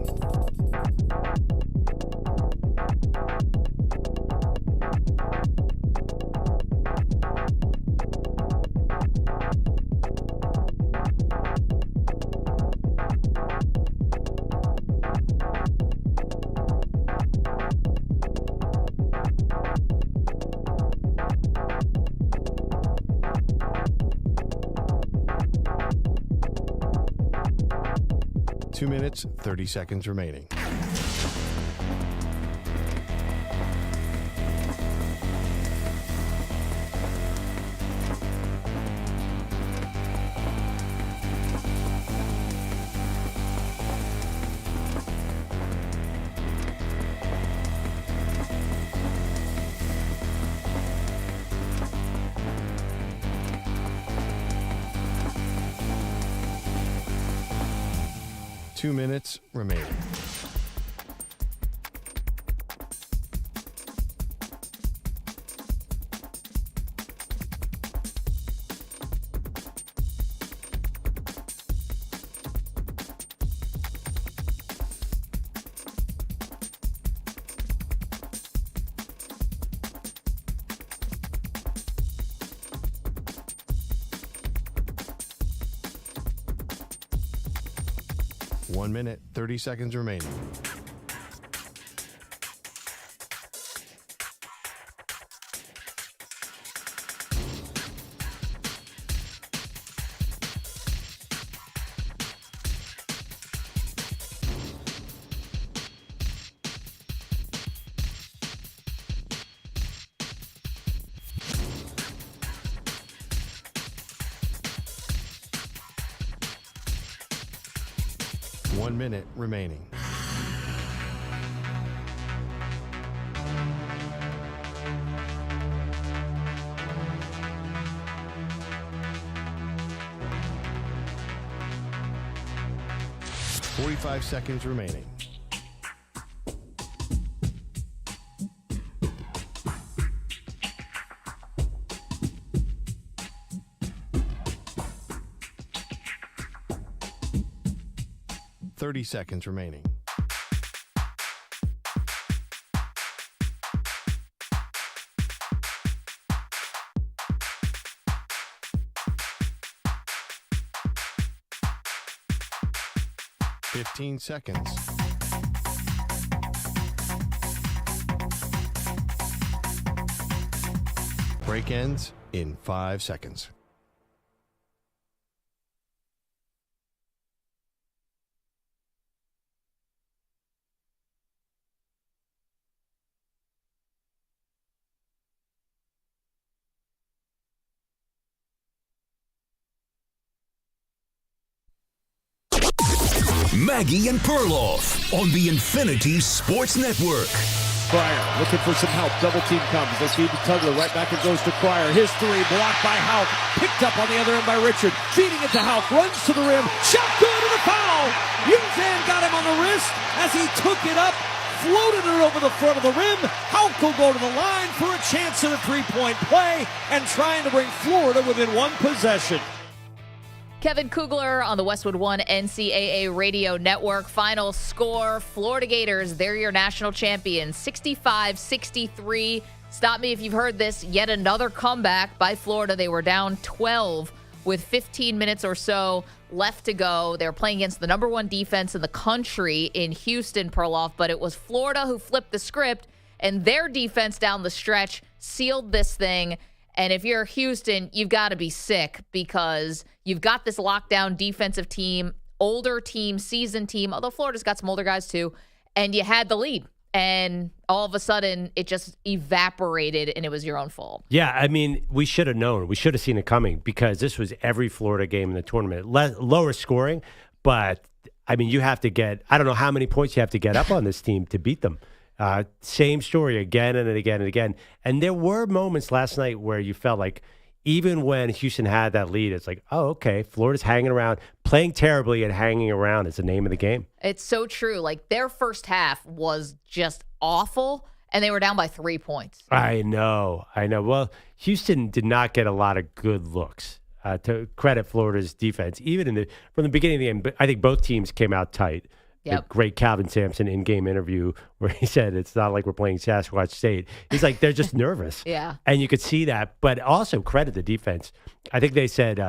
Two minutes, 30 seconds remaining. Two minutes remaining. 1 minute, 30 seconds remaining. One minute remaining. Forty-five seconds remaining. Seconds remaining. Fifteen seconds. Break ends in 5 seconds. Maggie and Perloff on the Infinity Sports Network. Cryer looking for some help. Double team comes. They feed to Tugler. Right back it goes to Cryer. His three blocked by Houck. Picked up on the other end by Richard. Feeding it to Houck. Runs to the rim. Shot good and a foul. Uzan got him on the wrist as he took it up. Floated it over the front of the rim. Houck will go to the line for a chance at a three-point play and trying to bring Florida within one possession. Kevin Kugler on the Westwood One NCAA Radio Network. Final score, Florida Gators, they're your national champions, 65-63. Stop me if you've heard this. Yet another comeback by Florida. They were down 12 with 15 minutes or so left to go. They were playing against the number one defense in the country in Houston, Perloff, but it was Florida who flipped the script, and their defense down the stretch sealed this thing. And if you're Houston, you've got to be sick because you've got this lockdown defensive team, older team, seasoned team, although Florida's got some older guys too, and you had the lead. And all of a sudden, it just evaporated, and it was your own fault. Yeah, I mean, we should have known. We should have seen it coming because this was every Florida game in the tournament. Lower scoring, but, I mean, you have to get – I don't know how many points you have to get up on this team to beat them. Same story again and again and again. And there were moments last night where you felt like even when Houston had that lead, it's like, oh, okay, Florida's hanging around. Playing terribly and hanging around is the name of the game. It's so true. Like, their first half was just awful, and they were down by 3 points. I know. Well, Houston did not get a lot of good looks. To credit Florida's defense, even from the beginning of the game, but I think both teams came out tight. Yep. The great Calvin Sampson in-game interview where he said it's not like we're playing Sasquatch State. He's like, they're just nervous. Yeah. And you could see that, but also credit the defense. I think they said,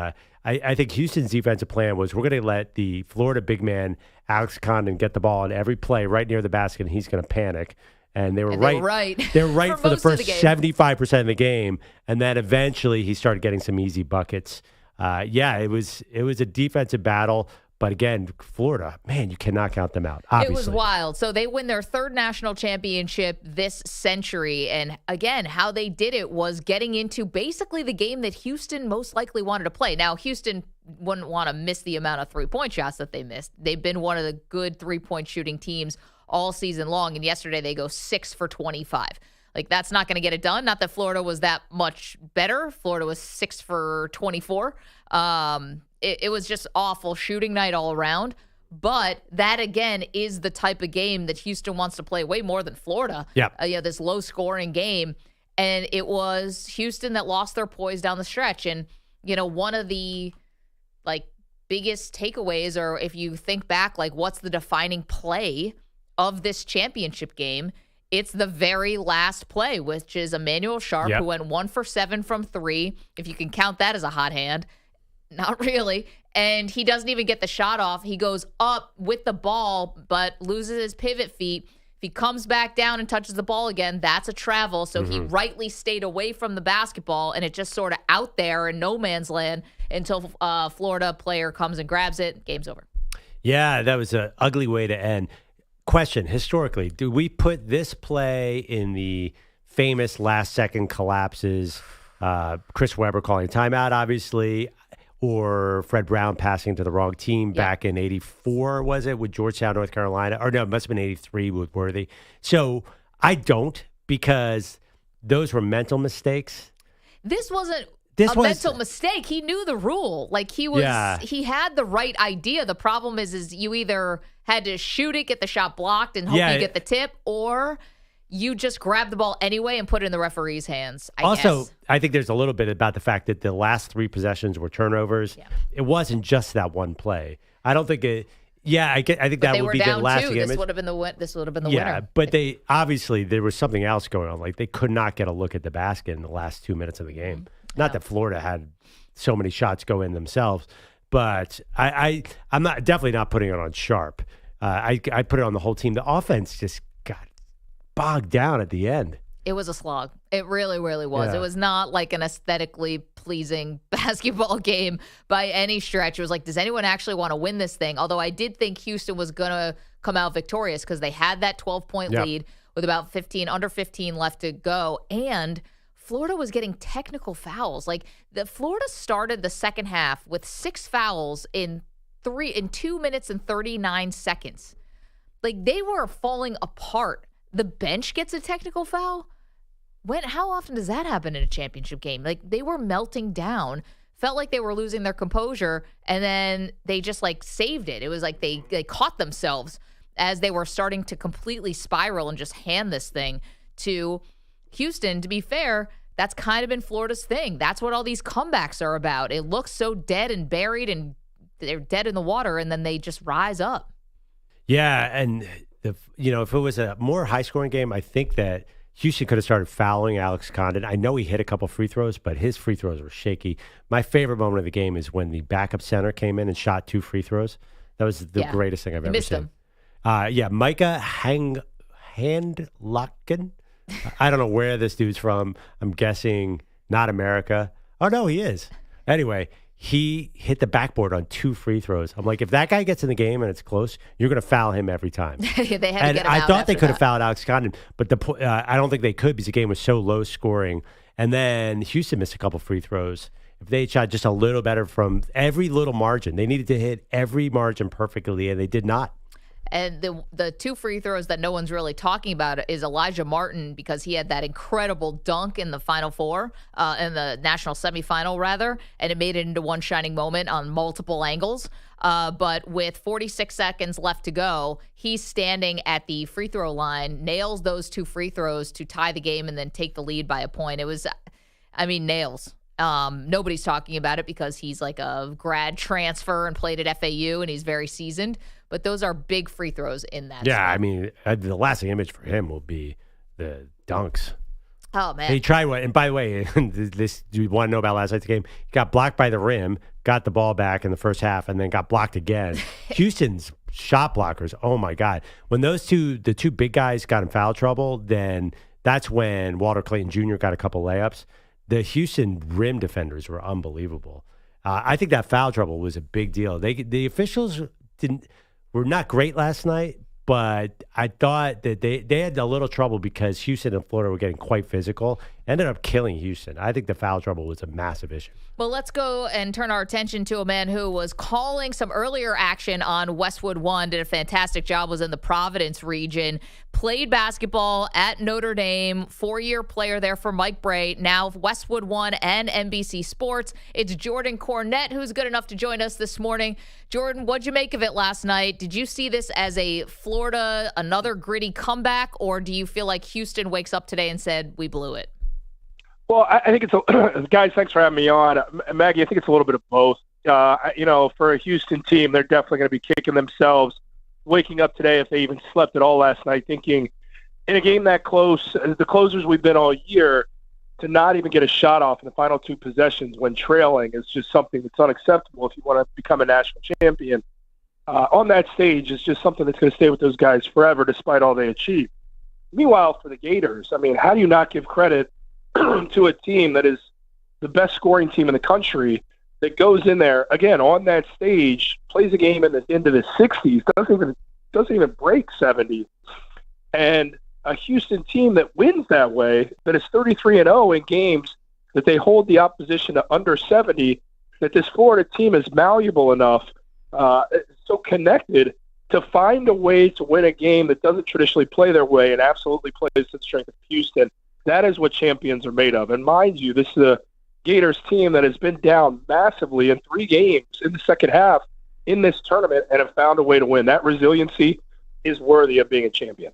I think Houston's defensive plan was we're going to let the Florida big man, Alex Condon, get the ball on every play right near the basket, and he's going to panic. And they were right. They were right for the first 75% of the game. And then eventually he started getting some easy buckets. It was a defensive battle. But again, Florida, man, you cannot count them out, obviously. It was wild. So they win their third national championship this century. And again, how they did it was getting into basically the game that Houston most likely wanted to play. Now, Houston wouldn't want to miss the amount of three-point shots that they missed. They've been one of the good three-point shooting teams all season long. And yesterday they go 6 for 25. Like, that's not going to get it done. Not that Florida was that much better. Florida was 6 for 24. It was just awful shooting night all around. But that, again, is the type of game that Houston wants to play way more than Florida. Yeah. This low-scoring game. And it was Houston that lost their poise down the stretch. And, one of the, biggest takeaways, or if you think back, what's the defining play of this championship game, it's the very last play, which is Emmanuel Sharp, who went 1 for 7 from 3, if you can count that as a hot hand. Not really. And he doesn't even get the shot off. He goes up with the ball, but loses his pivot feet. If he comes back down and touches the ball again, that's a travel. So he rightly stayed away from the basketball, and it just sort of out there in no man's land until a Florida player comes and grabs it. Game's over. Yeah, that was an ugly way to end. Question, historically, do we put this play in the famous last-second collapses, Chris Webber calling timeout, obviously, or Fred Brown passing to the wrong team back in 84, was it, with Georgetown, North Carolina? Or no, it must have been 83 with Worthy. So I don't, because those were mental mistakes. This wasn't a mental mistake. He knew the rule. Like, he had the right idea. The problem is you either had to shoot it, get the shot blocked, and hope you get the tip, or you just grab the ball anyway and put it in the referee's hands, I guess. I think there's a little bit about the fact that the last 3 possessions were turnovers. Yeah. It wasn't just that one play. I don't think it. Yeah, I think that would be the lasting image. This would have been the winner. Yeah, but they obviously there was something else going on. Like, they could not get a look at the basket in the last 2 minutes of the game. Not that Florida had so many shots go in themselves, but I'm definitely not putting it on Sharp. I put it on the whole team. The offense just got bogged down at the end. It was a slog. It really, really was. Yeah. It was not like an aesthetically pleasing basketball game by any stretch. It was like, does anyone actually want to win this thing? Although I did think Houston was going to come out victorious because they had that 12-point lead with about under 15 left to go. And Florida was getting technical fouls. Like, Florida started the second half with 6 fouls in 2 minutes and 39 seconds. Like, they were falling apart. The bench gets a technical foul? How often does that happen in a championship game? Like, they were melting down, felt like they were losing their composure, and then they just, like, saved it. It was like they caught themselves as they were starting to completely spiral and just hand this thing to Houston. To be fair, that's kind of been Florida's thing. That's what all these comebacks are about. It looks so dead and buried, and they're dead in the water, and then they just rise up. Yeah, and if it was a more high-scoring game, I think that Houston could have started fouling Alex Condon. I know he hit a couple free throws, but his free throws were shaky. My favorite moment of the game is when the backup center came in and shot 2 free throws. That was the greatest thing I've ever seen. Micah Handlaken. I don't know where this dude's from. I'm guessing not America. Oh, no, he is. Anyway, he hit the backboard on 2 free throws. I'm like, if that guy gets in the game and it's close, you're going to foul him every time. They had to get him I out thought they could have that. fouled Alex Condon, but I don't think they could because the game was so low scoring. And then Houston missed a couple free throws. If they shot just a little better from every little margin, they needed to hit every margin perfectly, and they did not. And the 2 free throws that no one's really talking about is Elijah Martin, because he had that incredible dunk in the Final Four, in the national semifinal, rather, and it made it into one shining moment on multiple angles. But with 46 seconds left to go, he's standing at the free throw line, nails those 2 free throws to tie the game and then take the lead by a point. It was, nails. Nobody's talking about it because he's like a grad transfer and played at FAU and he's very seasoned. But those are big free throws in that. Yeah, spot. The lasting image for him will be the dunks. Oh, man. He tried one. And by the way, do you want to know about last night's game? He got blocked by the rim, got the ball back in the first half, and then got blocked again. Houston's shot blockers, oh, my God. When the 2 big guys got in foul trouble, then that's when Walter Clayton Jr. got a couple layups. The Houston rim defenders were unbelievable. I think that foul trouble was a big deal. The officials were not great last night, but I thought that they had a little trouble because Houston and Florida were getting quite physical. Ended up killing Houston. I think the foul trouble was a massive issue. Well, let's go and turn our attention to a man who was calling some earlier action on Westwood One, did a fantastic job, was in the Providence region, played basketball at Notre Dame, 4-year player there for Mike Bray, now Westwood One and NBC Sports. It's Jordan Cornette who's good enough to join us this morning. Jordan, what'd you make of it last night? Did you see this as a Florida, another gritty comeback, or do you feel like Houston wakes up today and said, we blew it? Well, I think it's guys, thanks for having me on. Maggie, I think it's a little bit of both. For a Houston team, they're definitely going to be kicking themselves waking up today, if they even slept at all last night, thinking in a game that close, as the closers we've been all year, to not even get a shot off in the final 2 possessions when trailing is just something that's unacceptable if you want to become a national champion. On that stage is just something that's going to stay with those guys forever despite all they achieve. Meanwhile, for the Gators, I mean, how do you not give credit to a team that is the best scoring team in the country that goes in there, again, on that stage, plays a game into the 60s, doesn't even break 70, and a Houston team that wins that way, that is 33-0 in games that they hold the opposition to under 70, that this Florida team is malleable enough, so connected, to find a way to win a game that doesn't traditionally play their way and absolutely plays to the strength of Houston. That is what champions are made of. And mind you, this is a Gators team that has been down massively in 3 games in the second half in this tournament and have found a way to win. That resiliency is worthy of being a champion.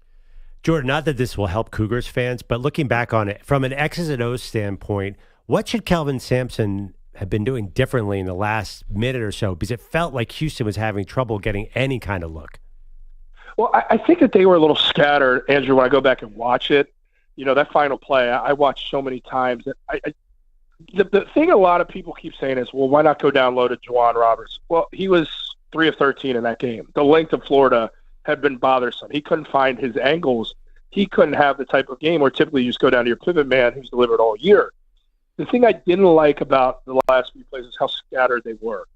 Jordan, not that this will help Cougars fans, but looking back on it from an X's and O's standpoint, what should Kelvin Sampson have been doing differently in the last minute or so? Because it felt like Houston was having trouble getting any kind of look. Well, I think that they were a little scattered, Andrew, when I go back and watch it. You know, that final play, I watched so many times. That the thing a lot of people keep saying is, well, why not go down low to Juwan Roberts? Well, he was 3 of 13 in that game. The length of Florida had been bothersome. He couldn't find his angles. He couldn't have the type of game where typically you just go down to your pivot man who's delivered all year. The thing I didn't like about the last few plays is how scattered they were.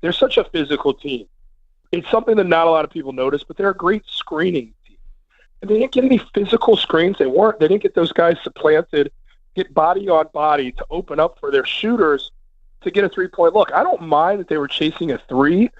They're such a physical team. It's something that not a lot of people notice, but they're a great screening team. And they didn't get any physical screens. They didn't get those guys supplanted, get body on body to open up for their shooters to get a 3-point look. I don't mind that they were chasing a 3,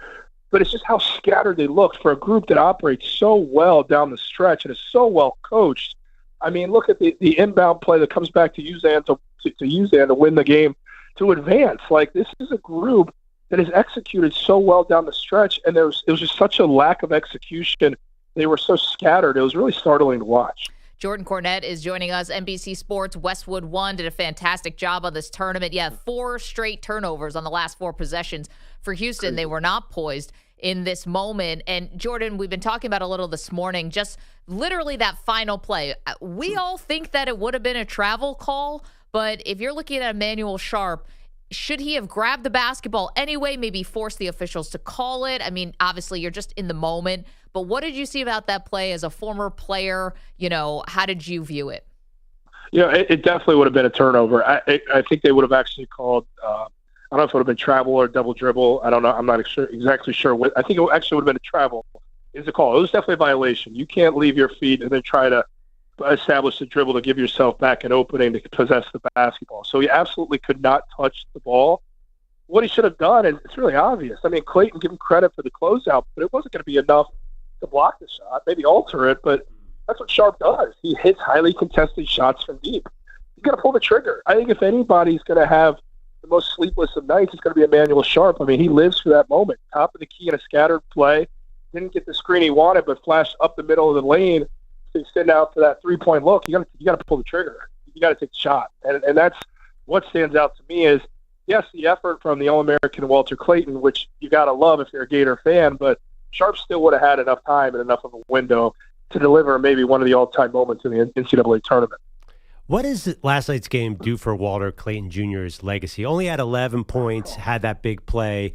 but it's just how scattered they looked for a group that operates so well down the stretch and is so well coached. I mean, look at the inbound play that comes back to Uzan to win the game, to advance. Like, this is a group that is executed so well down the stretch, and it was just such a lack of execution. They were so scattered. It was really startling to watch. Jordan Cornette is joining us. NBC Sports, Westwood One did a fantastic job on this tournament. Yeah, 4 straight turnovers on the last 4 possessions for Houston. They were not poised in this moment. And Jordan, we've been talking about a little this morning, just literally that final play. We all think that it would have been a travel call, but if you're looking at Emmanuel Sharp, should he have grabbed the basketball anyway, maybe force the officials to call it? I mean, obviously you're just in the moment, but what did you see about that play as a former player? You know, how did you view it? You know, it definitely would have been a turnover. I think they would have actually called, I don't know if it would have been travel or double dribble. I don't know. I'm not exactly sure. I think it actually would have been a travel is the call. It was definitely a violation. You can't leave your feet and then try to establish a dribble to give yourself back an opening to possess the basketball. So he absolutely could not touch the ball. What he should have done, and it's really obvious. I mean, Clayton, give him credit for the closeout, but it wasn't going to be enough to block the shot, maybe alter it, but that's what Sharp does. He hits highly contested shots from deep. You got to pull the trigger. I think if anybody's going to have the most sleepless of nights, it's going to be Emmanuel Sharp. I mean, he lives for that moment. Top of the key in a scattered play. Didn't get the screen he wanted, but flashed up the middle of the lane to extend out for that 3-point look. You got to pull the trigger. You got to take the shot, and that's what stands out to me is, yes, the effort from the All-American Walter Clayton, which you got to love if you're a Gator fan, but Sharp still would have had enough time and enough of a window to deliver maybe one of the all-time moments in the NCAA tournament. What does last night's game do for Walter Clayton Jr.'s legacy? Only had 11 points, had that big play.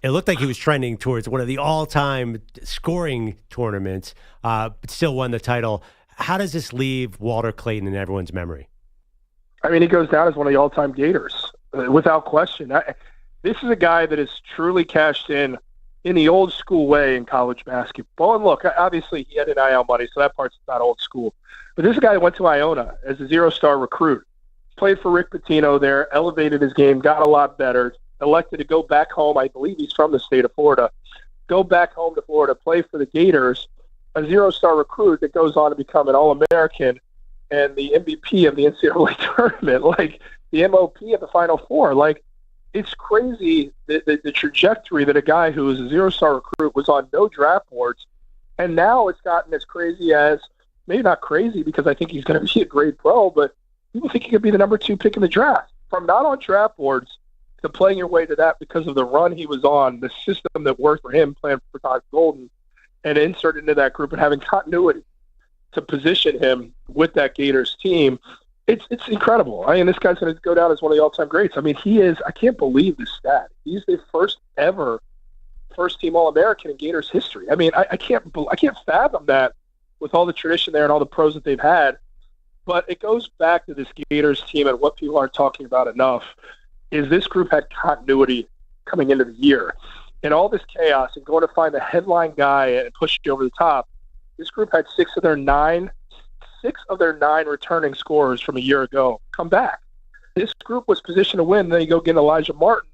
It looked like he was trending towards one of the all-time scoring tournaments, but still won the title. How does this leave Walter Clayton in everyone's memory? I mean, he goes down as one of the all-time Gators, without question. This is a guy that has truly cashed in the old school way in college basketball. And look, obviously he had NIL money, so that part's not old school. But this guy went to Iona as a 0-star recruit, played for Rick Pitino there, elevated his game, got a lot better, elected to go back home. I believe he's from the state of Florida. Go back home to Florida, play for the Gators, a 0-star recruit that goes on to become an All-American and the MVP of the NCAA tournament, like the MOP of the Final Four. Like, it's crazy the trajectory that a guy who was a 0-star recruit was on no draft boards, and now it's gotten as crazy as, maybe not crazy because I think he's going to be a great pro, but people think he could be the number 2 pick in the draft. From not on draft boards to playing your way to that because of the run he was on, the system that worked for him playing for Todd Golden, and inserted into that group and having continuity to position him with that Gators team. It's incredible. I mean, this guy's going to go down as one of the all-time greats. I mean, he is. I can't believe this stat. He's the first-team All-American in Gators history. I mean, I can't fathom that with all the tradition there and all the pros that they've had. But it goes back to this Gators team, and what people aren't talking about enough is this group had continuity coming into the year. And all this chaos and going to find the headline guy and push you over the top, this group had six of their nine returning scorers from a year ago come back. This group was positioned to win. Then you go get Elijah Martin,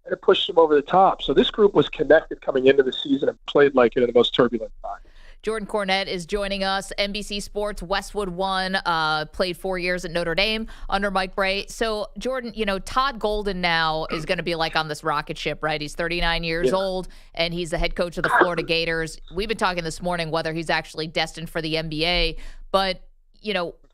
and it pushed them over the top. So this group was connected coming into the season and played like it in the most turbulent time. Jordan Cornette is joining us. NBC Sports, Westwood One, played 4 years at Notre Dame under Mike Bray. So, Jordan, Todd Golden now is going to be like on this rocket ship, right? He's 39 years old, and he's the head coach of the Florida Gators. We've been talking this morning whether he's actually destined for the NBA, but,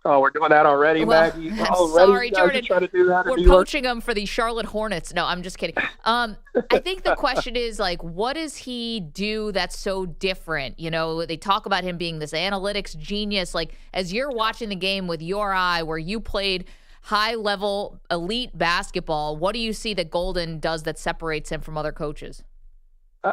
Oh, we're doing that already, Maggie? Sorry, Jordan. Trying to do that we're poaching him for the Charlotte Hornets. No, I'm just kidding. I think the question is, what does he do that's so different? They talk about him being this analytics genius. As you're watching the game with your eye where you played high-level elite basketball, what do you see that Golden does that separates him from other coaches?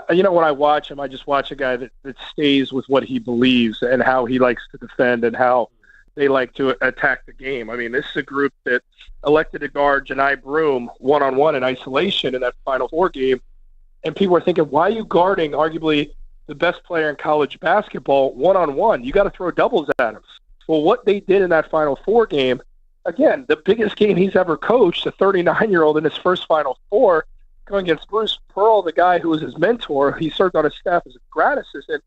When I watch him, I just watch a guy that stays with what he believes and how he likes to defend and how they like to attack the game. I mean, this is a group that elected to guard Jani Broome one-on-one in isolation in that Final Four game. And people are thinking, why are you guarding arguably the best player in college basketball one-on-one? You got to throw doubles at him. Well, what they did in that Final Four game, again, the biggest game he's ever coached, a 39-year-old in his first Final Four, going against Bruce Pearl, the guy who was his mentor. He served on his staff as a grad assistant.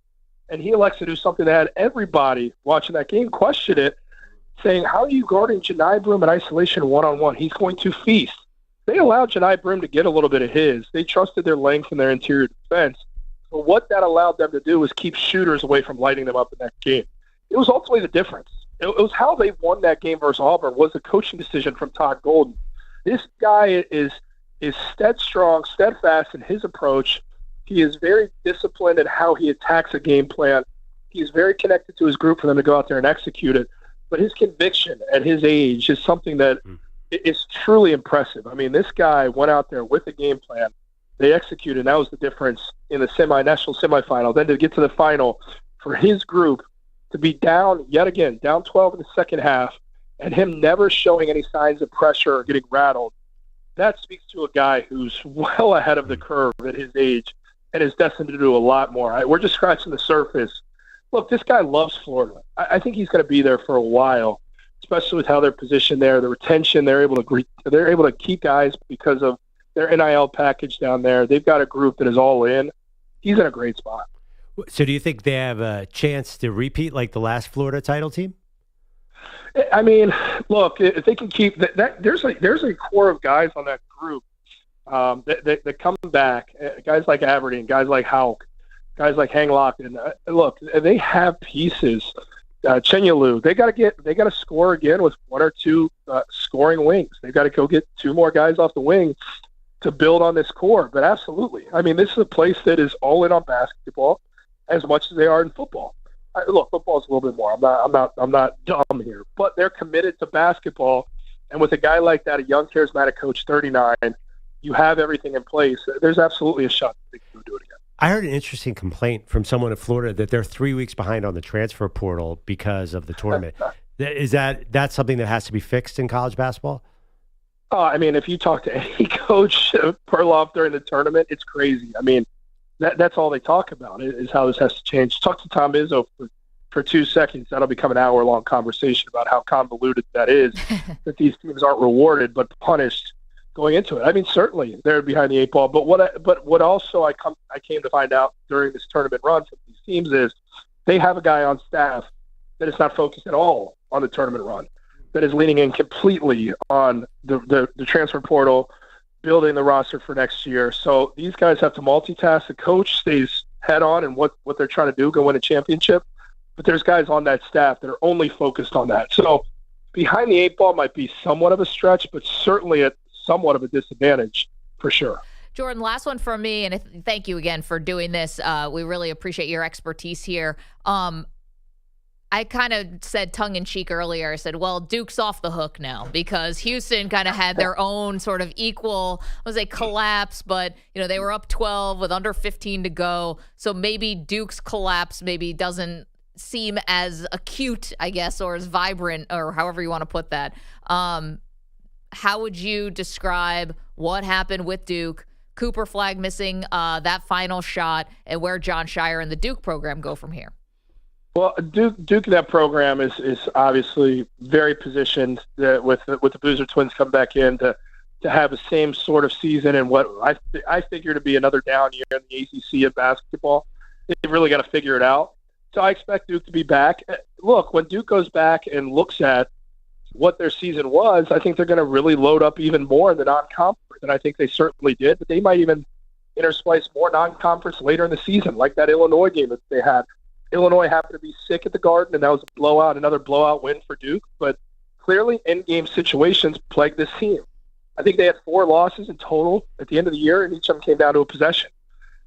And he elects to do something that had everybody watching that game question it, saying, how are you guarding Jani Broome in isolation one-on-one? He's going to feast. They allowed Jani Broome to get a little bit of his. They trusted their length and their interior defense. But what that allowed them to do was keep shooters away from lighting them up in that game. It was ultimately the difference. It was how they won that game versus Auburn was a coaching decision from Todd Golden. This guy is steadfast in his approach. He is very disciplined in how he attacks a game plan. He is very connected to his group for them to go out there and execute it. But his conviction at his age is something that is truly impressive. I mean, this guy went out there with a game plan. They executed, and that was the difference in the national semifinal. Then to get to the final, for his group to be down yet again, down 12 in the second half, and him never showing any signs of pressure or getting rattled, that speaks to a guy who's well ahead of the curve at his age and is destined to do a lot more. We're just scratching the surface. Look, this guy loves Florida. I think he's going to be there for a while, especially with how they're positioned there, the retention. They're able to keep guys because of their NIL package down there. They've got a group that is all in. He's in a great spot. So do you think they have a chance to repeat like the last Florida title team? I mean, look, if they can keep that, there's a core of guys on that group that come back, guys like Aberdeen, guys like Houck, guys like Hang Lockton. Look, they have pieces. Chenyolu, they got to score again with one or two scoring wings. They've got to go get two more guys off the wing to build on this core. But absolutely, I mean, this is a place that is all in on basketball as much as they are in football. Look, football is a little bit more. I'm not dumb here, but they're committed to basketball. And with a guy like that, a young charismatic coach, 39. You have everything in place. There's absolutely a shot that they can do it again. I heard an interesting complaint from someone in Florida that they're 3 weeks behind on the transfer portal because of the tournament. Is that something that has to be fixed in college basketball? I mean, if you talk to any coach, Perloff, during the tournament, it's crazy. I mean, that's all they talk about is how this has to change. Talk to Tom Izzo for 2 seconds. That'll become an hour-long conversation about how convoluted that is, that these teams aren't rewarded but punished going into it. I mean, certainly they're behind the eight ball, but what also I came to find out during this tournament run from these teams is they have a guy on staff that is not focused at all on the tournament run, that is leaning in completely on the transfer portal, building the roster for next year. So these guys have to multitask. The coach stays head on in what they're trying to do, go win a championship, but there's guys on that staff that are only focused on that. So behind the eight ball might be somewhat of a stretch, but certainly at somewhat of a disadvantage for sure. Jordan, last one from me, and thank you again for doing this. We really appreciate your expertise here. I kind of said tongue-in-cheek earlier, I said, well, Duke's off the hook now because Houston kind of had their own sort of equal, collapse, but, they were up 12 with under 15 to go. So maybe Duke's collapse maybe doesn't seem as acute, I guess, or as vibrant, or however you want to put that. How would you describe what happened with Duke, Cooper Flag missing that final shot, and where Jon Scheyer and the Duke program go from here? Well, Duke, that program is obviously very positioned with the Boozer twins come back in to have the same sort of season and what I figure to be another down year in the ACC of basketball. They've really got to figure it out. So I expect Duke to be back. Look, when Duke goes back and looks at what their season was, I think they're going to really load up even more in the non-conference, and I think they certainly did. But they might even intersplice more non-conference later in the season, like that Illinois game that they had. Illinois happened to be sick at the Garden, and that was a blowout, another blowout win for Duke. But clearly, end-game situations plague this team. I think they had 4 losses in total at the end of the year, and each of them came down to a possession.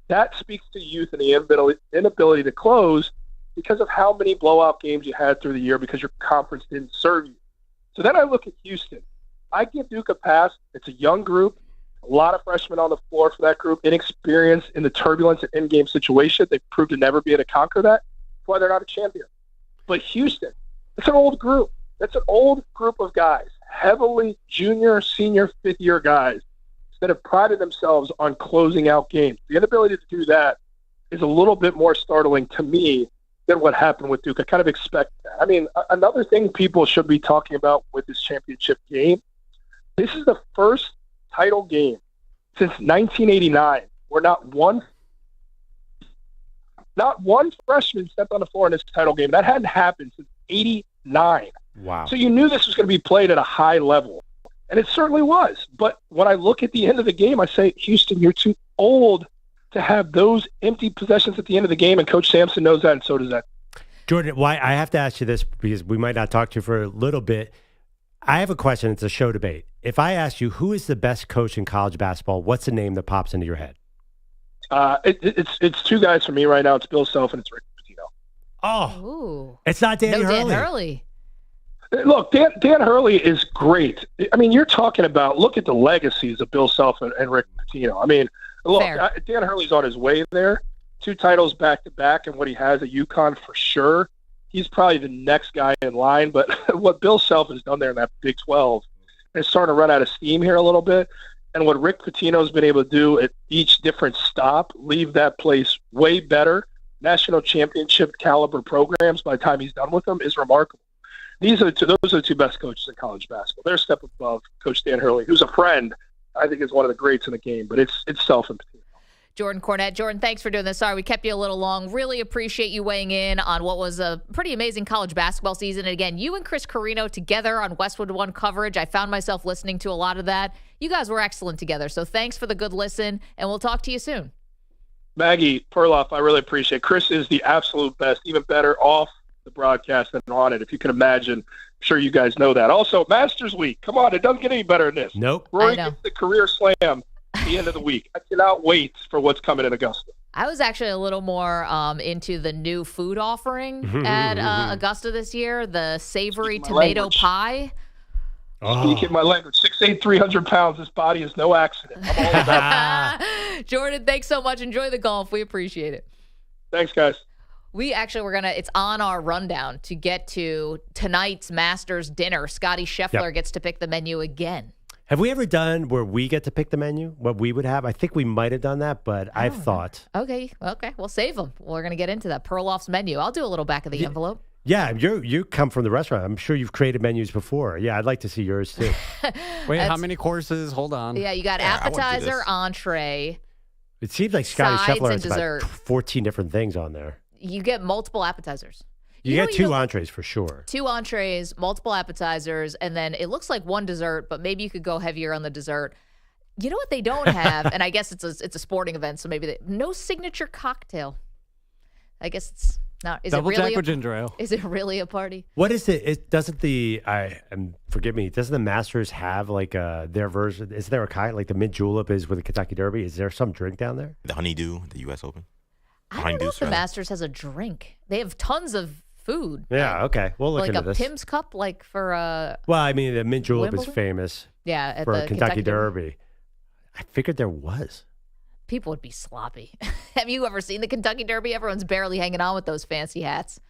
That speaks to youth and the inability to close because of how many blowout games you had through the year because your conference didn't serve you. So then I look at Houston. I give Duke a pass. It's a young group. A lot of freshmen on the floor for that group, inexperienced in the turbulence and in-game situation. They've proved to never be able to conquer that. That's why they're not a champion. But Houston, it's an old group. That's an old group of guys, heavily junior, senior, fifth-year guys that have prided themselves on closing out games. The inability to do that is a little bit more startling to me than what happened with Duke. I kind of expect that. I mean, another thing people should be talking about with this championship game, this is the first title game since 1989 where not one freshman stepped on the floor in this title game. That hadn't happened since 89. Wow. So you knew this was going to be played at a high level, and it certainly was. But when I look at the end of the game, I say, Houston, you're too old to have those empty possessions at the end of the game, and Coach Sampson knows that, and so does that. Jordan, why I have to ask you this because we might not talk to you for a little bit. I have a question. It's a show debate. If I ask you who is the best coach in college basketball, what's the name that pops into your head? It's 2 guys for me right now. It's Bill Self and it's Rick Pitino. Oh, ooh. It's not Danny Hurley. Dan Hurley. Look, Dan Hurley is great. I mean, you're talking about, look at the legacies of Bill Self and Rick Pitino. I mean, look, Dan Hurley's on his way there. 2 titles back-to-back, and what he has at UConn for sure. He's probably the next guy in line. But what Bill Self has done there in that Big 12 is starting to run out of steam here a little bit. And what Rick Pitino's been able to do at each different stop, leave that place way better, national championship caliber programs by the time he's done with them, is remarkable. Those are the 2 best coaches in college basketball. They're a step above Coach Dan Hurley, who's a friend. I think is one of the greats in the game, but it's Self and Pitino. Jordan Cornette. Jordan, thanks for doing this. Sorry, we kept you a little long. Really appreciate you weighing in on what was a pretty amazing college basketball season. And again, you and Chris Carino together on Westwood One coverage. I found myself listening to a lot of that. You guys were excellent together. So thanks for the good listen, and we'll talk to you soon. Maggie Perloff, I really appreciate it. Chris is the absolute best, even better off the broadcast than on it, if you can imagine. I'm sure you guys know that. Also, Masters Week. Come on, it doesn't get any better than this. Nope. Rory gets the career slam at the end of the week. I cannot wait for what's coming in Augusta. I was actually a little more into the new food offering at Augusta this year, the savory tomato pie. Speaking my language, 6'8", 300 pounds. This body is no accident. I'm all about it. Jordan, thanks so much. Enjoy the golf. We appreciate it. Thanks, guys. We actually it's on our rundown to get to tonight's Masters dinner. Scotty Scheffler gets to pick the menu again. Have we ever done where we get to pick the menu, what we would have? I think we might have done that, but I've thought. Okay, we'll save them. We're going to get into that. Perloff's menu. I'll do a little back of the envelope. Yeah, you come from the restaurant. I'm sure you've created menus before. Yeah, I'd like to see yours too. Wait, how many courses? Hold on. Yeah, you got appetizer, entree. It seems like Scotty Scheffler has dessert. about 14 different things on there. You get multiple appetizers. You get 2 entrees for sure. 2 entrees, multiple appetizers, and then it looks like 1 dessert, but maybe you could go heavier on the dessert. You know what they don't have, and I guess it's a sporting event, so maybe no signature cocktail. I guess it's not. Is Double it really Jack with ginger ale. Is it really a party? What is it? It doesn't forgive me. Doesn't the Masters have like their version? Is there a kind like the mint julep is with the Kentucky Derby? Is there some drink down there? The honeydew, the U.S. Open. I don't know if the Masters has a drink. They have tons of food. Yeah, okay. We'll look like into a this. Pim's Cup, like for Well, I mean, the mint julep is Wimbledon? famous at for the Kentucky Derby. I figured there was. People would be sloppy. Have you ever seen the Kentucky Derby? Everyone's barely hanging on with those fancy hats.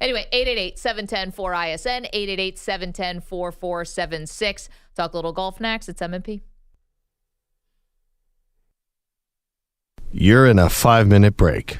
Anyway, 888-710-4ISN, 888-710-4476. Talk a little golf next. It's MMP. You're in a 5-minute break.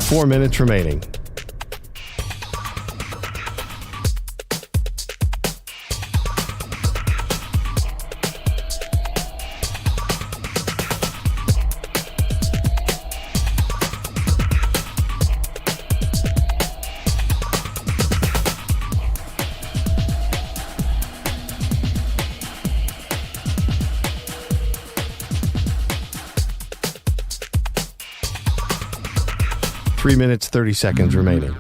Four minutes remaining. Three minutes, 30 seconds remaining.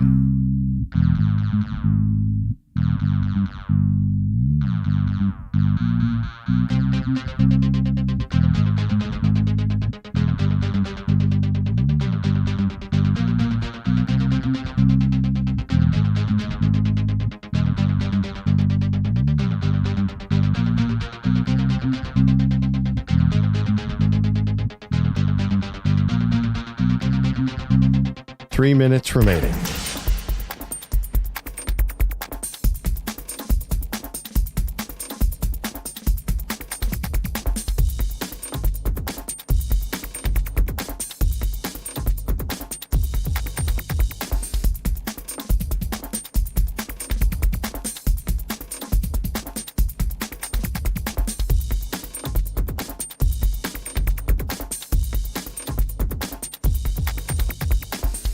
Three minutes remaining.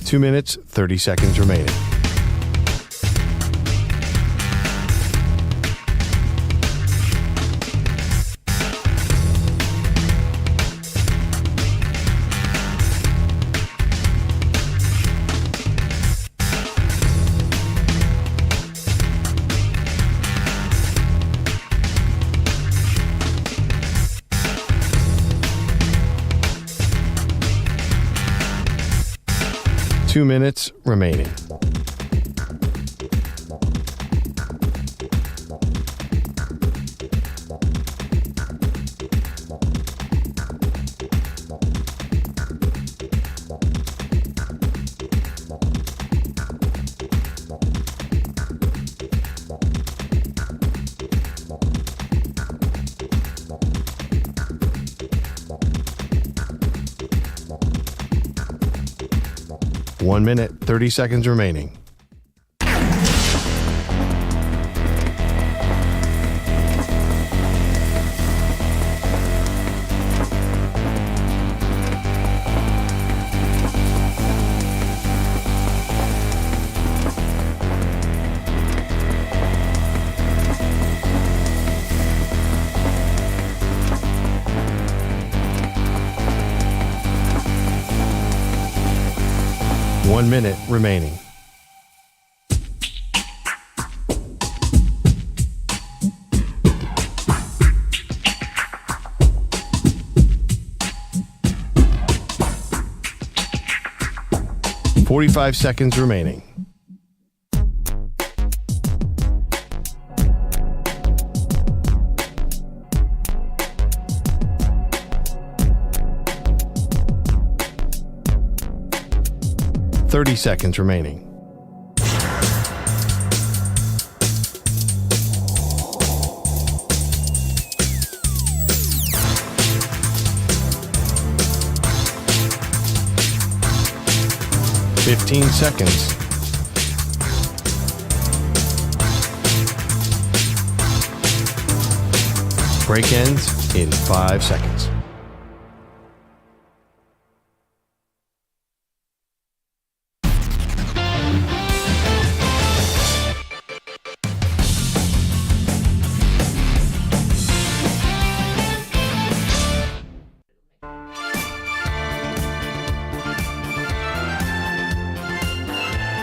Two minutes, 30 seconds remaining. Two minutes remaining. One minute, 30 seconds remaining. One minute remaining. .45 seconds remaining. .30 seconds remaining. 15 seconds. Break ends in 5 seconds.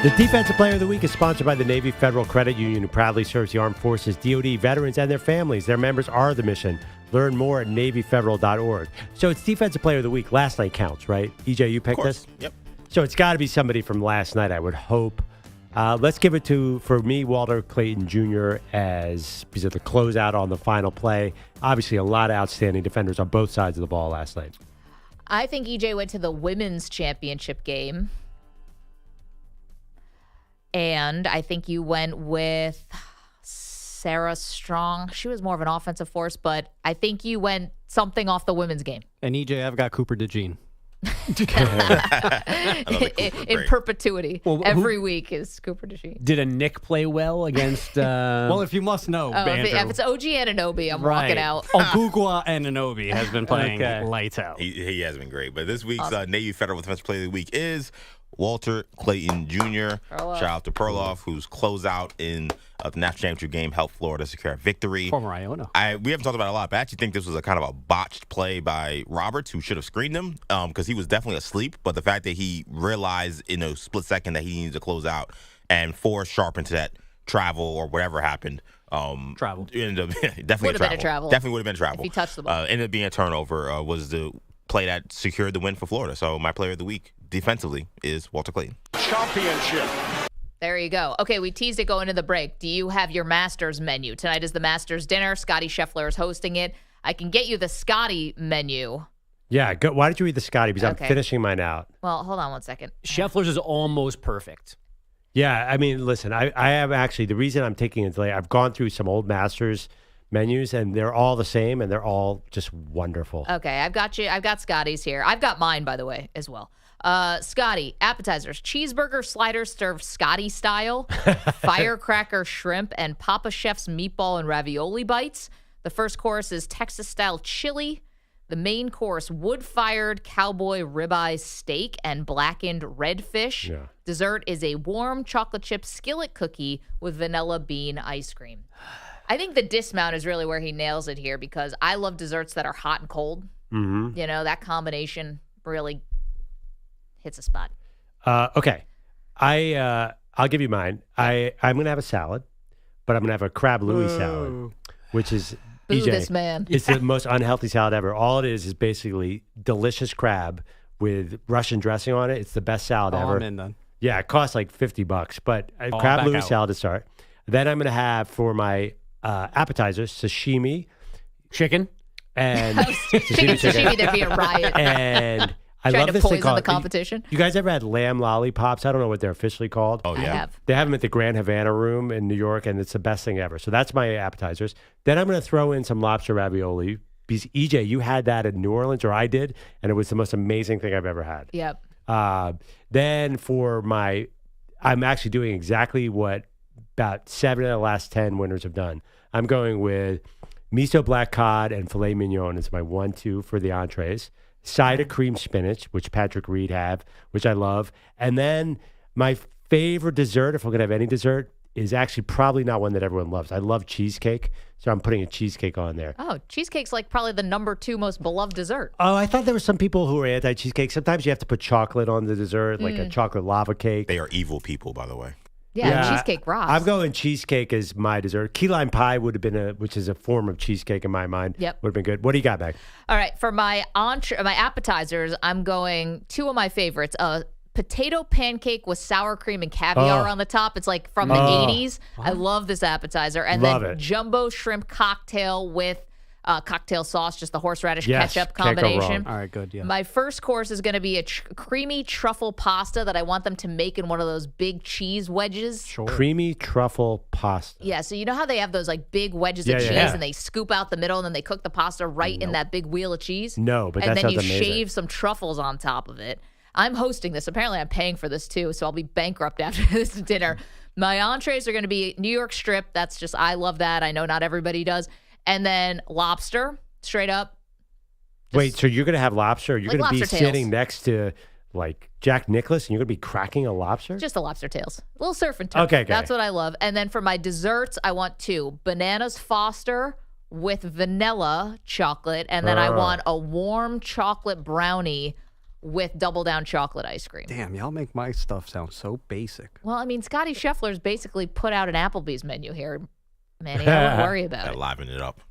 The Defensive Player of the Week is sponsored by the Navy Federal Credit Union, who proudly serves the armed forces, DoD, veterans, and their families. Their members are the mission. Learn more at NavyFederal.org. So it's Defensive Player of the Week. Last night counts, right? EJ, you picked this? Yep. So it's got to be somebody from last night, I would hope. Let's give it to, for me, Walter Clayton Jr. because of the closeout on the final play. Obviously, a lot of outstanding defenders on both sides of the ball last night. I think EJ went to the women's championship game. And I think you went with Sarah Strong. She was more of an offensive force, but I think you went something off the women's game. And EJ, I've got Cooper DeJean. In perpetuity. Well, every week is Cooper DeJean. Did a Nick play well against... well, if you must know, if it's OG Anunoby, I'm walking out. Ogugwa Anunoby has been playing lights out. He has been great. But this week's Navy Federal Defensive Player of the Week is Walter Clayton Jr. Shout out to Perloff, whose closeout in the national championship game helped Florida secure a victory. Former Iona. We haven't talked about it a lot, but I actually think this was a kind of a botched play by Roberts, who should have screened him because he was definitely asleep. But the fact that he realized in a split second that he needed to close out and forced Sharp into that travel or whatever happened. Travel. Ended up definitely would have been a travel. Definitely would have been a travel. If he touched the ball. Ended up being a turnover. Was the play that secured the win for Florida. So my player of the week defensively is Walter Clayton. Championship. There you go. Okay, we teased it going into the break. Do you have your Masters menu? Tonight is the Masters dinner. Scotty Scheffler is hosting it. I can get you the Scotty menu. Yeah, why don't you read the Scotty? Because I'm finishing mine out. Well, hold on one second. Scheffler's is almost perfect. Yeah, I mean, listen, I have actually, the reason I'm taking it today, I've gone through some old Masters menus, and they're all the same, and they're all just wonderful. Okay, I've got you. I've got Scotty's here. I've got mine, by the way, as well. Scotty, appetizers, cheeseburger sliders served Scotty style, firecracker shrimp, and Papa Chef's meatball and ravioli bites. The first course is Texas-style chili. The main course, wood-fired cowboy ribeye steak and blackened redfish. Yeah. Dessert is a warm chocolate chip skillet cookie with vanilla bean ice cream. I think the dismount is really where he nails it here because I love desserts that are hot and cold. Mm-hmm. You know, that combination really hits a spot. Okay. I'll give you mine. I'm going to have a salad, but I'm going to have a crab Louis salad, which is Boo EJ. this man. It's the most unhealthy salad ever. All it is basically delicious crab with Russian dressing on it. It's the best salad ever. I'm in then. Yeah, it costs like $50, but crab Louis salad to start. Then I'm going to have for my appetizers sashimi, chicken, and sashimi. There'd be a riot. And I Trying love to this thing poison called the competition. You guys ever had lamb lollipops? I don't know what they're officially called. Oh, yeah. I have. They have them at the Grand Havana Room in New York, and it's the best thing ever. So that's my appetizers. Then I'm going to throw in some lobster ravioli. Because, EJ, you had that in New Orleans, or I did, and it was the most amazing thing I've ever had. Yep. Then for my, I'm actually doing exactly what about 7 of the last 10 winners have done. I'm going with miso black cod and filet mignon is my 1-2 for the entrees. Side of cream spinach, which Patrick Reed have, which I love. And then my favorite dessert, if we're going to have any dessert, is actually probably not one that everyone loves. I love cheesecake, so I'm putting a cheesecake on there. Oh, cheesecake's like probably the number 2 most beloved dessert. Oh, I thought there were some people who were anti-cheesecake. Sometimes you have to put chocolate on the dessert, like a chocolate lava cake. They are evil people, by the way. Yeah, cheesecake rocks. I'm going cheesecake as my dessert. Key lime pie would have been which is a form of cheesecake in my mind. Yep. Would have been good. What do you got, Meg? All right, for my appetizers, I'm going 2 of my favorites. Potato pancake with sour cream and caviar on the top. It's like from the 80s. I love this appetizer. And then jumbo shrimp cocktail with cocktail sauce, just the horseradish ketchup combination. All right, good. Yeah. My first course is going to be a creamy truffle pasta that I want them to make in one of those big cheese wedges. Sure. Creamy truffle pasta. Yeah, so you know how they have those like big wedges of cheese and they scoop out the middle and then they cook the pasta right in that big wheel of cheese? No, but and that then you sounds amazing. shave some truffles on top of it. I'm hosting this. Apparently, I'm paying for this too, so I'll be bankrupt after this dinner. My entrees are going to be New York strip. That's just, I love that. I know not everybody does. And then lobster, straight up. Wait, so you're going to have lobster? You're Like going to be lobster tails. sitting next to like Jack Nicklaus and you're going to be cracking a lobster? Just the lobster tails. A little surf and turf. Okay. That's what I love. And then for my desserts, I want 2. Bananas Foster with vanilla chocolate. And then I want a warm chocolate brownie with double down chocolate ice cream. Damn, y'all make my stuff sound so basic. Well, I mean, Scotty Scheffler's basically put out an Applebee's menu here, Manny. I don't worry about it. Liven it up.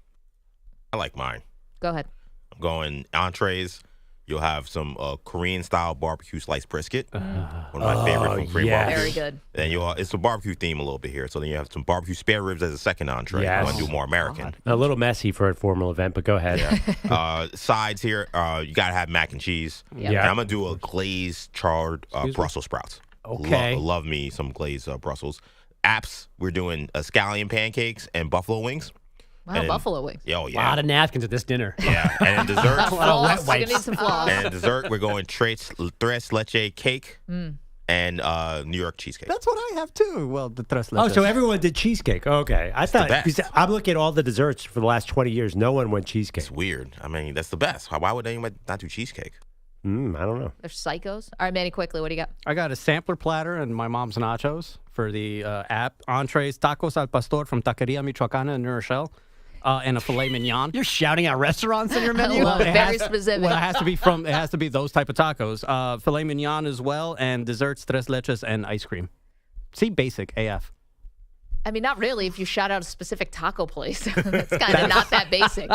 I like mine. Go ahead. I'm going entrees. You'll have some Korean-style barbecue sliced brisket. One of my favorite from Korean barbecue. Very good. Then it's a barbecue theme a little bit here. So then you have some barbecue spare ribs as a second entree. Yes. You want to do more American. A little messy for a formal event, but go ahead. Yeah. Sides here, you got to have mac and cheese. Yep. And I'm going to do a glazed charred Brussels sprouts. Okay. Love me some glazed Brussels. Apps, we're doing scallion pancakes and buffalo wings. Wow, And- buffalo wings. Oh, A yeah. lot of napkins at this dinner. Yeah, and in dessert, Floss. You're gonna need some floss. and dessert, we're going tres leche cake and New York cheesecake. That's what I have too. Well, the tres Oh, leches. so everyone did cheesecake. Okay. I thought, best. because I'm looking at all the desserts for the last 20 years. No one went cheesecake. It's weird. I mean, that's the best. Why would anyone not do cheesecake? I don't know. They're psychos. All right, Manny, quickly, what do you got? I got a sampler platter and my mom's nachos for the app. Entrees, tacos al pastor from Taqueria Michoacana in New Rochelle. And a filet mignon. You're shouting out restaurants in your menu? I love it. Very specific. Well, it has to be those type of tacos. Filet mignon as well, and desserts, tres leches, and ice cream. See, basic AF. I mean, not really if you shout out a specific taco place. That's kind of not that basic.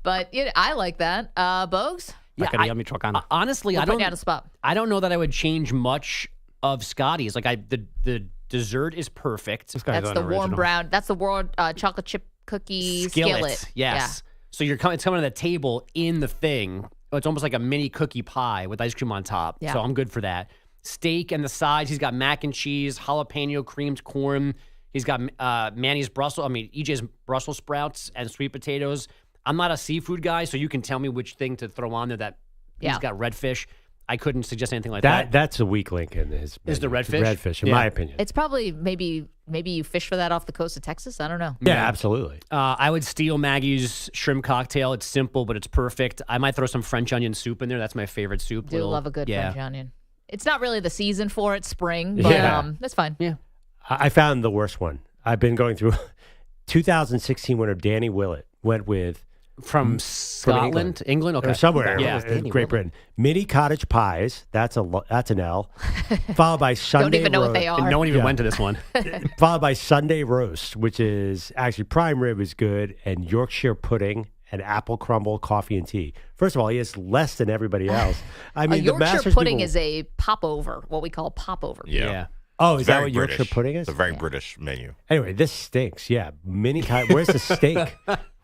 But I like that. Bogues? Taqueria Michoacana. Honestly, We'll I put don't. you on the spot. I don't know that I would change much of Scotty's. Like the dessert is perfect. That's the warm brown. That's the warm chocolate chip cookie skillet. Yes. So it's coming to the table in the thing. It's almost like a mini cookie pie with ice cream on top. Yeah. So I'm good for that. Steak and the sides. He's got mac and cheese, jalapeno creamed corn. He's got EJ's Brussels sprouts and sweet potatoes. I'm not a seafood guy, so you can tell me which thing to throw on there. He's got redfish. I couldn't suggest anything like that. That's a weak link in his menu. Is the redfish? Redfish, in my opinion. It's probably maybe you fish for that off the coast of Texas. I don't know. Yeah, absolutely. I would steal Maggie's shrimp cocktail. It's simple, but it's perfect. I might throw some French onion soup in there. That's my favorite soup. Do love a good French onion. It's not really the season for it, spring, but that's fine. Yeah. I found the worst one. I've been going through 2016 winner Danny Willett went with from Scotland, England, okay, or somewhere, Great Britain. Mini cottage pies. That's an L. Followed by Sunday. Don't even know what they are. And no one even went to this one. Followed by Sunday roast, which is actually prime rib is good, and Yorkshire pudding and apple crumble, coffee and tea. First of all, he has less than everybody else. I mean, the Yorkshire Masters pudding people, is a popover, what we call popover. Yeah. Oh, is that what British. Yorkshire pudding is? It's a very British menu. Anyway, this stinks. Yeah, where's the steak?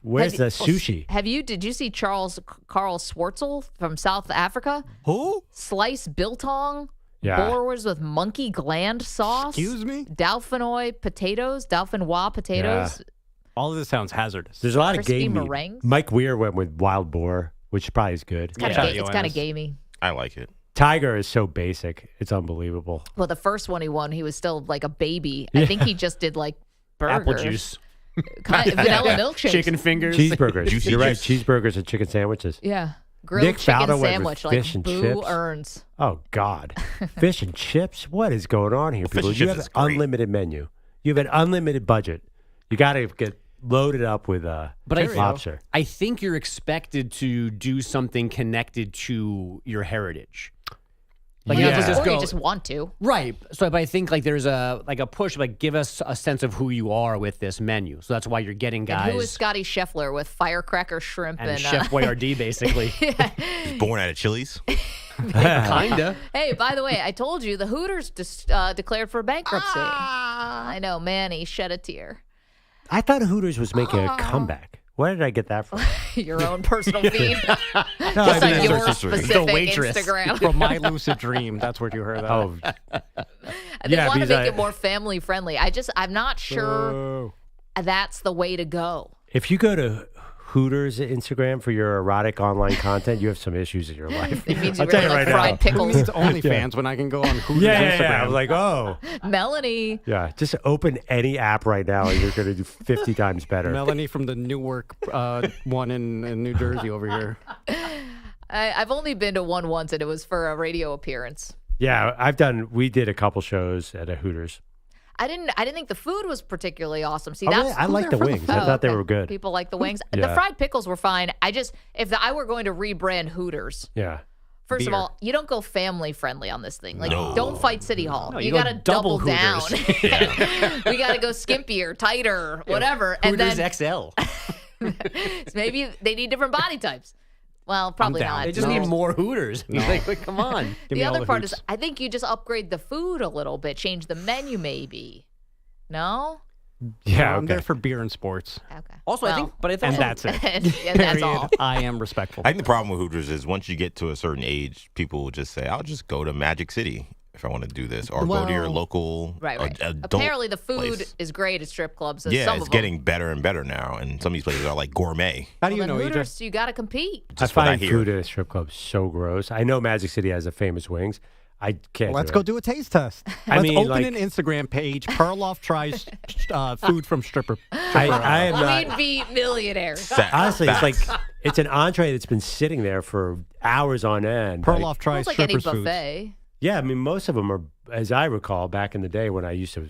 Where's the sushi? Did you see Carl Schwartzel from South Africa? Who? Sliced biltong, Yeah. boers with monkey gland sauce. Excuse me? Dauphinois potatoes. Yeah. All of this sounds hazardous. There's a lot Crispy of game meat. meringues. Mike Weir went with wild boar, which probably is good. It's kind of gamey. I like it. Tiger is so basic. It's unbelievable. Well, the first one he won, he was still like a baby. I think he just did like burgers. Apple juice. Vanilla milkshakes. Chicken fingers. Cheeseburgers. Juicy You're right. juice. Cheeseburgers and chicken sandwiches. Yeah. Grilled Nick chicken Faldo went with sandwich. fish Like and Boo chips. Earns. Oh, God. Fish and chips? What is going on here, Fish people? and You chips have is an great. unlimited menu. You have an unlimited budget. You got to get loaded up with lobster. I think you're expected to do something connected to your heritage. Like you have to just Or go you just want to. right. So, but I think like there's a push, like give us a sense of who you are with this menu. So that's why you're getting guys. And who is Scotty Scheffler with firecracker shrimp and and Chef Boyardee, basically. He's born out of Chili's. Kinda. Hey, by the way, I told you the Hooters declared for bankruptcy. I know, Manny shed a tear. I thought Hooters was making a comeback. Where did I get that from? Your own personal feed. No, Just I mean, on your search history. specific The waitress. Instagram. From My Lucid Dream. That's where you heard that. Oh, They Yeah, want to because make it more family friendly. I'm not sure that's the way to go. if you go to Hooters Instagram for your erotic online content, you have some issues in your life. It means you I'll tell really you like right fried now. pickles. Who needs OnlyFans when I can go on Hooters Yeah. Instagram? I was like, oh. Melanie. Yeah, just open any app right now and you're going to do 50 times better. Melanie from the Newark one in New Jersey over here. I've only been to one once, and it was for a radio appearance. Yeah, we did a couple shows at a Hooters. I didn't think the food was particularly awesome. See, Oh, that's really? I like the wings. I thought they were good. People like the wings. The Yeah. fried pickles were fine. If I were going to rebrand Hooters, Yeah. first of Beer. all, you don't go family friendly on this thing. Like, No. don't fight City Hall. No, you you go got to double double down. Hooters. We got to go skimpier, tighter, whatever. Hooters and then XL. maybe they need different body types. Well, probably down. not. They just need more Hooters. Like, come on. Give me The all other part hoots. is, I think you just upgrade the food a little bit, change the menu maybe. No? Yeah, I'm there okay. for beer and sports. Okay. Also, I think, but I think And that's it. and that's all. I am respectful. I think the problem with Hooters is once you get to a certain age, people will just say, I'll just go to Magic City if I want to do this, or go to your Well, local Right. adult Apparently, the food place. is great at strip clubs. Yeah, some it's of them. getting better and better now, and some of these places are like gourmet. How do you Well, then know, Hooters, you got to compete. I Just what I find hear. food at a strip club so gross. I know Magic City has the famous wings. I can't. Let's do go it. do a taste test. I Let's mean, open like- an Instagram page. Perloff tries food from stripper. I am not. We'd be millionaires. Honestly, it's like it's an entree that's been sitting there for hours on end. Perloff Like, tries It's like any strippers' foods. buffet. yeah, I mean, most of them are, as I recall, back in the day when I used to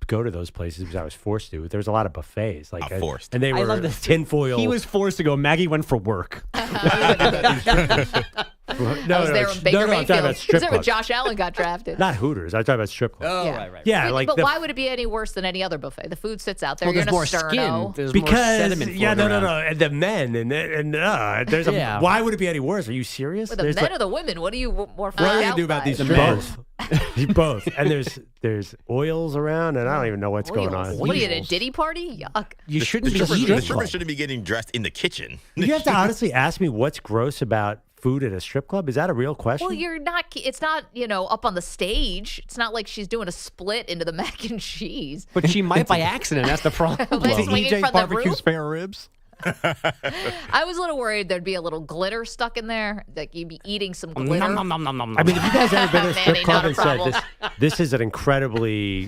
go to those places because I was forced to. There was a lot of buffets, like forced. and they I were love this. tinfoil. He was forced to go. Maggie went for work. I was there when Baker I'm talking Mayfield. about strip Is there when clubs. Josh Allen got drafted? Not Hooters. I'm talking about strip clubs. Oh, Yeah. right. Yeah, like but the, why would it be any worse than any other buffet? The food sits out there. Well, You're there's in a more sterno. skin. There's more because sediment yeah, floating no, around. and the men and there's a. Yeah. Why would it be any worse? Are you serious? With the There's men like- or the women? What are you more What are freaked you gonna out do about by? these The men? both. Both. And there's oils around, and I don't even know what's going on. What are you at a Diddy party? Yuck. You shouldn't be The eating. strippers shouldn't be getting dressed in the kitchen. You have to honestly ask me what's gross about food at a strip club. Is that a real question? Well, you're not. It's not. Up on the stage. It's not like she's doing a split into the mac and cheese. But she might by accident. That's the problem. By swinging EJ's from the barbecue roof? spare ribs. I was a little worried there'd be a little glitter stuck in there. Like you'd be eating some glitter. Nom, nom, nom, nom, nom, I mean, if you guys ever been to a strip Manny, club not a and said problem. this is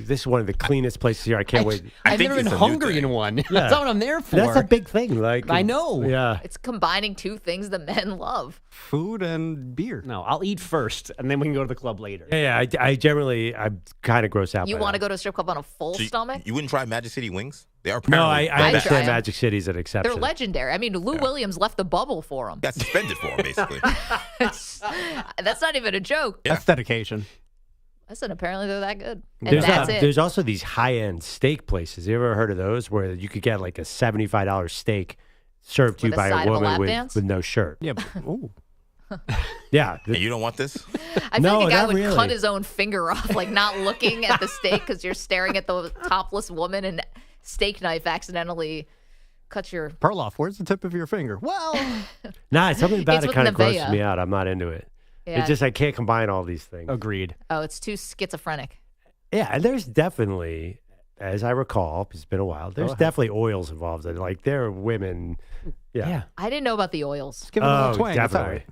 this is one of the cleanest places here. I can't wait. I've think never been it's a new hungry thing. in one. That's not what I'm there for. That's a big thing. Like I know. Yeah. It's combining two things that men love. Food and beer. No, I'll eat first, and then we can go to the club later. Yeah. I'm kind of grossed out. You by want to that. go to a strip club on a full So stomach? you wouldn't try Magic City wings? They are No, apparently I understand try 'em. Magic City's an exception. They're legendary. I mean, Lou Williams left the bubble for them. got suspended for them, basically. That's not even a joke. That's dedication. I said apparently they're that good. And There's, that's it. there's also these high-end steak places. You ever heard of those where you could get like a $75 steak served to you With a by side a of a woman lap with, dance? with no shirt? Yeah. Ooh. Yeah. And you don't want this? I feel No, like a guy not would really. cut his own finger off, like not looking at the steak because you're staring at the topless woman and steak knife accidentally cuts your. Perloff, where's the tip of your finger? Well, Nah, something about It's it with kind of grosses Nevea. me out. I'm not into it. Yeah. It's just I can't combine all these things. Agreed. Oh, it's too schizophrenic. Yeah, and there's definitely, as I recall, it's been a while. There's definitely oils involved. Like there are women. Yeah. I didn't know about the oils. give it a little Oh, twang. It's all definitely. right.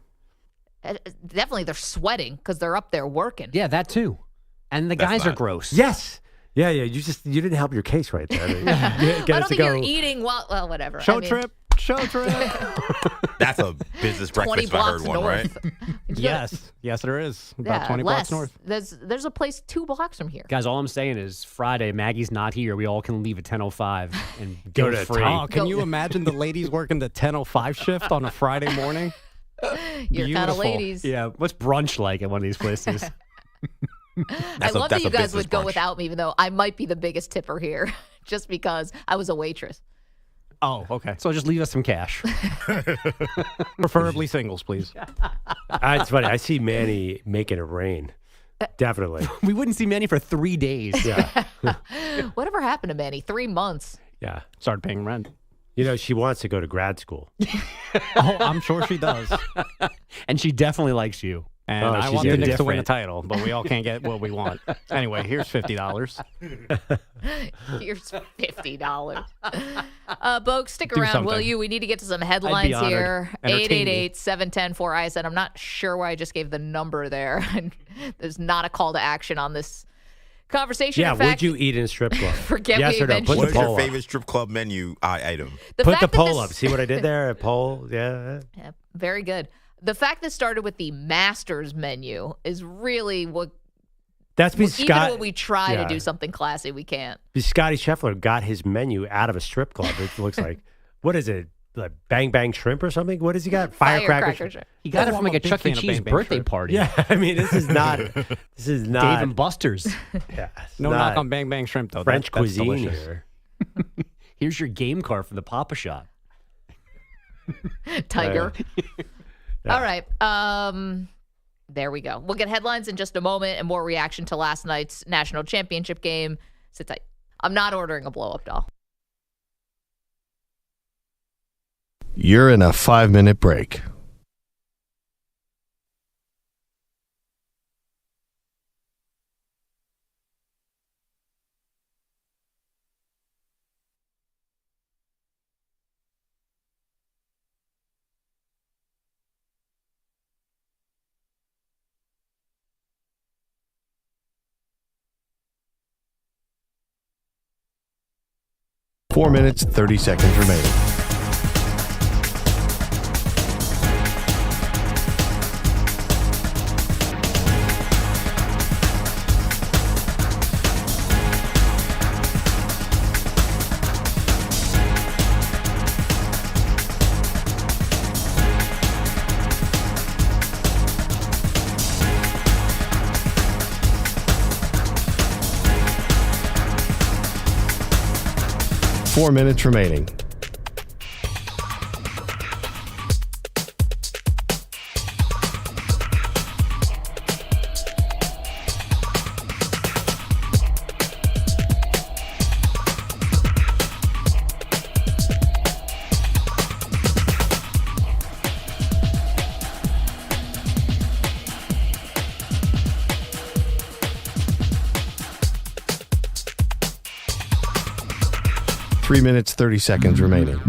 Definitely, they're sweating because they're up there working. Yeah, that too. And the That's guys are not- gross. Yes. Yeah. You didn't help your case right there. Get I us don't to think go. you're eating well, whatever. Show I mean, trip. Show trip. That's a business 20 breakfast if I heard blocks one, right? north. Yes. Yes, there is. About 20 blocks less. north. There's a place 2 blocks from here. Guys, all I'm saying is Friday, Maggie's not here. We all can leave at 10:05 and Go go to free. Tom. Oh, can Go- you imagine the ladies working the 10:05 shift on a Friday morning? You're kind of Beautiful. ladies. Yeah, what's brunch like at one of these places? I love that you guys would go brunch. without me, even though I might be the biggest tipper here, just because I was a waitress. Oh, okay. So just leave us some cash. Preferably singles, please. It's funny. I see Manny making it rain. Definitely. We wouldn't see Manny for 3 days. Yeah. Whatever happened to Manny? 3 months. Yeah. Started paying rent. You know, she wants to go to grad school. Oh, I'm sure she does. And she definitely likes you. And I want the Knicks to win the title, but we all can't get what we want. Anyway, here's $50. Here's $50. Bogue, stick around, will you? We need to get to some headlines here. 888-710-4ISN. I'm not sure why I just gave the number there. There's not a call to action on this conversation. Yeah, in fact, would you eat in a strip club? Forget yes we or no? mentioned What is your favorite strip club menu item? Put the poll up. See what I did there? A poll? Yeah, very good. The fact that started with the Masters menu is really what. That's because even when we try to do something classy, we can't. Scotty Scheffler got his menu out of a strip club. It looks like, what is it? Like Bang Bang Shrimp or something? What has he got? Firecracker shrimp. He got it from like a Chuck E. Cheese birthday party. Yeah, I mean, this is not. Dave and Buster's. Yeah, no knock on Bang Bang Shrimp though. French that's cuisine delicious. here. Here's your game card for the Papa Shot. Tiger. All right. There we go. We'll get headlines in just a moment and more reaction to last night's national championship game. Sit tight. I'm not ordering a blow-up doll. You're in a 5-minute break. Four minutes, 30 seconds remaining. Four minutes remaining. Three minutes, 30 seconds remaining.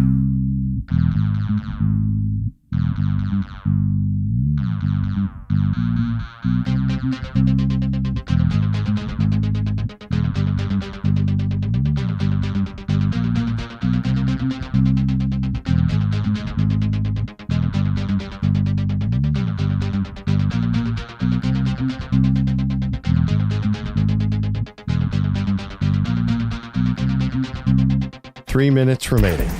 Three minutes remaining.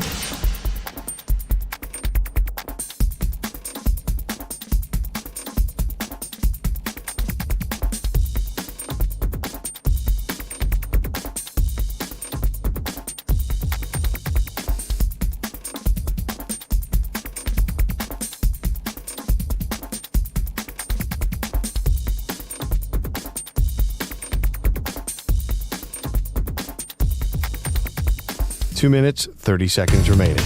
Two minutes, 30 seconds remaining.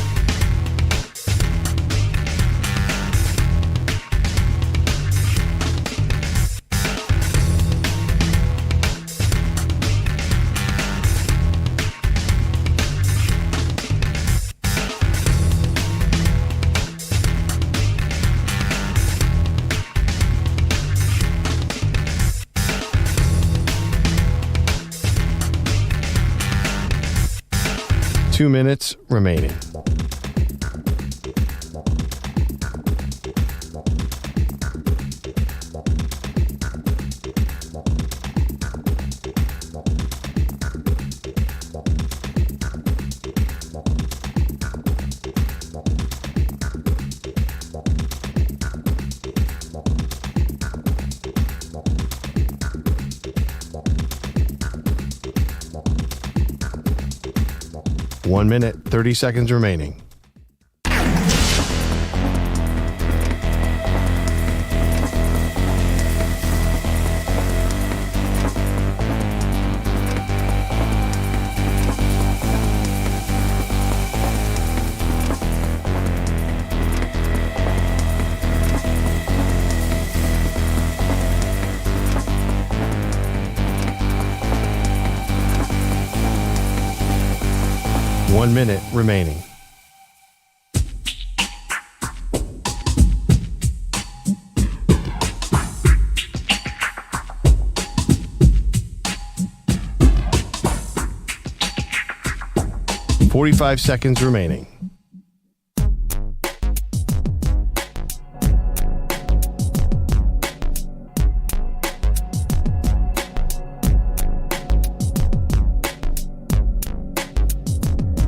Two minutes remaining. One minute, 30 seconds remaining. 1 minute remaining. $45 seconds remaining.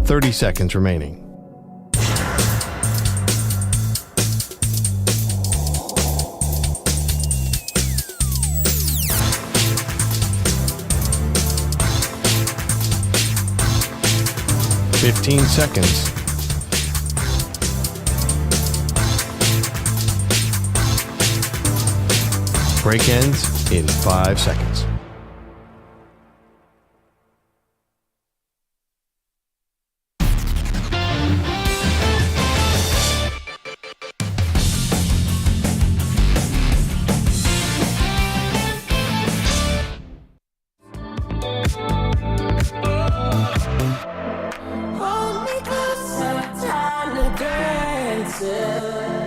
$30 seconds remaining. $15 seconds. Break ends in 5 seconds.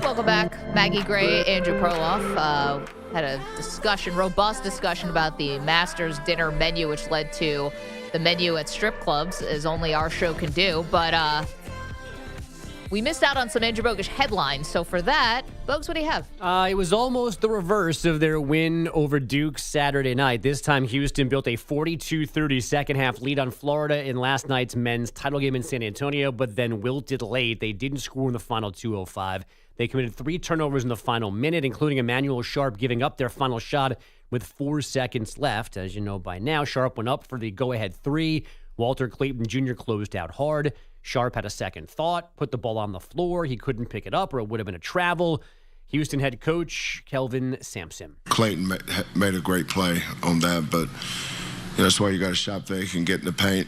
Welcome back. Maggie Gray, Andrew Perloff had a robust discussion about the Masters dinner menu, which led to the menu at strip clubs, as only our show can do. But we missed out on some Andrew Bogusch headlines. So for that, Bogusch, what do you have? It was almost the reverse of their win over Duke Saturday night. This time, Houston built a 42-30 second-half lead on Florida in last night's men's title game in San Antonio, but then wilted late. They didn't score in the final 2:05. They committed 3 turnovers in the final minute, including Emmanuel Sharp giving up their final shot with 4 seconds left. As you know by now, Sharp went up for the go-ahead 3. Walter Clayton Jr. closed out hard. Sharp had a second thought, put the ball on the floor. He couldn't pick it up, or it would have been a travel. Houston head coach Kelvin Sampson. Clayton made a great play on that, but that's why you got to shop there. You can get in the paint.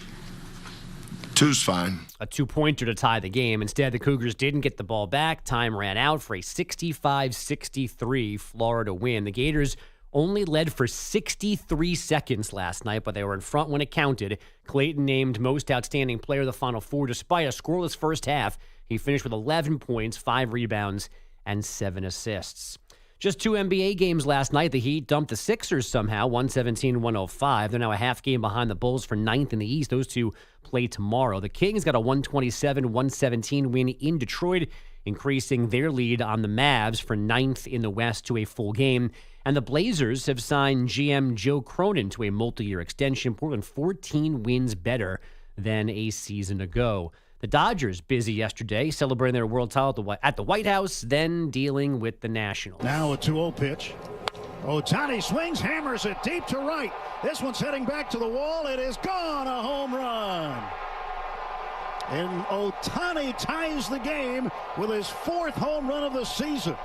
2's fine. A 2-pointer to tie the game. Instead, the Cougars didn't get the ball back. Time ran out for a 65-63 Florida win. The Gators only led for 63 seconds last night, but they were in front when it counted. Clayton named most outstanding player of the Final Four despite a scoreless first half. He finished with 11 points, 5 rebounds, and 7 assists. Just 2 NBA games last night. The Heat dumped the Sixers somehow, 117-105. They're now a half game behind the Bulls for 9th in the East. Those two play tomorrow. The Kings got a 127-117 win in Detroit, increasing their lead on the Mavs for 9th in the West to a full game. And the Blazers have signed GM Joe Cronin to a multi-year extension. Portland 14 wins better than a season ago. The Dodgers busy yesterday, celebrating their world title at the White House, then dealing with the Nationals. Now a 2-0 pitch. Ohtani swings, hammers it deep to right. This one's heading back to the wall. It is gone, a home run. And Ohtani ties the game with his 4th home run of the season.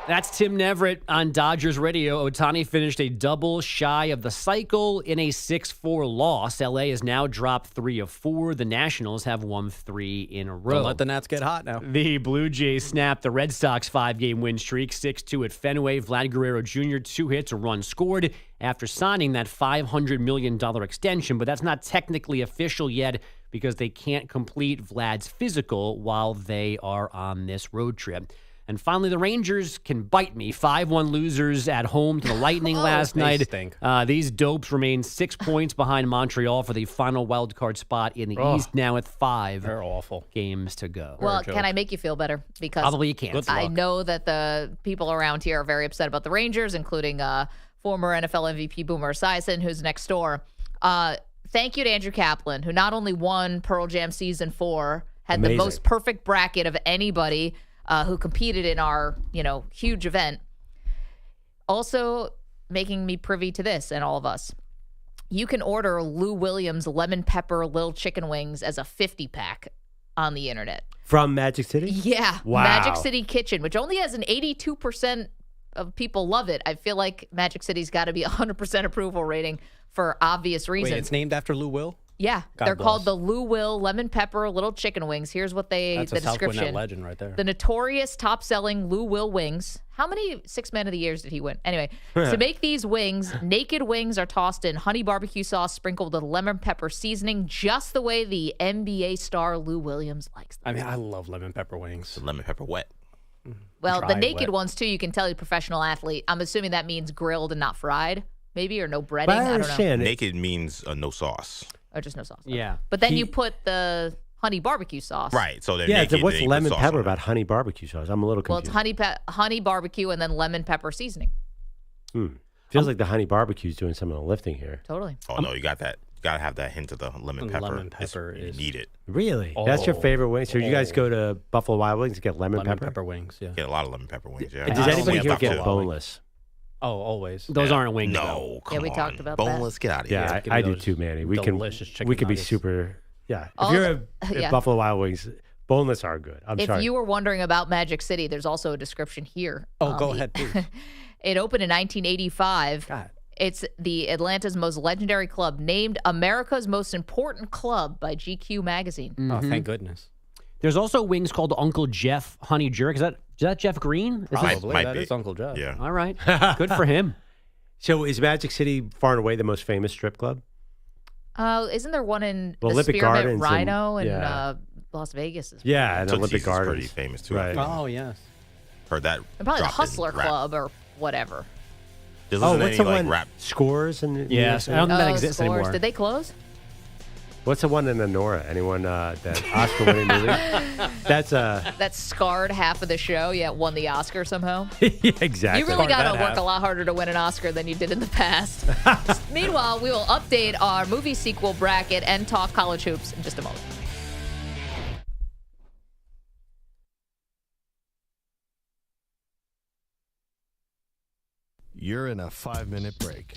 That's Tim Neverett on Dodgers radio. Ohtani finished a double shy of the cycle in a 6-4 loss. LA has now dropped 3 of 4. The Nationals have won 3 in a row. Don't let the Nats get hot now. The Blue Jays snapped the Red Sox 5-game win streak, 6-2 at Fenway. Vlad Guerrero Jr., 2 hits, a run scored after signing that $500 million extension, but that's not technically official yet because they can't complete Vlad's physical while they are on this road trip. And finally, the Rangers can bite me. 5-1 losers at home to the Lightning last night. Stink. These dopes remain 6 points behind Montreal for the final wild card spot in the East, now with 5 They're awful. games to go. Well, can I make you feel better? Because probably you can't. I know that the people around here are very upset about the Rangers, including former NFL MVP Boomer Esiason, who's next door. Thank you to Andrew Kaplan, who not only won Pearl Jam Season 4, had the most perfect bracket of anybody who competed in our, huge event. Also making me privy to this, and all of us. You can order Lou Williams lemon pepper little chicken wings as a 50-pack on the internet. From Magic City? Yeah. Wow. Magic City Kitchen, which only has an 82% of people love it. I feel like Magic City's got to be 100% approval rating for obvious reasons. Wait, it's named after Lou Will? Yeah, God they're bless. called the Lou Will Lemon Pepper Little Chicken Wings. Here's what That's the a South description. Cornette legend right there. The notorious top-selling Lou Will wings. How many Six Man of the Years did he win? Anyway, to make these wings, naked wings are tossed in honey barbecue sauce sprinkled with lemon pepper seasoning, just the way the NBA star Lou Williams likes them. I mean, I love lemon pepper wings. The lemon pepper wet. Well, Dry, the naked wet. ones, too, you can tell he's a professional athlete. I'm assuming that means grilled and not fried, maybe, or no breading. But I I don't know. understand. Naked means no sauce. Or just no sauce. Yeah. But then you put the honey barbecue sauce. Right. So then Yeah, naked, what's then you put lemon sauce pepper on it. about honey barbecue sauce? I'm a little Well, confused. it's honey barbecue and then lemon pepper seasoning. Feels like the honey barbecue's doing some of the lifting here. Totally. Oh no, you got that. You gotta have that hint of the lemon pepper. Lemon pepper You is need it. Really? That's your favorite wing? So you guys go to Buffalo Wild Wings and get lemon pepper? wings, yeah. Get a lot of lemon pepper wings. Yeah. And does anybody here Stop get too. boneless? Oh, always. Those aren't wings. No, though. come Yeah, we on. talked about Boneless, get out of here. Yeah, give me I do those too, Manny. We delicious can chicken we could be nuggets. super. Yeah, if All you're the- at yeah. Buffalo Wild Wings, boneless are good. I'm If sorry. you were wondering about Magic City, there's also a description here. Oh, go ahead, please. It opened in 1985. God. It's the Atlanta's most legendary club, named America's most important club by GQ magazine. Oh, thank goodness. There's also wings called Uncle Jeff Honey Jerk. Is that Jeff Green? Probably. Might That be. is Uncle Jeff. Yeah. All right. Good for him. So is Magic City far and away the most famous strip club? Isn't there one in Well, Olympic Spearmint Gardens and- Rhino and yeah. Las Vegas? Is Yeah, and Tootsie's Olympic is Gardens. pretty famous too. Right. Oh, yes. Heard that. and probably the dropped in Hustler rap. Club or whatever. There Oh, wasn't what's any the like one? rap. Scores and Yes, I don't think that exists Scores. anymore. Did they close? What's the one in Honora? Anyone that Oscar-winning movie? That's That scarred half of the show, yet won the Oscar somehow. yeah, exactly. You really got to that work half. a lot harder to win an Oscar than you did in the past. Meanwhile, we will update our movie sequel bracket and talk college hoops in just a moment. You're in a 5-minute break.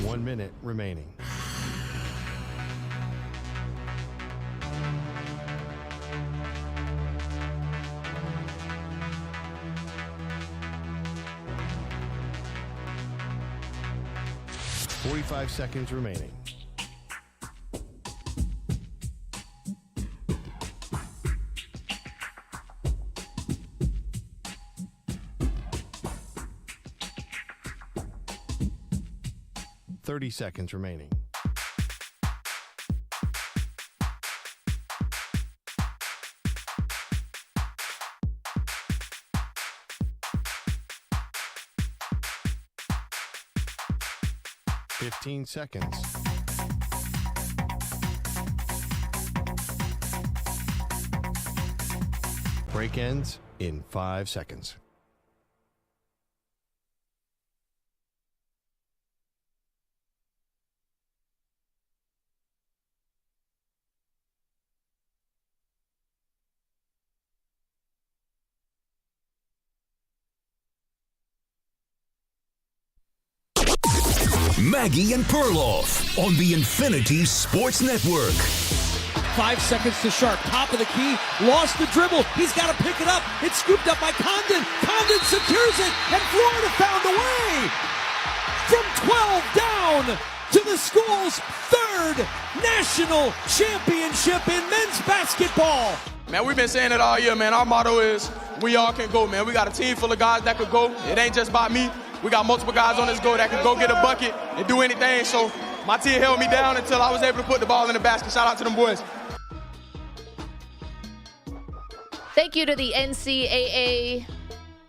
1 minute remaining. $45 seconds remaining. $30 seconds remaining. $15 seconds. Break ends in 5 seconds. Maggie and Perloff on the Infinity Sports Network. 5 seconds to Sharp, top of the key, lost the dribble. He's got to pick it up. It's scooped up by Condon. Condon secures it, and Florida found a way. From 12 down to the school's third national championship in men's basketball. Man, we've been saying it all year, man. Our motto is, we all can go, man. We got a team full of guys that could go. It ain't just about me. We got multiple guys on this go that can go get a bucket and do anything. So my team held me down until I was able to put the ball in the basket. Shout out to them boys. Thank you to the NCAA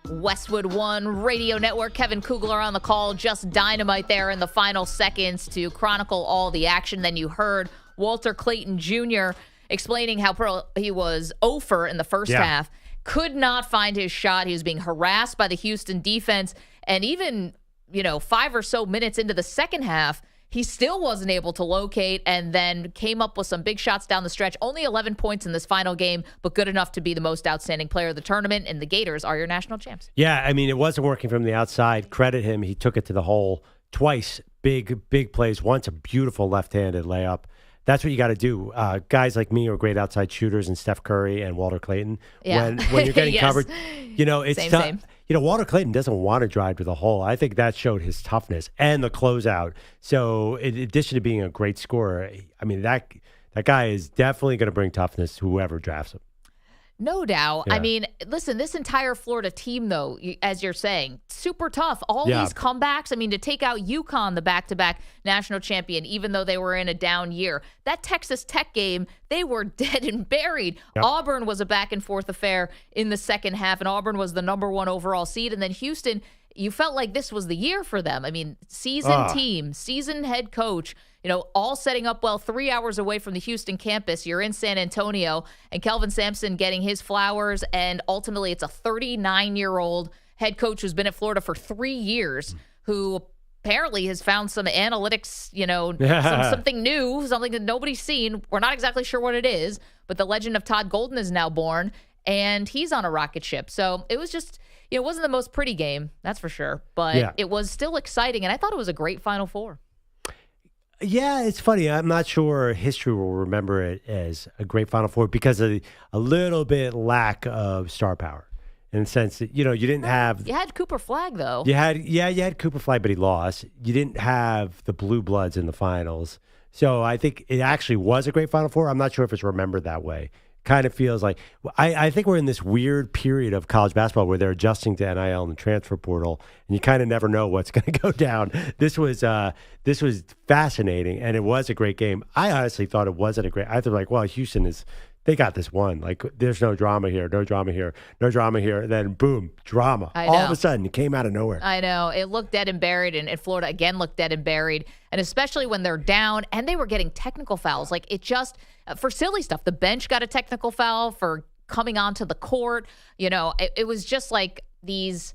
Westwood One Radio Network. Kevin Kugler on the call. Just dynamite there in the final seconds to chronicle all the action. Then you heard Walter Clayton Jr. explaining how he was 0 for in the first half. Could not find his shot. He was being harassed by the Houston defense. And even, 5 or so minutes into the second half, he still wasn't able to locate and then came up with some big shots down the stretch. Only 11 points in this final game, but good enough to be the most outstanding player of the tournament. And the Gators are your national champs. Yeah, I mean, it wasn't working from the outside. Credit him. He took it to the hole twice. Big plays. Once a beautiful left-handed layup. That's what you got to do. Guys like me are great outside shooters, and Steph Curry and Walter Clayton. Yeah. When you're getting covered, it's tough. Same. Walter Clayton doesn't want to drive to the hole. I think that showed his toughness and the closeout. So in addition to being a great scorer, I mean, that guy is definitely going to bring toughness to whoever drafts him. No doubt. Yeah. I mean, listen, this entire Florida team, though, as you're saying, super tough. All these comebacks. I mean, to take out UConn, the back-to-back national champion, even though they were in a down year. That Texas Tech game, they were dead and buried. Yep. Auburn was a back-and-forth affair in the second half, and Auburn was the number 1 overall seed. And then Houston, you felt like this was the year for them. I mean, seasoned team, seasoned head coach, all setting up well 3 hours away from the Houston campus. You're in San Antonio, and Kelvin Sampson getting his flowers, and ultimately it's a 39-year-old head coach who's been at Florida for 3 years who apparently has found some analytics, something new, something that nobody's seen. We're not exactly sure what it is, but the legend of Todd Golden is now born, and he's on a rocket ship. So it was just, it wasn't the most pretty game, that's for sure, but it was still exciting, and I thought it was a great Final Four. Yeah, it's funny. I'm not sure history will remember it as a great Final Four because of a little bit lack of star power. In the sense that, you didn't have... You had Cooper Flagg, though. You had Cooper Flagg, but he lost. You didn't have the Blue Bloods in the finals. So I think it actually was a great Final Four. I'm not sure if it's remembered that way. Kind of feels like... I think we're in this weird period of college basketball where they're adjusting to NIL and the transfer portal, and you kind of never know what's going to go down. This was fascinating, and it was a great game. I honestly thought it wasn't a great... I thought, well, Houston is... They got this one. Like, there's no drama here, no drama here, no drama here. And then, boom, drama. All of a sudden, it came out of nowhere. I know. It looked dead and buried, and Florida, again, looked dead and buried. And especially when they're down, and they were getting technical fouls. Like, it just, for silly stuff, the bench got a technical foul for coming onto the court. It was just like these,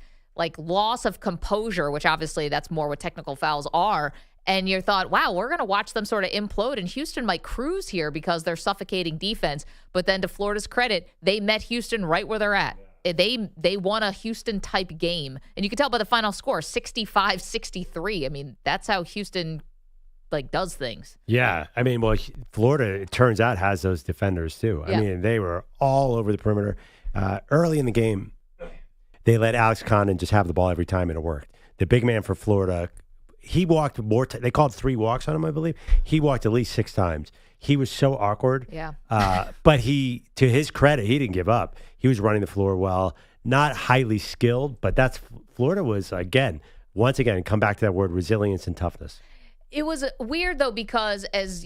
loss of composure, which obviously that's more what technical fouls are. And you thought, wow, we're going to watch them sort of implode, and Houston might cruise here because they're suffocating defense. But then to Florida's credit, they met Houston right where they're at. they won a Houston type game, and you can tell by the final score, 65-63. I mean, that's how Houston does things. Yeah, I mean, well, Florida, it turns out, has those defenders too. Yeah. I mean, they were all over the perimeter early in the game. They let Alex Condon just have the ball every time, and it worked. The big man for Florida, he walked more. They called 3 walks on him, I believe. He walked at least 6 times. He was so awkward. Yeah. But to his credit, he didn't give up. He was running the floor well. Not highly skilled, but Florida was, once again, come back to that word, resilience and toughness. It was weird, though, because as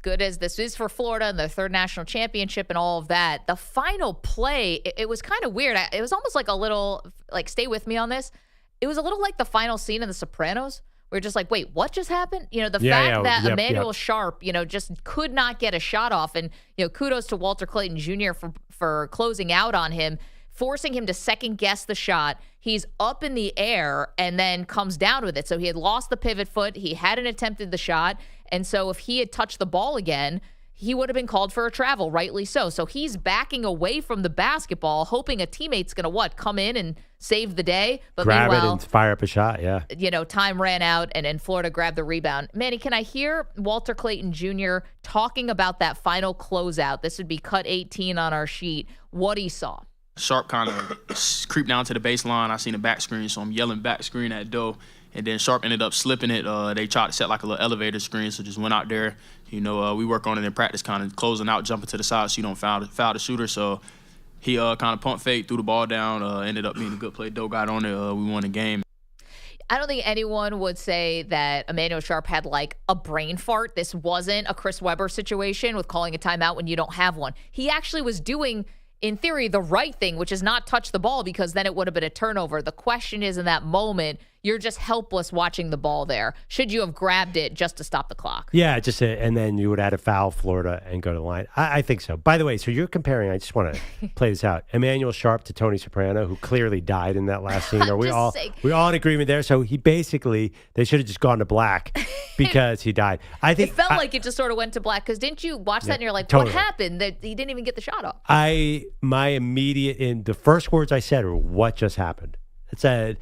good as this is for Florida and their 3rd national championship and all of that, the final play, it was kind of weird. It was almost like a little, stay with me on this. It was a little like the final scene in The Sopranos. We're just like, wait, what just happened? The fact that Emmanuel Sharp, just could not get a shot off. And, kudos to Walter Clayton Jr. for closing out on him, forcing him to second guess the shot. He's up in the air and then comes down with it. So he had lost the pivot foot. He hadn't attempted the shot. And so if he had touched the ball again, he would have been called for a travel, rightly so. So he's backing away from the basketball, hoping a teammate's going to come in and save the day. But grab meanwhile, it and fire up a shot, yeah. Time ran out, and Florida grabbed the rebound. Manny, can I hear Walter Clayton Jr. talking about that final closeout? This would be cut 18 on our sheet. What he saw. Sharp kind of creeped down to the baseline. I seen a back screen, so I'm yelling back screen at Doe. And then Sharp ended up slipping it. They tried to set like a little elevator screen, so just went out there. We work on it in practice, kind of closing out, jumping to the side so you don't foul the shooter. So he kind of pump fake, threw the ball down, ended up being a good play. Doe got on it. We won the game. I don't think anyone would say that Emmanuel Sharp had a brain fart. This wasn't a Chris Webber situation with calling a timeout when you don't have one. He actually was doing, in theory, the right thing, which is not touch the ball, because then it would have been a turnover. The question is, in that moment, you're just helpless watching the ball there. Should you have grabbed it just to stop the clock? Yeah, and then you would add a foul, Florida, and go to the line. I think so. By the way, so you're comparing, I just want to play this out, Emmanuel Sharp to Tony Soprano, who clearly died in that last scene. Are we all in agreement there? So they should have just gone to black because he died. I think it felt like it just sort of went to black, because didn't you watch that and you're like, totally. What happened? That he didn't even get the shot off. The first words I said were, what just happened? It said,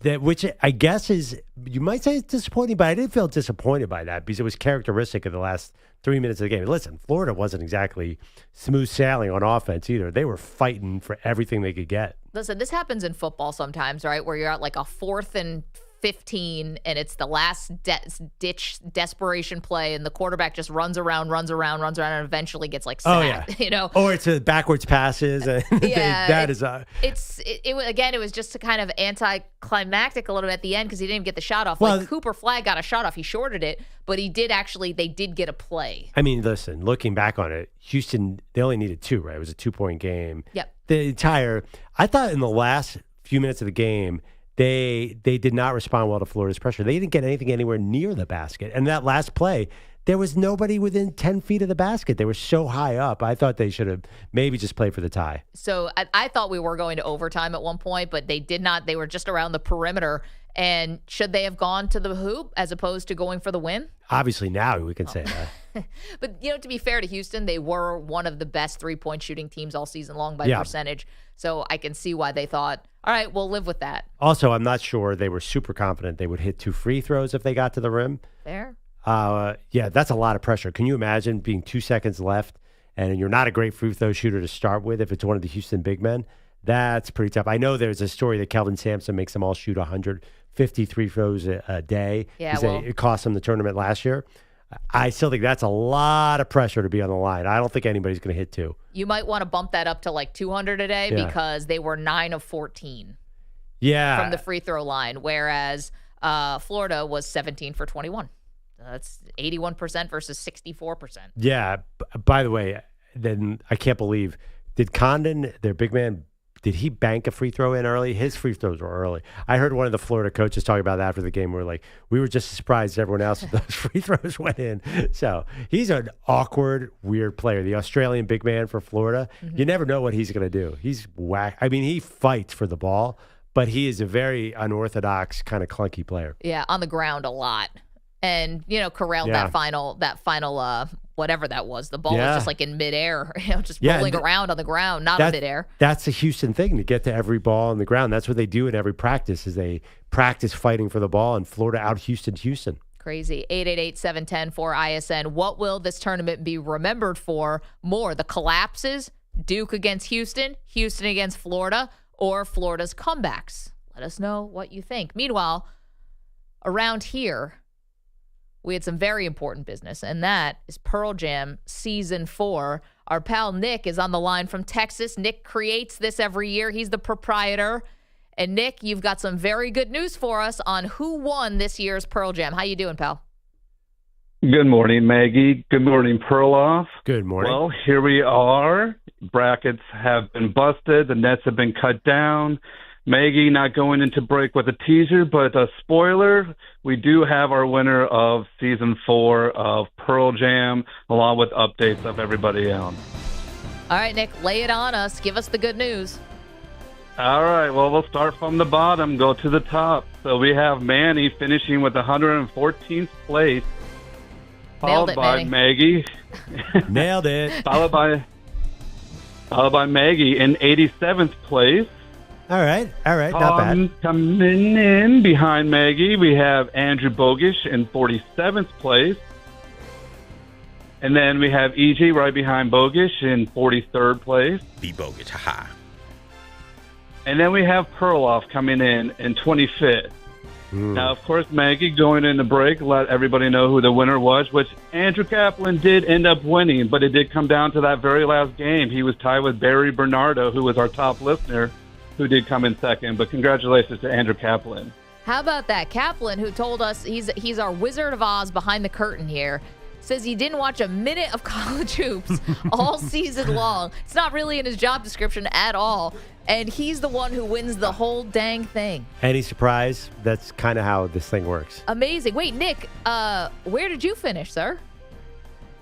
which I guess is, you might say it's disappointing, but I didn't feel disappointed by that because it was characteristic of the last 3 minutes of the game. Listen, Florida wasn't exactly smooth sailing on offense either. They were fighting for everything they could get. Listen, this happens in football sometimes, right? Where you're at a 4th and 15 and it's the last ditch desperation play, and the quarterback just runs around, and eventually gets sacked. Oh, yeah. Or it's backwards passes. And it was just a kind of anticlimactic a little bit at the end because he didn't even get the shot off. Well, Cooper Flagg got a shot off. He shorted it, but they did get a play. I mean, listen, looking back on it, Houston, they only needed 2, right? It was a 2-point game. Yep. I thought in the last few minutes of the game, They did not respond well to Florida's pressure. They didn't get anything anywhere near the basket. And that last play, there was nobody within 10 feet of the basket. They were so high up. I thought they should have maybe just played for the tie. So I thought we were going to overtime at one point, but they did not. They were just around the perimeter. And should they have gone to the hoop as opposed to going for the win? Obviously, now we can say that. But, to be fair to Houston, they were one of the best 3-point shooting teams all season long by percentage. So I can see why they thought, all right, we'll live with that. Also, I'm not sure they were super confident they would hit 2 free throws if they got to the rim. Fair. That's a lot of pressure. Can you imagine being 2 seconds left and you're not a great free throw shooter to start with if it's one of the Houston big men? That's pretty tough. I know there's a story that Kelvin Sampson makes them all shoot 153 throws a day. Yeah, it cost them the tournament last year. I still think that's a lot of pressure to be on the line. I don't think anybody's going to hit 2. You might want to bump that up to 200 a day because they were 9 of 14 from the free throw line, whereas Florida was 17 for 21. That's 81% versus 64%. Yeah. By the way, then I can't believe, did Condon, their big man, did he bank a free throw in early? His free throws were early. I heard one of the Florida coaches talking about that after the game. We were just as surprised as everyone else that those free throws went in. So he's an awkward, weird player. The Australian big man for Florida. Mm-hmm. You never know what he's going to do. He's whack. I mean, he fights for the ball, but he is a very unorthodox, kind of clunky player. Yeah, on the ground a lot. And, Carroll, that final whatever that was. The ball was just like in midair, just rolling around on the ground, not in midair. That's a Houston thing, to get to every ball on the ground. That's what they do in every practice, is they practice fighting for the ball, and Florida out Houston. Crazy. 888-710-4ISN. What will this tournament be remembered for more? The collapses, Duke against Houston, Houston against Florida, or Florida's comebacks? Let us know what you think. Meanwhile, around here, we had some very important business, and that is Pearl Jam Season 4. Our pal Nick is on the line from Texas. Nick creates this every year. He's the proprietor. And Nick, you've got some very good news for us on who won this year's Pearl Jam. How you doing, pal? Good morning, Maggie. Good morning, Perloff. Good morning. Well, here we are. Brackets have been busted. The nets have been cut down. Maggie, not going into break with a teaser, but a spoiler, we do have our winner of Season 4 of Pearl Jam, along with updates of everybody else. All right, Nick, lay it on us. Give us the good news. All right, well, we'll start from the bottom, go to the top. So we have Manny finishing with 114th place, followed by Maggie. Nailed it. Followed by Maggie in 87th place. All right, not bad. Coming in behind Maggie, we have Andrew Bogusch in 47th place. And then we have EJ right behind Bogusch in 43rd place. Beat Bogusch, haha. And then we have Perloff coming in 25th. Now, of course, Maggie, going in the break, let everybody know who the winner was, which Andrew Kaplan did end up winning, but it did come down to that very last game. He was tied with Barry Bernardo, who was our top listener, who did come in second. But congratulations to Andrew Kaplan. How about that? Kaplan, who told us he's our Wizard of Oz behind the curtain here, says he didn't watch a minute of college hoops all season long. It's not really in his job description at all. And he's the one who wins the whole dang thing. Any surprise? That's kind of how this thing works. Amazing. Wait, Nick, where did you finish, sir?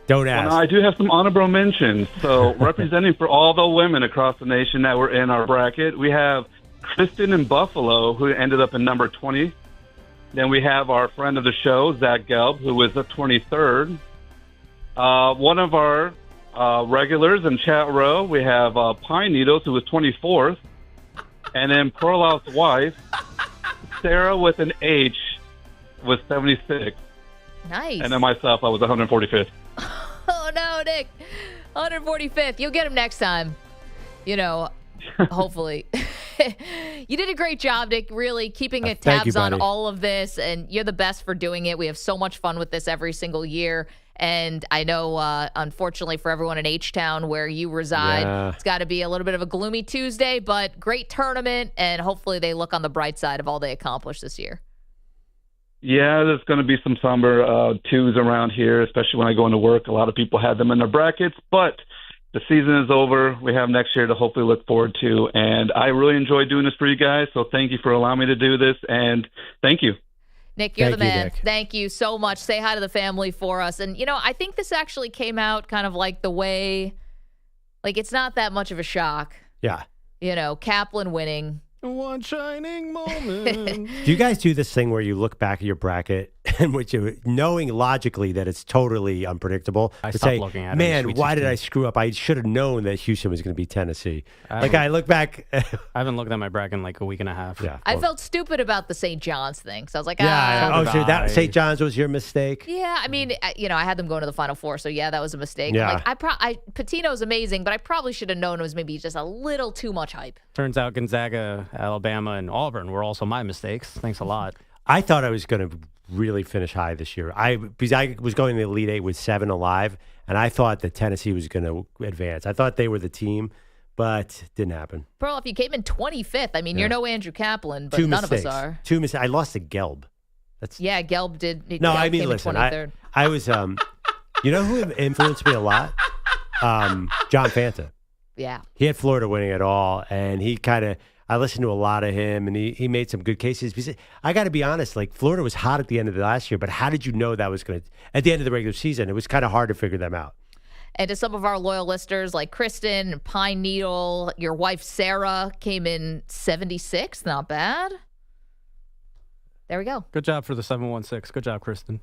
Don't ask. Well, I do have some honorable mentions. So representing for all the women across the nation that were in our bracket, we have Kristen in Buffalo, who ended up in number 20. Then we have our friend of the show, Zach Gelb, who was the 23rd. One of our regulars in chat row, we have Pine Needles, who was 24th. And then Perloff's wife, Sarah with an H, was 76th. Nice. And then myself, I was 145th. Oh, no, Nick. 145th. You'll get him next time. Hopefully. You did a great job, Nick, really keeping tabs on all of this, and you're the best for doing it. We have so much fun with this every single year, and I know, unfortunately for everyone in H-Town where you reside, It's got to be a little bit of a gloomy Tuesday, but great tournament, and hopefully they look on the bright side of all they accomplished this year. Yeah, there's going to be some somber twos around here, especially when I go into work. A lot of people had them in their brackets, but the season is over. We have next year to hopefully look forward to, and I really enjoy doing this for you guys, so thank you for allowing me to do this, and thank you. Nick, you're the man. Nick. Thank you so much. Say hi to the family for us. And, I think this actually came out kind of like the way, it's not that much of a shock. Yeah. Kaplan winning. One shining moment. Do you guys do this thing where you look back at your bracket and knowing logically that it's totally unpredictable? I stopped looking at it. Man, why did I screw up? I should have known that Houston was going to beat Tennessee. I look back. I haven't looked at my bracket in a week and a half. Yeah, I felt stupid about the St. John's thing. So I was like, so that St. John's was your mistake? Yeah, I mean, I had them going to the Final Four, so yeah, that was a mistake. Yeah. Patino's amazing, but I probably should have known it was maybe just a little too much hype. Turns out Gonzaga, Alabama, and Auburn were also my mistakes. Thanks a lot. I thought I was going to really finish high this year. Because I was going to the Elite Eight with 7 alive, and I thought that Tennessee was going to advance. I thought they were the team, but didn't happen. Perloff, you came in 25th. I mean, you're no Andrew Kaplan, but none of us are. 2 mistakes. I lost to Gelb. Gelb did. No, I mean, listen, I was, you know who influenced me a lot? John Fanta. Yeah. He had Florida winning it all, and I listened to a lot of him, and he made some good cases. Because I got to be honest, Florida was hot at the end of the last year, but how did you know that was going to, at the end of the regular season, it was kind of hard to figure them out. And to some of our loyal listeners like Kristen, Pine Needle, your wife Sarah came in 76th, not bad. There we go. Good job for the 716. Good job, Kristen.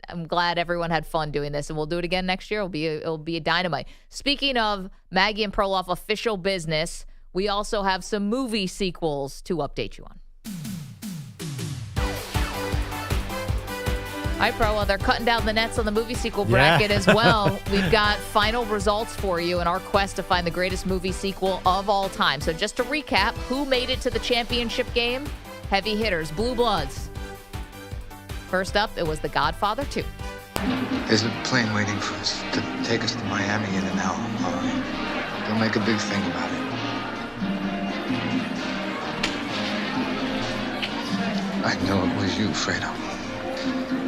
I'm glad everyone had fun doing this, and we'll do it again next year. It'll be a dynamite. Speaking of Maggie and Perloff official business, we also have some movie sequels to update you on. All right, Pro, well, they're cutting down the nets on the movie sequel bracket as well. We've got final results for you in our quest to find the greatest movie sequel of all time. So just to recap, who made it to the championship game? Heavy hitters, Blue Bloods. First up, it was The Godfather 2. There's a plane waiting for us to take us to Miami in an hour. All right. Don't make a big thing about it. I know it was you, Fredo.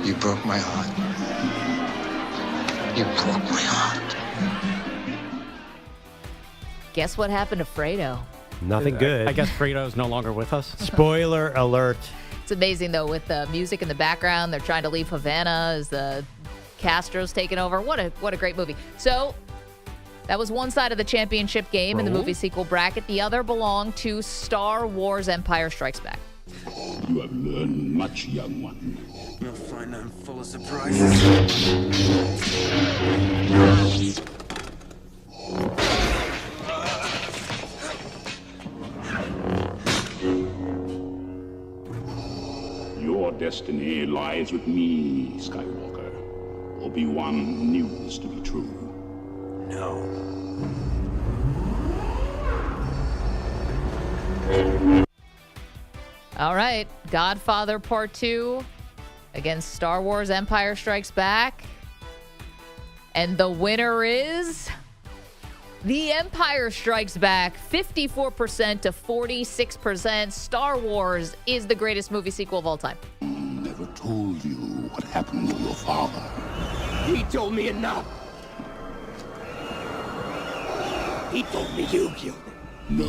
You broke my heart. You broke my heart. Guess what happened to Fredo? Nothing good. I guess Fredo's no longer with us. Spoiler alert. It's amazing, though, with the music in the background. They're trying to leave Havana as the Castro's taking over. What a great movie. So that was one side of the championship game in the movie sequel bracket. The other belonged to Star Wars Empire Strikes Back. You have learned much, young one. You'll find I'm full of surprises. Your destiny lies with me, Skywalker. Obi-Wan knew this to be true. No. All right, Godfather Part 2 against Star Wars Empire Strikes Back. And the winner is The Empire Strikes Back, 54% to 46%. Star Wars is the greatest movie sequel of all time. Never told you what happened to your father. He told me enough. He told me you killed him. No.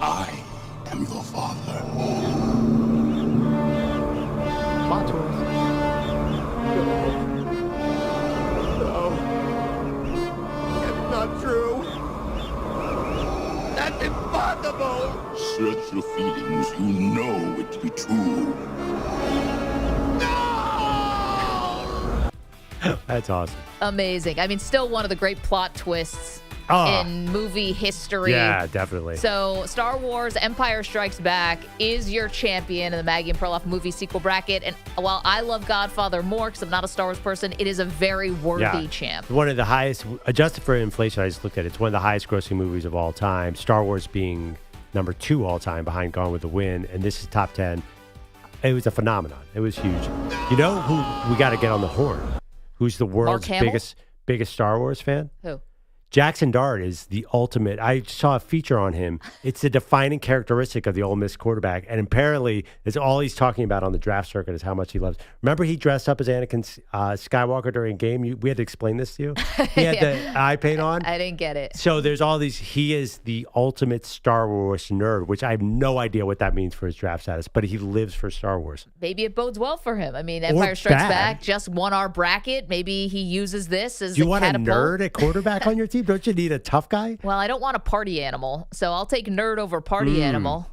I am your father. Plot twist. No. That's not true. That's impossible. Search your feelings. You know it to be true. That's awesome. Amazing. I mean, still one of the great plot twists in movie history. Yeah, definitely. So Star Wars Empire Strikes Back is your champion in the Maggie and Perloff movie sequel bracket. And while I love Godfather more because I'm not a Star Wars person, it is a very worthy champ. One of the highest, adjusted for inflation, I just looked at it. It's one of the highest grossing movies of all time. Star Wars being number 2 all time behind Gone with the Wind. And this is top 10. It was a phenomenon. It was huge. You know who we got to get on the horn? Who's the world's biggest Star Wars fan? Who? Jackson Dart is the ultimate. I saw a feature on him. It's the defining characteristic of the Ole Miss quarterback. And apparently, it's all he's talking about on the draft circuit is how much he loves. Remember he dressed up as Anakin Skywalker during a game? We had to explain this to you. He had the eye paint on. I didn't get it. So there's all these. He is the ultimate Star Wars nerd, which I have no idea what that means for his draft status, but he lives for Star Wars. Maybe it bodes well for him. I mean, Empire Strikes Back just won our bracket. Maybe he uses this as Do you want catapult. a nerd at quarterback on your team? Don't you need a tough guy? Well, I don't want a party animal, so I'll take nerd over party animal.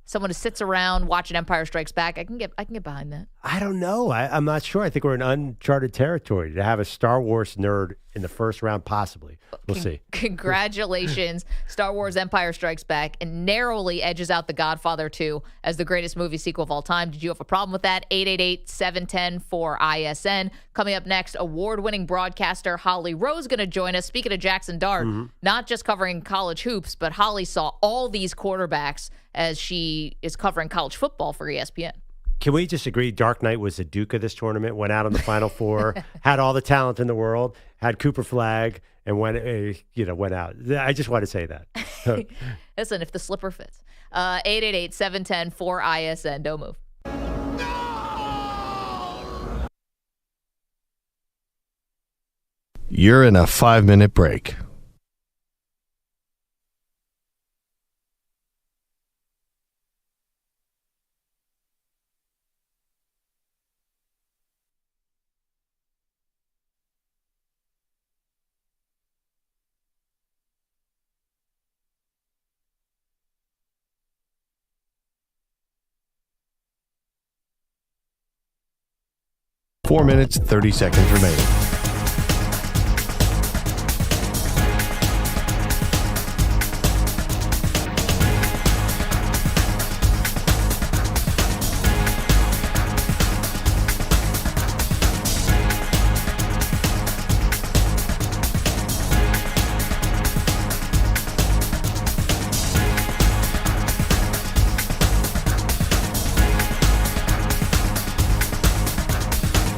Someone who sits around watching Empire Strikes Back, I can get behind that. I don't know. I'm not sure. I think we're in uncharted territory to have a Star Wars nerd in the first round, possibly. We'll see. Congratulations. Star Wars Empire Strikes Back and narrowly edges out The Godfather 2 as the greatest movie sequel of all time. Did you have a problem with that? 888-710-4ISN. Coming up next, award-winning broadcaster Holly Rowe is going to join us. Speaking of Jackson Dart, not just covering college hoops, but Holly saw all these quarterbacks as she is covering college football for ESPN. Can we just agree Dark Knight was the Duke of this tournament, went out on the Final Four, had all the talent in the world, had Cooper Flag, and went out. I just want to say that. Listen, if the slipper fits. 888-710-4ISN. Don't move. You're in a 5-minute break. 4 minutes, 30 seconds remaining.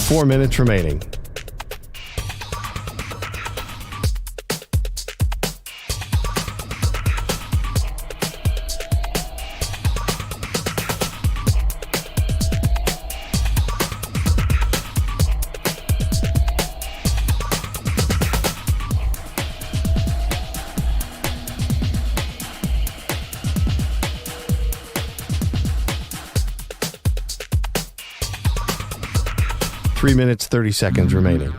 Four minutes remaining. Three minutes, 30 seconds remaining.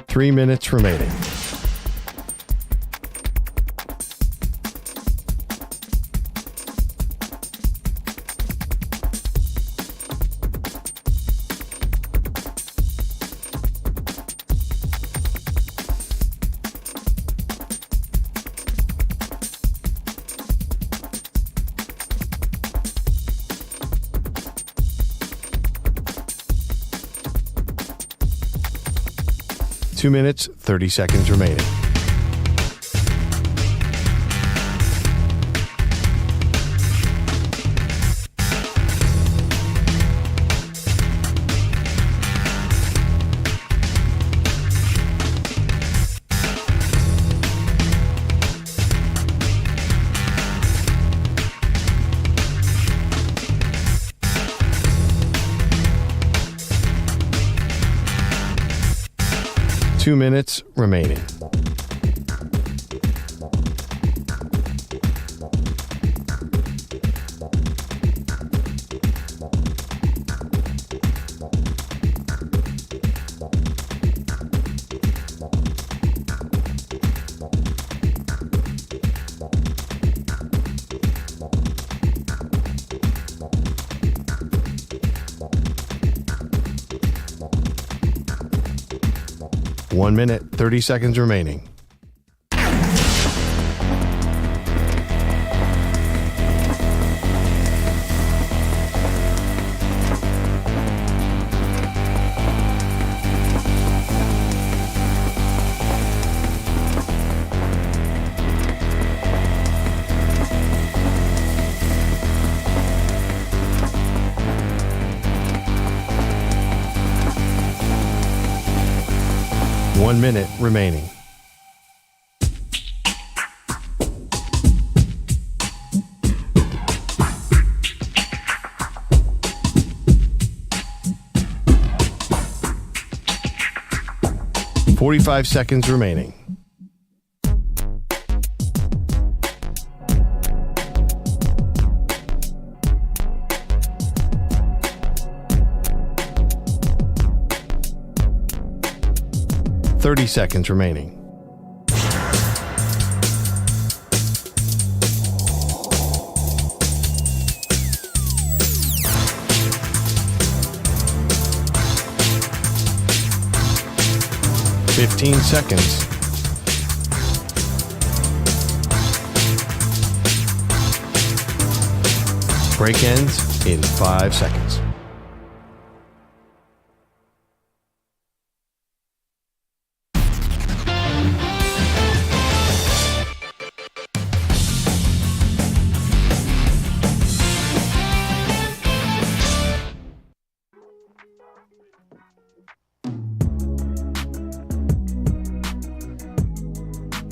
Three minutes remaining. Two minutes, 30 seconds remaining. Two minutes remaining. One minute, 30 seconds remaining. One minute remaining. .45 seconds remaining. .30 seconds remaining. .15 seconds. Break ends in 5 seconds.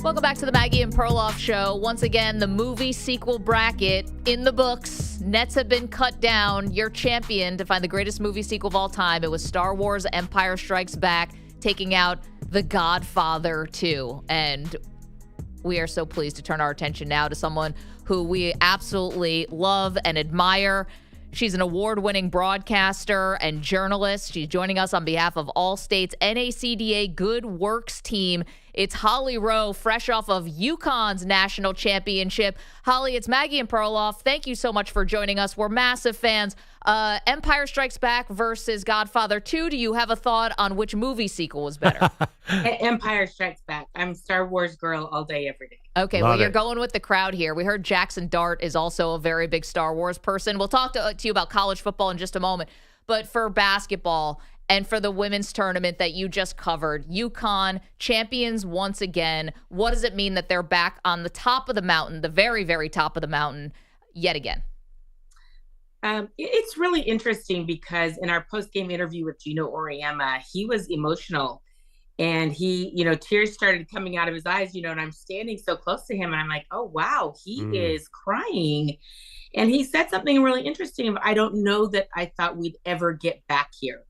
Welcome back to the Maggie and Perloff Show. Once again, the movie sequel bracket in the books. Nets have been cut down. Your champion to find the greatest movie sequel of all time. It was Star Wars Empire Strikes Back, taking out The Godfather 2. And we are so pleased to turn our attention now to someone who we absolutely love and admire. She's an award-winning broadcaster and journalist. She's joining us on behalf of Allstate's NACDA Good Works team. It's Holly Rowe, fresh off of UConn's national championship. Holly, it's Maggie and Perloff. Thank you so much for joining us. We're massive fans. Empire Strikes Back versus Godfather 2. Do you have a thought on which movie sequel was better? Empire Strikes Back. I'm a Star Wars girl all day, every day. Okay, well, you're going with the crowd here. We heard Jackson Dart is also a very big Star Wars person. We'll talk to you about college football in just a moment. But for basketball and for the women's tournament that you just covered, UConn champions once again. What does it mean that they're back on the top of the mountain, the very, very top of the mountain, yet again? It's really interesting because in our post-game interview with Geno Auriemma, he was emotional. And he, tears started coming out of his eyes, and I'm standing so close to him and I'm like, oh, wow, he is crying. And he said something really interesting. I don't know that I thought we'd ever get back here.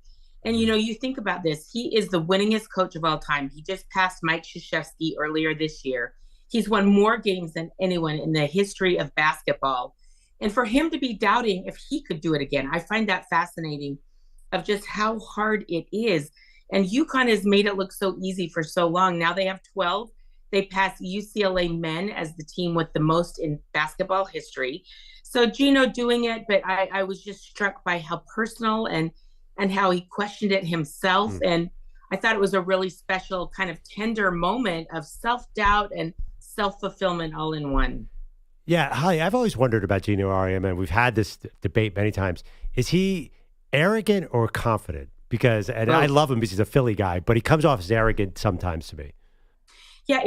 And, you think about this. He is the winningest coach of all time. He just passed Mike Krzyzewski earlier this year. He's won more games than anyone in the history of basketball. And for him to be doubting if he could do it again, I find that fascinating of just how hard it is. And UConn has made it look so easy for so long. Now they have 12. They passed UCLA men as the team with the most in basketball history. So Geno doing it, but I was just struck by how personal and how he questioned it himself. And I thought it was a really special kind of tender moment of self-doubt and self-fulfillment all in one. Yeah, Holly, I've always wondered about Geno Auriemma, and we've had this debate many times. Is he arrogant or confident? Because, and I love him because he's a Philly guy, but he comes off as arrogant sometimes to me. Yeah,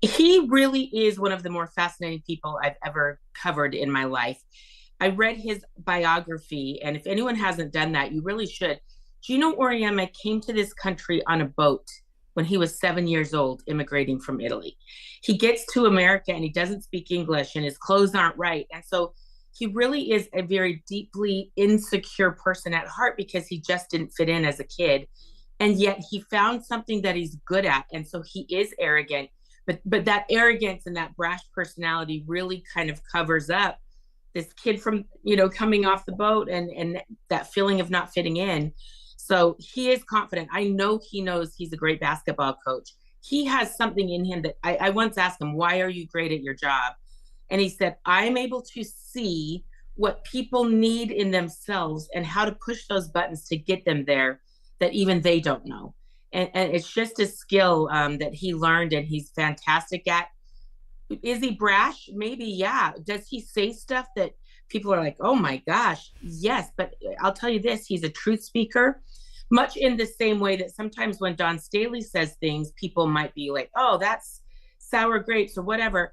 he really is one of the more fascinating people I've ever covered in my life. I read his biography, and if anyone hasn't done that, you really should. Geno Auriemma came to this country on a boat when he was 7 years old, immigrating from Italy. He gets to America and he doesn't speak English and his clothes aren't right. And so he really is a very deeply insecure person at heart because he just didn't fit in as a kid. And yet he found something that he's good at. And so he is arrogant, but that arrogance and that brash personality really kind of covers up this kid from, coming off the boat and that feeling of not fitting in. So he is confident. I know he knows he's a great basketball coach. He has something in him that I once asked him, why are you great at your job? And he said, I'm able to see what people need in themselves and how to push those buttons to get them there that even they don't know. And it's just a skill that he learned and he's fantastic at. Is he brash? Maybe, yeah. Does he say stuff that people are like, oh my gosh, yes. But I'll tell you this, he's a truth speaker, much in the same way that sometimes when Dawn Staley says things, people might be like, oh, that's sour grapes or whatever.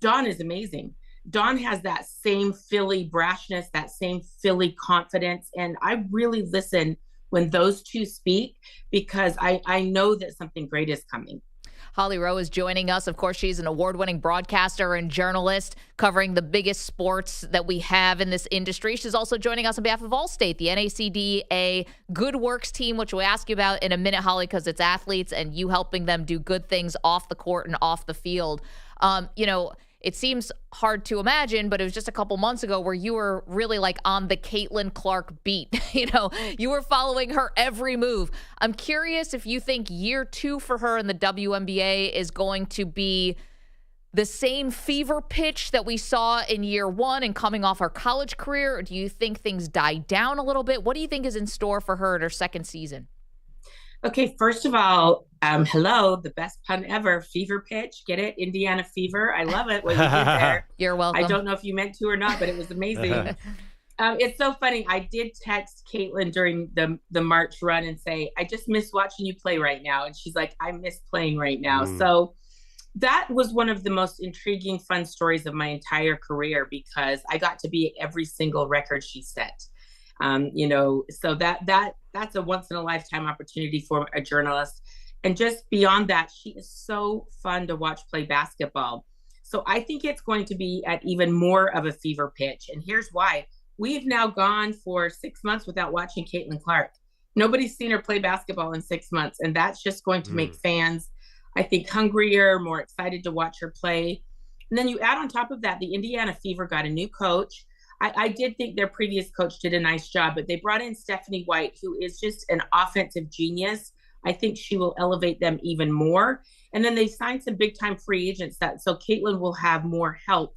Dawn is amazing. Dawn has that same Philly brashness, that same Philly confidence. And I really listen when those two speak because I know that something great is coming. Holly Rowe is joining us. Of course, she's an award-winning broadcaster and journalist covering the biggest sports that we have in this industry. She's also joining us on behalf of Allstate, the NACDA Good Works team, which we'll ask you about in a minute, Holly, because it's athletes and you helping them do good things off the court and off the field. It seems hard to imagine, but it was just a couple months ago where you were really like on the Caitlin Clark beat. You were following her every move. I'm curious if you think year 2 for her in the WNBA is going to be the same fever pitch that we saw in year 1 and coming off her college career, or do you think things die down a little bit? What do you think is in store for her in her second season? Okay, first of all, hello, the best pun ever, fever pitch. Get it? Indiana fever. I love it. What you did there. You're welcome. I don't know if you meant to or not, but it was amazing. It's so funny. I did text Caitlin during the March run and say, I just miss watching you play right now. And she's like, I miss playing right now. So that was one of the most intriguing, fun stories of my entire career because I got to be at every single record she set. So that's a once in a lifetime opportunity for a journalist. And just beyond that, she is so fun to watch play basketball. So I think it's going to be at even more of a fever pitch. And here's why. We've now gone for 6 months without watching Caitlin Clark. Nobody's seen her play basketball in 6 months, and that's just going to make fans, I think, hungrier, more excited to watch her play. And then you add on top of that, the Indiana Fever got a new coach. I did think their previous coach did a nice job, but they brought in Stephanie White, who is just an offensive genius. I think she will elevate them even more. And then they signed some big-time free agents, so Caitlin will have more help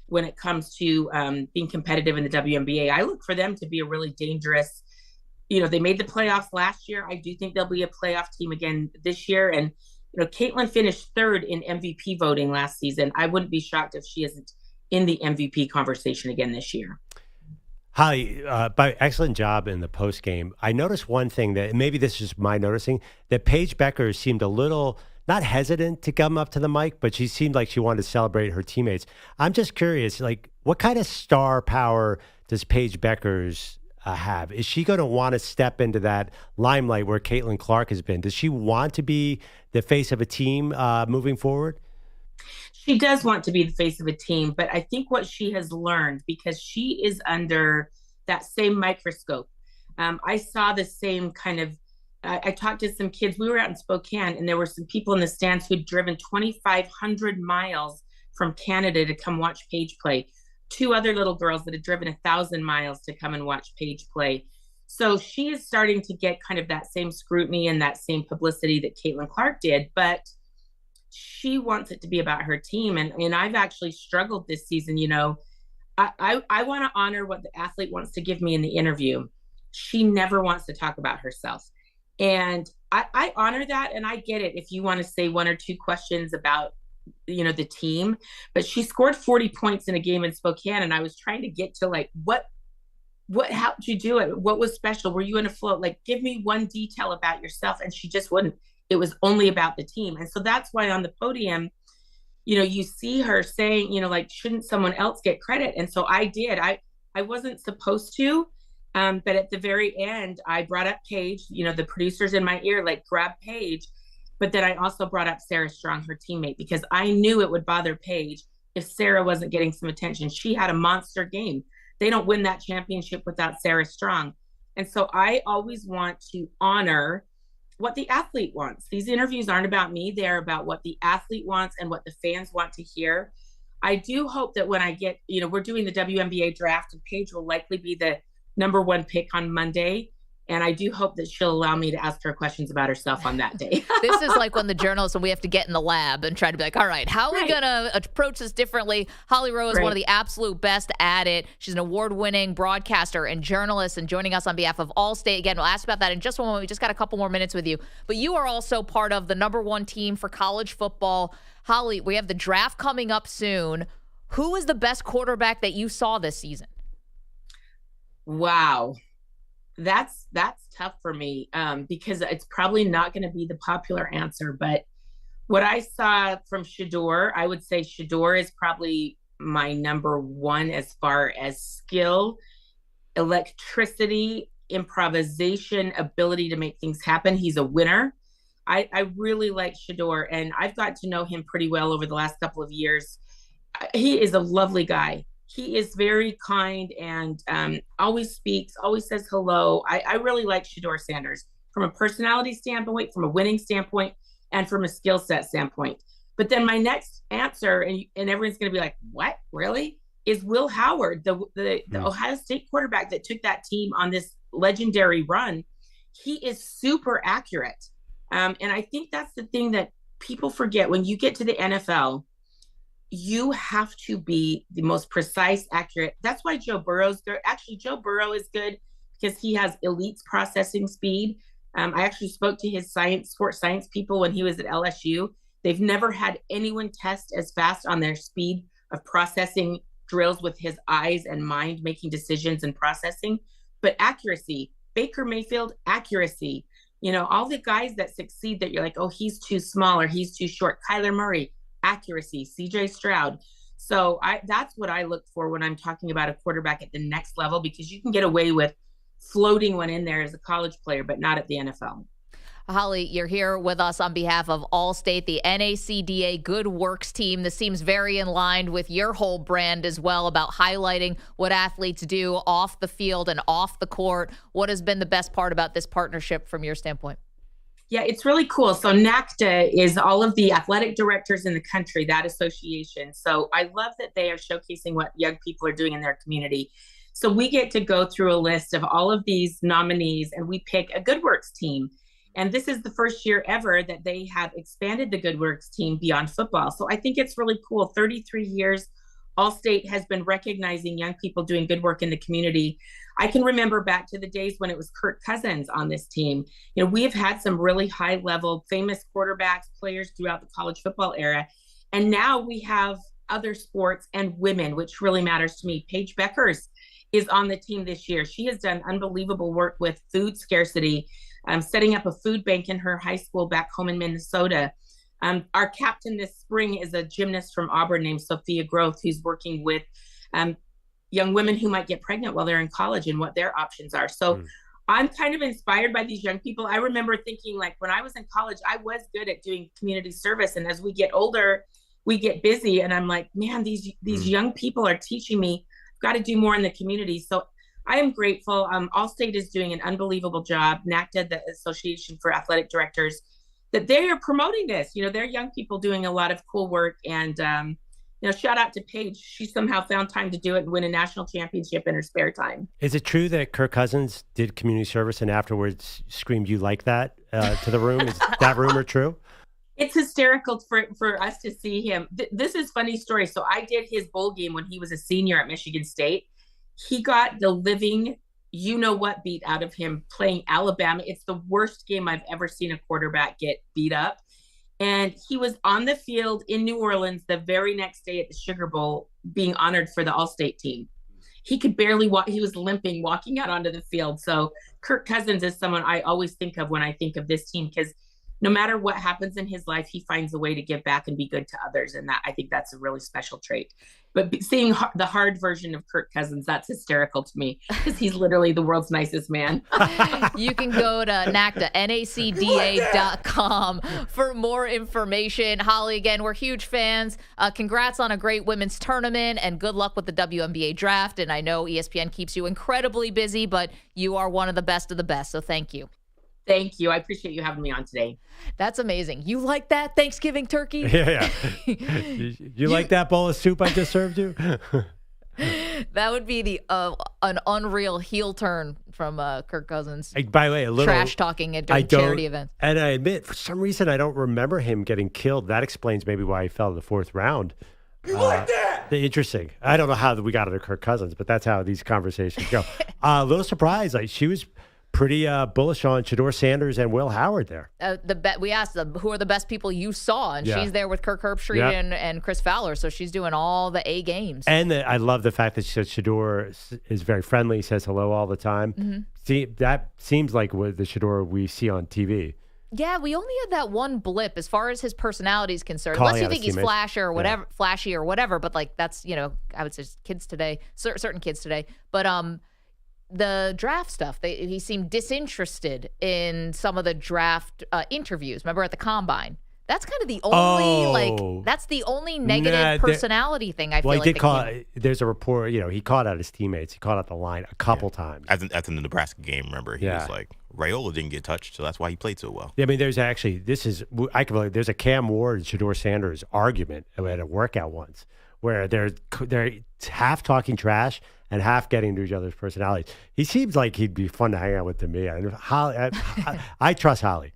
when it comes to being competitive in the WNBA. I look for them to be a really dangerous, they made the playoffs last year. I do think they'll be a playoff team again this year. And, Caitlin finished third in MVP voting last season. I wouldn't be shocked if she isn't in the MVP conversation again this year. Holly, excellent job in the post game. I noticed one thing that maybe this is my noticing, that Paige Becker seemed a little not hesitant to come up to the mic, but she seemed like she wanted to celebrate her teammates. I'm just curious, what kind of star power does Paige Becker's have? Is she going to want to step into that limelight where Caitlin Clark has been? Does she want to be the face of a team moving forward? She does want to be the face of a team, but I think what she has learned, because she is under that same microscope. I saw the same kind of, I talked to some kids. We were out in Spokane, and there were some people in the stands who'd driven 2,500 miles from Canada to come watch Paige play. 2 other little girls that had driven 1,000 miles to come and watch Paige play. So she is starting to get kind of that same scrutiny and that same publicity that Caitlin Clark did, but she wants it to be about her team. And I've actually struggled this season. I want to honor what the athlete wants to give me in the interview. She never wants to talk about herself. And I honor that. And I get it if you want to say 1 or 2 questions about, the team, but she scored 40 points in a game in Spokane. And I was trying to get to how did you do it? What was special? Were you in a float? Give me one detail about yourself. And she just wouldn't. It was only about the team. And so that's why on the podium, you see her saying, shouldn't someone else get credit? And so I did. I wasn't supposed to, but at the very end, I brought up Paige, the producers in my ear, grab Paige. But then I also brought up Sarah Strong, her teammate, because I knew it would bother Paige if Sarah wasn't getting some attention. She had a monster game. They don't win that championship without Sarah Strong. And so I always want to honor what the athlete wants. These interviews aren't about me. They're about what the athlete wants and what the fans want to hear. I do hope that when I get, we're doing the WNBA draft, and Paige will likely be the number 1 pick on Monday. And I do hope that she'll allow me to ask her questions about herself on that day. This is like when the journalists, and we have to get in the lab and try to be like, all right, how are we going to approach this differently? Holly Rowe is one of the absolute best at it. She's an award-winning broadcaster and journalist, and joining us on behalf of Allstate. Again, we'll ask about that in just one moment. We just got a couple more minutes with you. But you are also part of the number 1 team for college football. Holly, we have the draft coming up soon. Who is the best quarterback that you saw this season? Wow. That's tough for me because it's probably not going to be the popular answer. But what I saw from Shedeur, I would say Shedeur is probably my number 1 as far as skill, electricity, improvisation, ability to make things happen. He's a winner. I really like Shedeur, and I've got to know him pretty well over the last couple of years. He is a lovely guy. He is very kind and always speaks, always says hello. I really like Shedeur Sanders from a personality standpoint, from a winning standpoint, and from a skill set standpoint. But then my next answer, and everyone's going to be like, what, really? Is Will Howard, the Ohio State quarterback that took that team on this legendary run. He is super accurate. And I think that's the thing that people forget. When you get to the NFL, you have to be the most precise, accurate. That's why Joe Burrow's good. Actually, Joe Burrow is good because he has elite processing speed. I actually spoke to his sports science people when he was at LSU. They've never had anyone test as fast on their speed of processing drills with his eyes and mind, making decisions and processing. But accuracy, Baker Mayfield, accuracy. All the guys that succeed that you're like, oh, he's too small or he's too short. Kyler Murray, accuracy, CJ Stroud. So that's what I look for when I'm talking about a quarterback at the next level, because you can get away with floating one in there as a college player, but not at the NFL. Holly, you're here with us on behalf of Allstate, the NACDA Good Works team. This seems very in line with your whole brand as well about highlighting what athletes do off the field and off the court. What has been the best part about this partnership from your standpoint? Yeah, it's really cool. So NACDA is all of the athletic directors in the country, that association. So I love that they are showcasing what young people are doing in their community. So we get to go through a list of all of these nominees and we pick a Good Works team. And this is the first year ever that they have expanded the Good Works team beyond football. So I think it's really cool. 33 years, Allstate has been recognizing young people doing good work in the community. I can remember back to the days when it was Kirk Cousins on this team. You know, we have had some really high level, famous quarterbacks, players throughout the college football era. And now we have other sports and women, which really matters to me. Paige Beckers is on the team this year. She has done unbelievable work with food scarcity, setting up a food bank in her high school back home in Minnesota. Our captain this spring is a gymnast from Auburn named Sophia Groth, who's working with young women who might get pregnant while they're in college and what their options are. So I'm kind of inspired by these young people. I remember thinking, like, when I was in college, I was good at doing community service. And as we get older, we get busy. And I'm like, man, these young people are teaching me I've got to do more in the community. So I am grateful. Allstate is doing an unbelievable job. NACDA, the Association for Athletic Directors, that they are promoting this. You know, they're young people doing a lot of cool work. And, you know, shout out to Paige. She somehow found time to do it and win a national championship in her spare time. Is it true that Kirk Cousins did community service and afterwards screamed, "You like that," to the room? Is that rumor true? It's hysterical for us to see him. This is a funny story. So I did his bowl game when he was a senior at Michigan State. He got the living you-know-what beat out of him playing Alabama. It's the worst game I've ever seen a quarterback get beat up. And he was on the field in New Orleans the very next day at the Sugar Bowl being honored for the All-State team. He could barely walk. He was limping, walking out onto the field. So Kirk Cousins is someone I always think of when I think of this team, because no matter what happens in his life, he finds a way to give back and be good to others. And that, I think that's a really special trait. But seeing the hard version of Kirk Cousins, that's hysterical to me, because he's literally the world's nicest man. You can go to NACDA, NACDA.com for more information. Holly, again, we're huge fans. Congrats on a great women's tournament and good luck with the WNBA draft. And I know ESPN keeps you incredibly busy, but you are one of the best. So thank you. Thank you. I appreciate you having me on today. That's amazing. You like that Thanksgiving turkey? Yeah. You like that bowl of soup I just served you? That would be an unreal heel turn from Kirk Cousins. By the way, a little trash talking at during charity events. And I admit, for some reason, I don't remember him getting killed. That explains maybe why he fell in the fourth round. You like that? Interesting. I don't know how we got into Kirk Cousins, but that's how these conversations go. A little surprised. Like, she was pretty bullish on Shedeur Sanders and Will Howard there. We asked them, who are the best people you saw? And she's there with Kirk Herbstreit and Chris Fowler. So she's doing all the A games. And I love the fact that she said Shedeur is very friendly, says hello all the time. Mm-hmm. See, that seems like what the Shedeur we see on TV. Yeah, we only had that one blip as far as his personality is concerned. Unless you think he's flashy or whatever, but like that's, I would say kids today, certain kids today. But the draft stuff, he seemed disinterested in some of the draft interviews. Remember at the combine? That's kind of the only that's the only negative personality thing I feel like. Well, he did there's a report, he called out his teammates. He called out the line a couple times. As in the Nebraska game, remember? He was like, Raiola didn't get touched, so that's why he played so well. Yeah, I mean, there's actually, there's a Cam Ward, Shedeur Sanders argument at a workout once where they're half talking trash and half getting into each other's personalities. He seems like he'd be fun to hang out with to me. I trust Holly.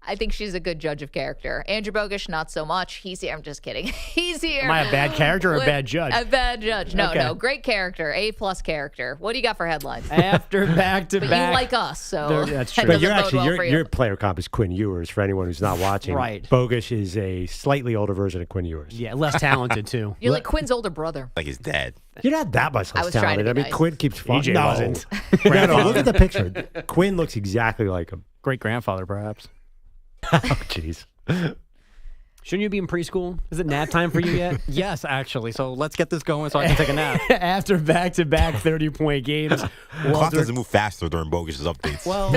I think she's a good judge of character. Andrew Bogusch, not so much. He's here. I'm just kidding. He's here. Am I a bad character or a bad judge? A bad judge. No. Great character. A+ character. What do you got for headlines? After back-to-back. But you like us, so that's true. But your player comp is Quinn Ewers, for anyone who's not watching. Right. Bogusch is a slightly older version of Quinn Ewers. Yeah, less talented, too. You're like Quinn's older brother. Like his dad. You're not that much less talented. I mean, nice. Quinn keeps fun. EJ wasn't. No, look at the picture. Quinn looks exactly like him. Great-grandfather, perhaps. Oh, jeez. Shouldn't you be in preschool? Is it nap time for you yet? Yes, actually. So let's get this going so I can take a nap. After back-to-back 30-point games. Clock doesn't move faster during Bogusch's updates. Well,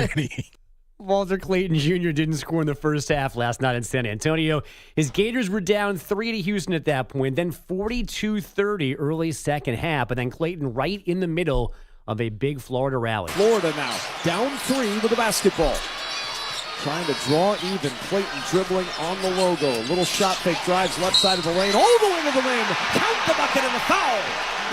Walter Clayton Jr. didn't score in the first half last night in San Antonio. His Gators were down 3 to Houston at that point, then 42-30 early second half, and then Clayton right in the middle of a big Florida rally. Florida now down 3 with the basketball. Trying to draw even. Clayton dribbling on the logo. A little shot fake, drives left side of the lane, all the way to the rim. Count the bucket and the foul.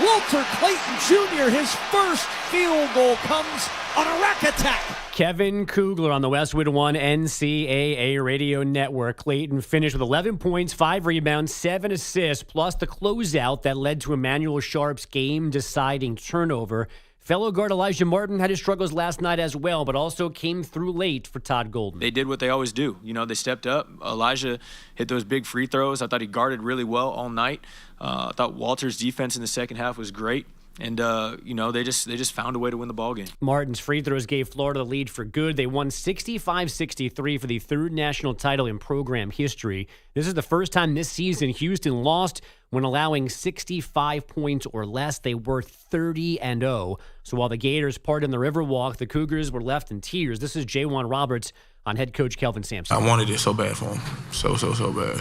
Walter Clayton Jr., his first field goal comes on a rack attack. Kevin Kugler on the Westwood One NCAA radio network. Clayton finished with 11 points, 5 rebounds, 7 assists, plus the closeout that led to Emmanuel Sharp's game-deciding turnover. Fellow guard Elijah Martin had his struggles last night as well, but also came through late for Todd Golden. They did what they always do. You know, they stepped up. Elijah hit those big free throws. I thought he guarded really well all night. I thought Walter's defense in the second half was great. And, you know, they just found a way to win the ballgame. Martin's free throws gave Florida the lead for good. They won 65-63 for the third national title in program history. This is the first time this season Houston lost when allowing 65 points or less. They were 30-0. So while the Gators parted in the Riverwalk, the Cougars were left in tears. This is Jaywan Roberts on head coach Kelvin Sampson. I wanted it so bad for him. So bad.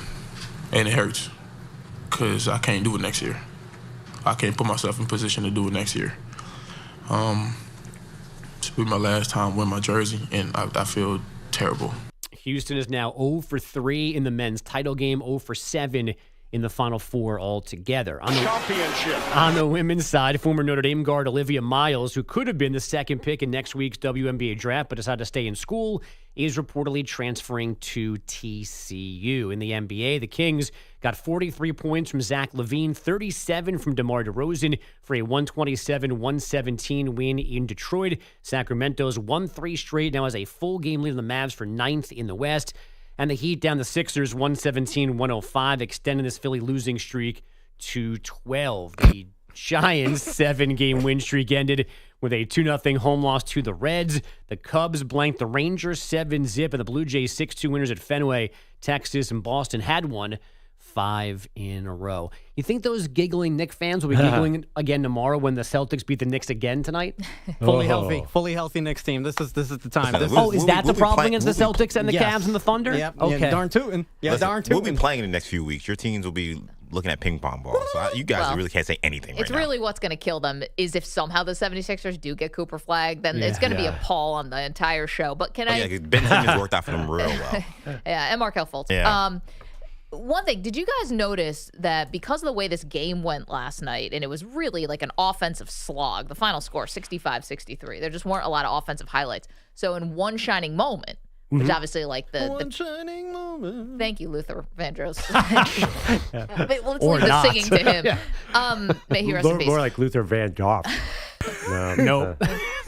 And it hurts because I can't do it next year. I can't put myself in position to do it next year. This will be my last time wearing my jersey, and I feel terrible. Houston is now 0-3 in the men's title game, 0-7 in the Final Four altogether. On the women's side, former Notre Dame guard Olivia Miles, who could have been the second pick in next week's WNBA draft but decided to stay in school, is reportedly transferring to TCU. In the NBA, the Kings got 43 points from Zach LaVine, 37 from DeMar DeRozan for a 127-117 win in Detroit. Sacramento's won 3 straight, now has a full game lead on the Mavs for 9th in the West. And the Heat down the Sixers 117-105, extending this Philly losing streak to 12. The Giants' 7-game win streak ended with a 2-0 home loss to the Reds. The Cubs blanked the Rangers 7-0, and the Blue Jays 6-2 winners at Fenway. Texas and Boston had won 5 in a row. You think those giggling Knicks fans will be giggling again tomorrow when the Celtics beat the Knicks again tonight? Fully healthy Knicks team. This is the time. Is that the problem against the Celtics and the Cavs and the Thunder? Yep. Okay. Yeah, darn tootin'. Yeah, Listen, darn tootin'. we'll be playing in the next few weeks. Your teams will be looking at ping pong balls. So you guys really can't say anything It's right really what's going to kill them is if somehow the 76ers do get Cooper flagged, then it's going to be a pall on the entire show. But can now. Ben Simmons worked out for them real well. And Markelle Fultz. Yeah. One thing, did you guys notice that because of the way this game went last night, and it was really like an offensive slog, the final score, 65-63, there just weren't a lot of offensive highlights. So in one shining moment, which obviously like the shining moment. Thank you, Luther Vandross. Let's Or leave the not. singing to him. May he rest in peace. More like Luther Van Doff. Nope.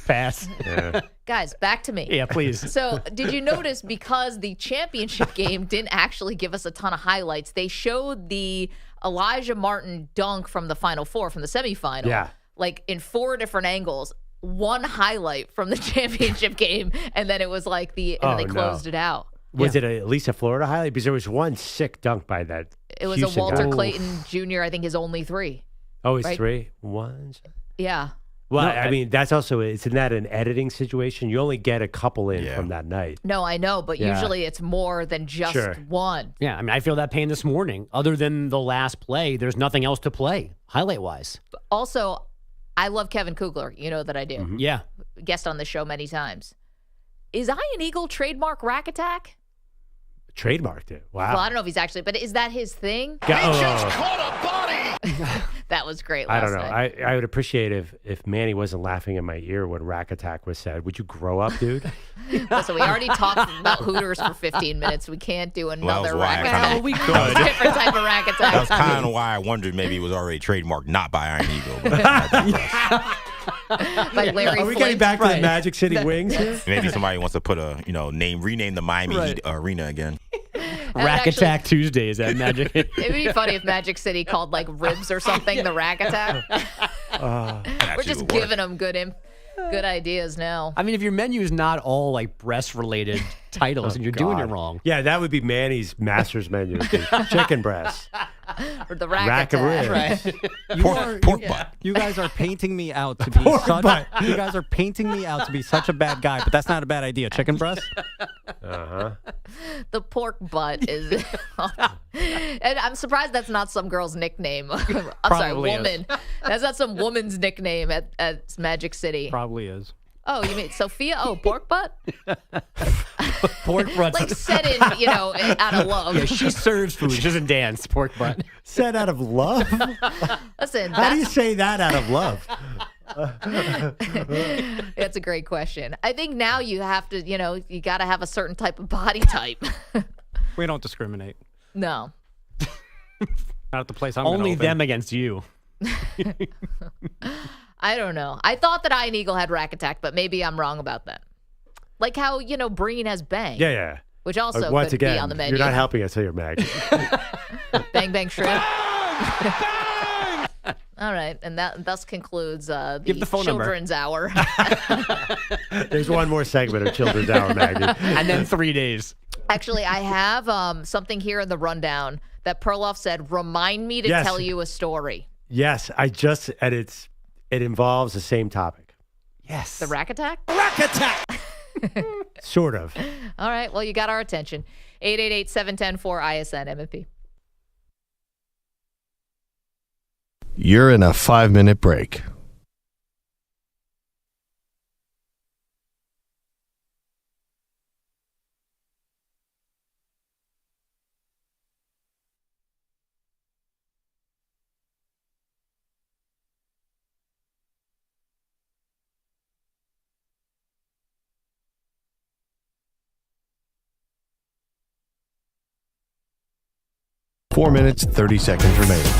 Pass. Yeah. Guys, back to me. Yeah, please. So, did you notice because the championship game didn't actually give us a ton of highlights, they showed the Elijah Martin dunk from the Final Four, from the semifinal, like in 4 different angles. One highlight from the championship game, and then it was like and then they closed it out. Was it at least a Florida highlight? Because there was one sick dunk by that. It was Houston a Walter guy. Clayton Jr., I think his only 3. Oh, it's right? 3? 1? Yeah. Well, I mean, that's also, isn't that an editing situation? You only get a couple in from that night. No, I know, but usually it's more than just one. Yeah, I mean, I feel that pain this morning. Other than the last play, there's nothing else to play, highlight-wise. Also, I love Kevin Kugler. You know that I do. Mm-hmm. Yeah. Guest on the show many times. Is Ian Eagle trademark Rack Attack? Trademarked it. Wow. Well, I don't know if he's actually, but is that his thing? That was great last I don't know. night. I would appreciate if Manny wasn't laughing in my ear when Rack Attack was said. Would you grow up, dude? Listen, we already talked about Hooters for 15 minutes. We can't do another Rack Attack. We could. Different type of Rack Attack. That was kind of why I wondered maybe it was already trademarked, not by Iron Eagle. But by Larry Are we Flint. getting back to the Magic City Wings here? Maybe somebody wants to put rename the Miami Heat Arena again. Rack Attack Tuesday, is that Magic? It would be funny if Magic City called like Ribs or something the Rack Attack. We're just giving them good Good ideas now. I mean, if your menu is not all like breast-related titles and you're doing it wrong. Yeah, that would be Manny's master's menu. Chicken breast. Or the rack of ribs. Right. Pork butt. You guys are painting me out to be you guys are painting me out to be such a bad guy, but that's not a bad idea. Chicken breast? Uh-huh. The pork butt is. And I'm surprised that's not some girl's nickname. Woman. That's not some woman's nickname at Magic City. Probably is. Oh, you mean Sophia? Oh, pork butt? Pork butt. Like said in, out of love. Yeah, she serves food. She doesn't dance. Pork butt. Said out of love? Listen. How do you say that out of love? That's a great question. I think now you have to, you got to have a certain type of body type. We don't discriminate. No. Not at the place I'm Only gonna open. them against you. I don't know. I thought that Iron Eagle had Rack Attack, but maybe I'm wrong about that. Like how, Breen has Bang. Yeah. Which also Once could again, be on the menu. You're not helping us here, Maggie. Bang, bang, shrimp. All right. And that thus concludes Give the phone Children's Hour. There's one more segment of Children's Hour, Maggie. And then 3 days. Actually, I have something here in the rundown that Perloff said, remind me to tell you a story. Yes, it involves the same topic. Yes. The Rack Attack? Rack Attack! Sort of. All right. Well, you got our attention. 888-710-4-ISN MMP. You're in a 5-minute break. Four minutes, 30 seconds remaining.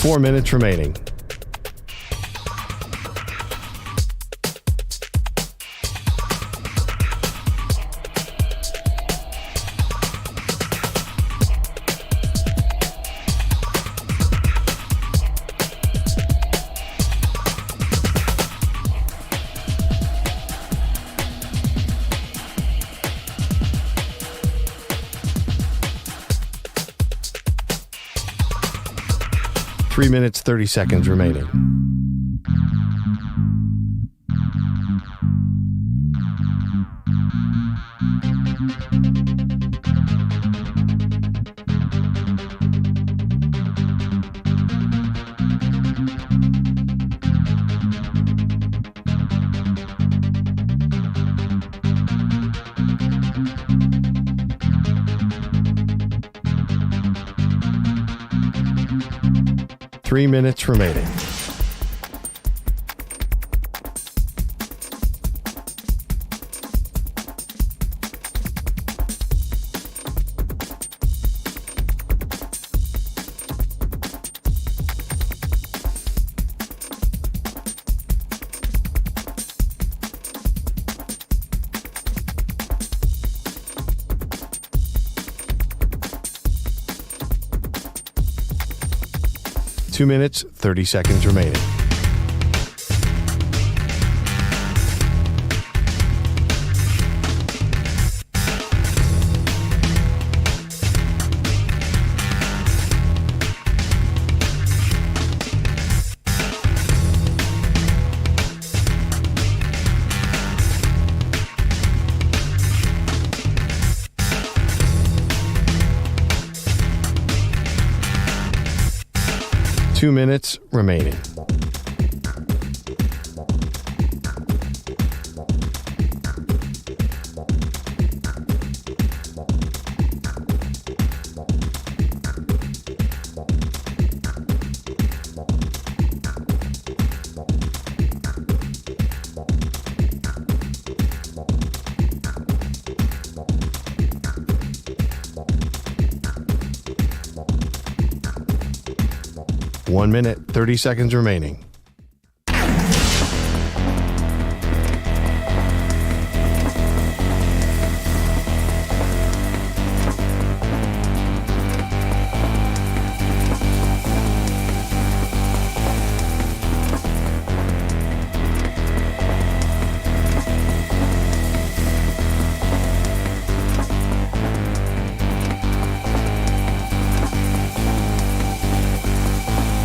Four minutes remaining. Three minutes, 30 seconds remaining. Three minutes remaining. Two minutes, 30 seconds remaining. Two minutes remaining. 1 minute, 30 seconds remaining.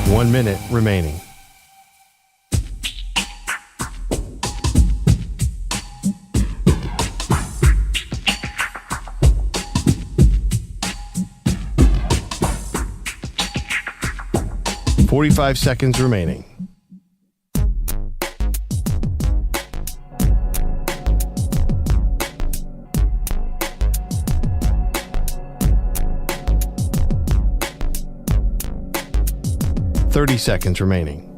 One minute remaining. $45 seconds remaining. $30 seconds remaining.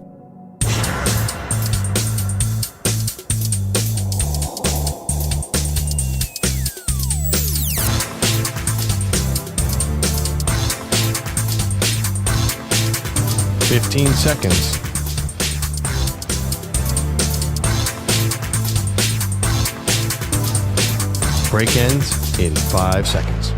$15 seconds. Break ends in 5 seconds.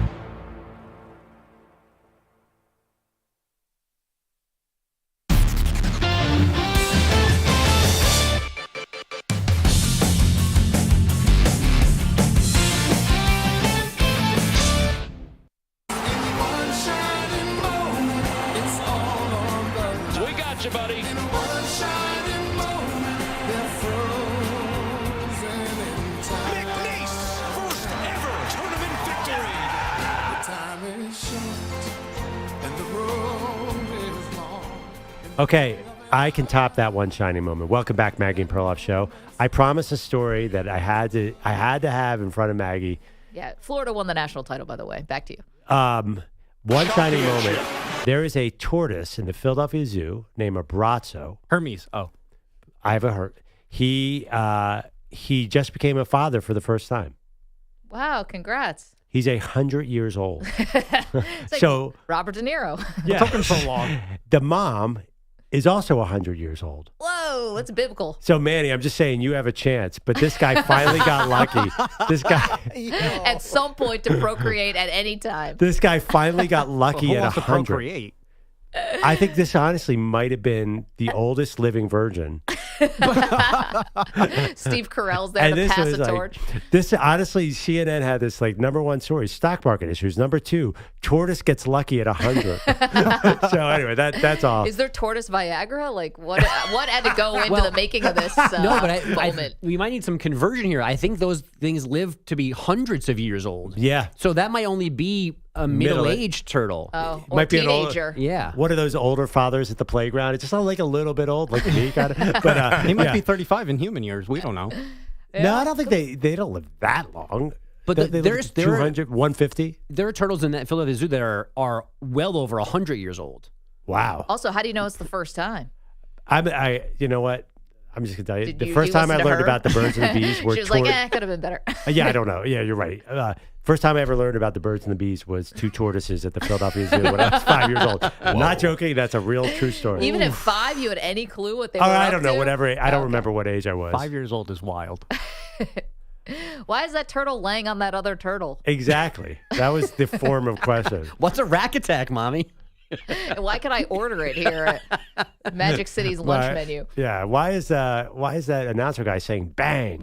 Okay, I can top that one shining moment. Welcome back, Maggie and Perloff Show. I promised a story that I had to have in front of Maggie. Yeah, Florida won the national title, by the way. Back to you. One shining moment. There is a tortoise in the Philadelphia Zoo named Abrazo. Hermes. Oh, I haven't heard. He just became a father for the first time. Wow, congrats. He's 100 years old. It's like So Robert De Niro. yeah, it took him so long. The mom is also 100 years old. Whoa, that's biblical. So, Manny, I'm just saying you have a chance, but this guy finally got lucky. This guy At some point to procreate at any time. This guy finally got lucky Who at wants to 100. procreate? I think this honestly might have been the oldest living virgin. Steve Carell's there to pass the torch. This honestly, CNN had this like number 1 story: stock market issues. Number 2, tortoise gets lucky at 100. So anyway, that's all. Is there tortoise Viagra? Like what had to go into the making of this No, but moment? we might need some conversion here. I think those things live to be hundreds of years old. Yeah. So that might only be a middle-aged turtle. Oh, or Might be an teenager. Yeah. One of those older fathers at the playground. It just sounds like a little bit old, like me, kind of. But He might yeah. be 35 in human years. We don't know. No, I don't think they don't live that long. But They live there's 200, 150. There are turtles in that Philadelphia Zoo that are well over 100 years old. Wow. Also, how do you know it's the first time? You know what? I'm just gonna tell you. Did The you first time I listen to learned her? about the birds and the bees were She was like, could have been better. Yeah, I don't know. Yeah, you're right. First time I ever learned about the birds and the bees was 2 tortoises at the Philadelphia Zoo when I was 5 years old. I'm not joking. That's a real true story. Even at 5, you had any clue what they were I up don't know. to? Whatever. I don't remember what age I was. 5 years old is wild. Why is that turtle laying on that other turtle? Exactly. That was the form of question. What's a rack attack, Mommy? And why can I order it here at Magic City's lunch menu? Yeah. Why is that announcer guy saying bang?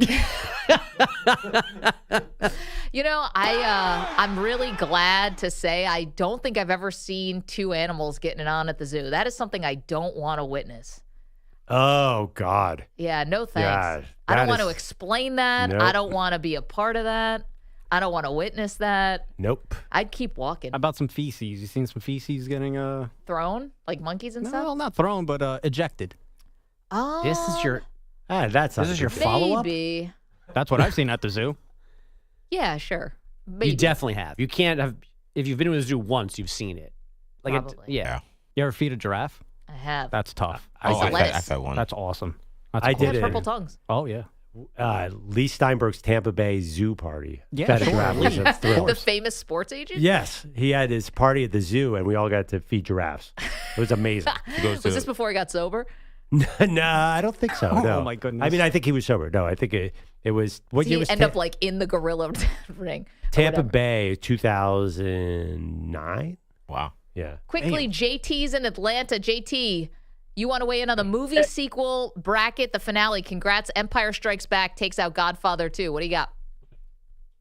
You know, I'm really glad to say I don't think I've ever seen 2 animals getting it on at the zoo. That is something I don't want to witness. Oh God. Yeah, no thanks. Yeah, I don't that want to is- explain that. Nope. I don't want to be a part of that. I don't want to witness that. Nope. I'd keep walking. How about some feces? You seen some feces getting Thrown? Like monkeys and stuff? no, not thrown, but ejected. Oh. This is your that's this is your follow-up? Maybe. That's what I've seen at the zoo. Yeah, sure. Maybe. You definitely have. You can't have if you've been to a zoo once, you've seen it. Like Probably. yeah. You ever feed a giraffe? I have. That's tough. I fed one. That's awesome. That's I cool. did They it. have purple tongues. Oh yeah. Lee Steinberg's Tampa Bay Zoo party. Yeah, Fed giraffes and thrillers. The famous sports agent? Yes, he had his party at the zoo, and we all got to feed giraffes. It was amazing. Was this before he got sober? No, I don't think so. No. Oh, my goodness. I mean, I think he was sober. No, I think it was. What Did year he was end up like in the gorilla ring? Tampa Bay, 2009. Wow. Yeah. Quickly, JT's in Atlanta. JT, you want to weigh in on the movie sequel bracket, the finale? Congrats. Empire Strikes Back takes out Godfather 2. What do you got?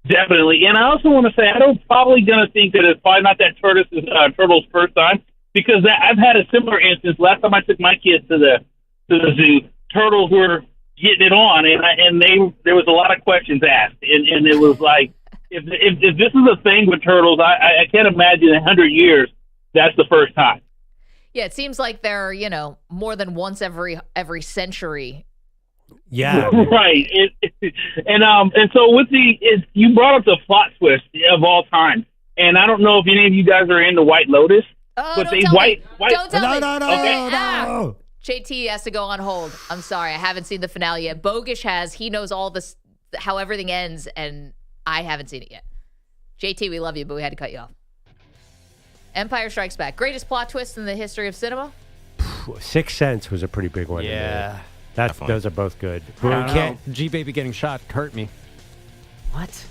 Definitely. And I also want to say, I'm probably going to think that it's probably not that Turtles' first time, because I've had a similar instance. Last time I took my kids to the zoo, Turtles were getting it on, and there was a lot of questions asked, and it was like, if this is a thing with Turtles, I can't imagine in 100 years that's the first time. Yeah, it seems like they're, more than once every century. Yeah. Right. And so with you brought up the plot twist of all time, and I don't know if any of you guys are into White Lotus, but don't tell me. Don't tell me. No. JT has to go on hold. I'm sorry, I haven't seen the finale yet. Bogusch has. He knows all this, how everything ends, and I haven't seen it yet. JT, we love you, but we had to cut you off. Empire Strikes Back. Greatest plot twist in the history of cinema? Sixth Sense was a pretty big one. Yeah. Those are both good. But we can't. G-Baby getting shot hurt me. What?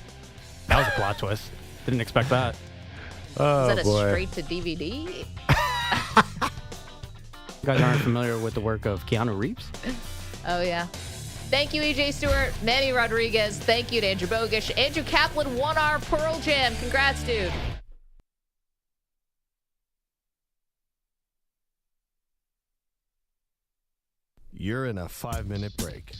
That was a plot twist. Didn't expect that. Oh, Is that a boy. straight to DVD? You guys aren't familiar with the work of Keanu Reeves? Oh, yeah. Thank you, EJ Stewart, Manny Rodriguez. Thank you to Andrew Bogusch. Andrew Kaplan won our Pearl Jam. Congrats, dude. You're in a 5-minute break.